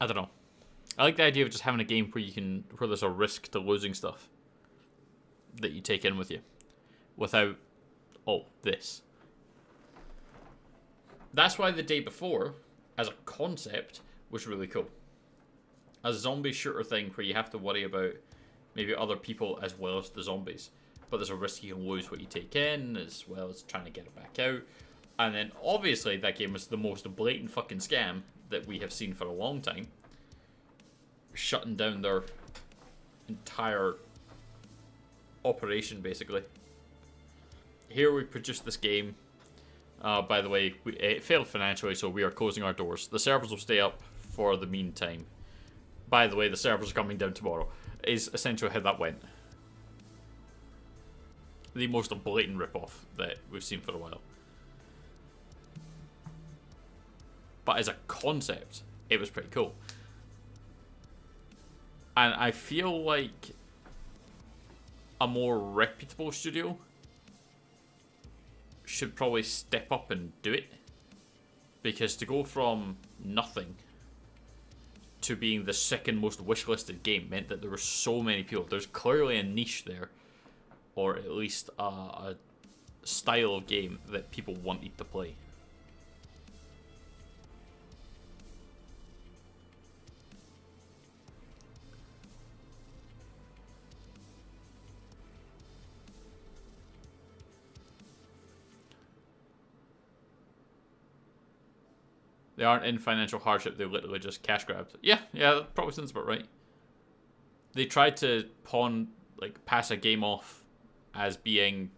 I don't know. I like the idea of just having a game where there's a risk to losing stuff that you take in with you, without all this. That's why the day before, as a concept, was really cool. A zombie shooter thing where you have to worry about maybe other people as well as the zombies. But there's a risk you can lose what you take in, as well as trying to get it back out. And then, obviously, that game was the most blatant fucking scam that we have seen for a long time. Shutting down their entire operation, basically. Here we produced this game. By the way, it failed financially, so we are closing our doors. The servers will stay up for the meantime. By the way, the servers are coming down tomorrow. Is essentially how that went. The most blatant ripoff that we've seen for a while. But as a concept, it was pretty cool. And I feel like a more reputable studio should probably step up and do it. Because to go from nothing to being the second most wishlisted game meant that there were so many people. There's clearly a niche there, or at least a style of game that people wanted to play. They aren't in financial hardship, they literally just cash grabbed. Yeah, that probably sounds about right. They tried to pass a game off as being,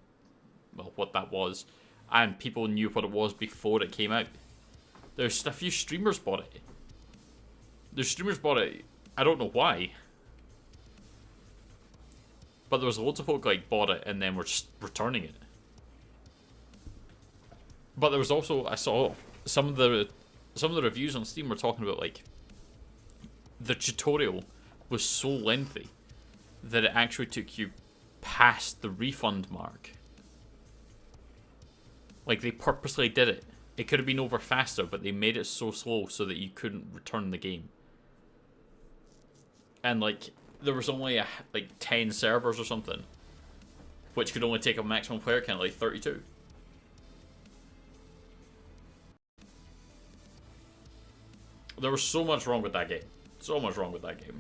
well, what that was, and people knew what it was before it came out. There's a few streamers bought it. I don't know why. But there was loads of folk bought it and then were just returning it. But there was also, I saw some of the reviews on Steam were talking about the tutorial was so lengthy that it actually took you past the refund mark. They purposely did it. It could have been over faster, but they made it so slow so that you couldn't return the game. And there was only 10 servers or something, which could only take a maximum player count 32. There was so much wrong with that game. So much wrong with that game.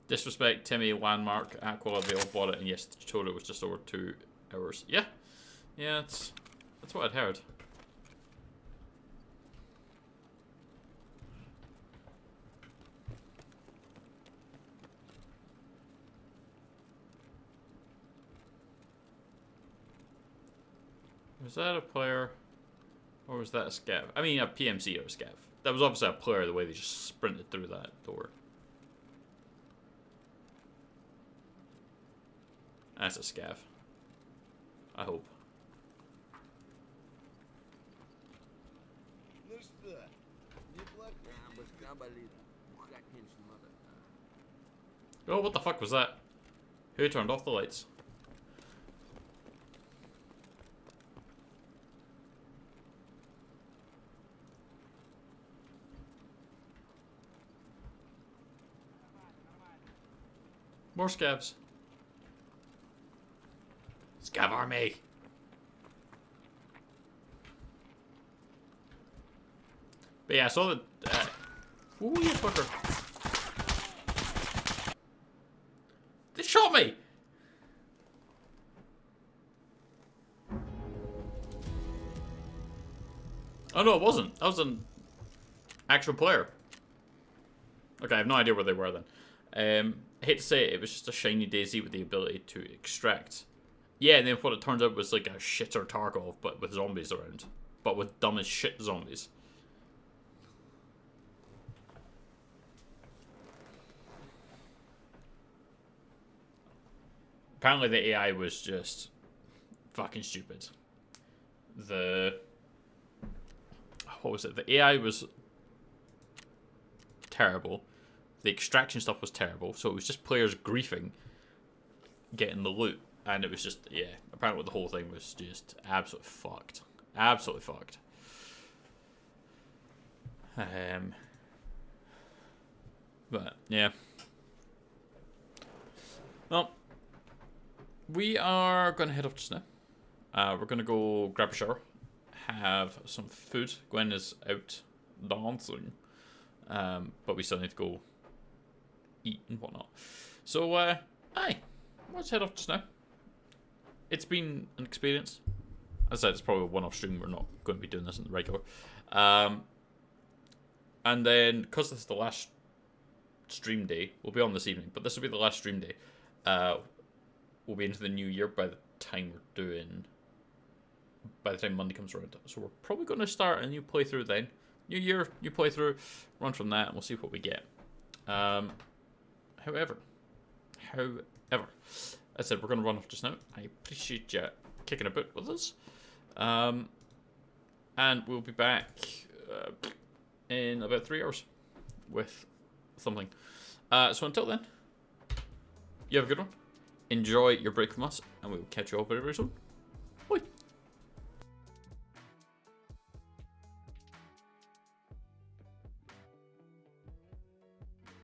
Disrespect, Timmy, Landmark, Aquila, Vale bought it, and yes, the tutorial was just over 2 hours. Yeah. Yeah, that's what I'd heard. Was that a player? Or was that a scav? I mean, a PMC or a scav. That was obviously a player, the way they just sprinted through that door. That's a scav. I hope. Oh, what the fuck was that? Who turned off the lights? More scavs. Scav army. But yeah, I saw that. Ooh, you fucker. They shot me! Oh no, it wasn't. That was an actual player. Okay, I have no idea where they were then. I hate to say it, it was just a shiny daisy with the ability to extract. Yeah, and then what it turns out was like a shitter Tarkov, but with zombies around. But with dumb as shit zombies. Apparently the AI was just fucking stupid. What was it? The AI was terrible. The extraction stuff was terrible. So it was just players griefing, getting the loot. And it was just, yeah, apparently the whole thing was just absolutely fucked. Absolutely fucked. But, yeah. Well, we are going to head off just now. We're going to go grab a shower, have some food. Gwen is out dancing. But we still need to go eat and whatnot. So, aye, let's head off just now. It's been an experience. As I said, it's probably a one-off stream. We're not going to be doing this in the regular. And then, because this is the last stream day, we'll be on this evening, but this will be the last stream day. We'll be into the new year by the time by the time Monday comes around. So we're probably going to start a new playthrough then. New year, new playthrough, run from that, and we'll see what we get. However, as I said, we're going to run off just now. I appreciate you kicking about with us. And we'll be back in about 3 hours with something. So until then, you have a good one. Enjoy your break from us, and we will catch you all very, very soon.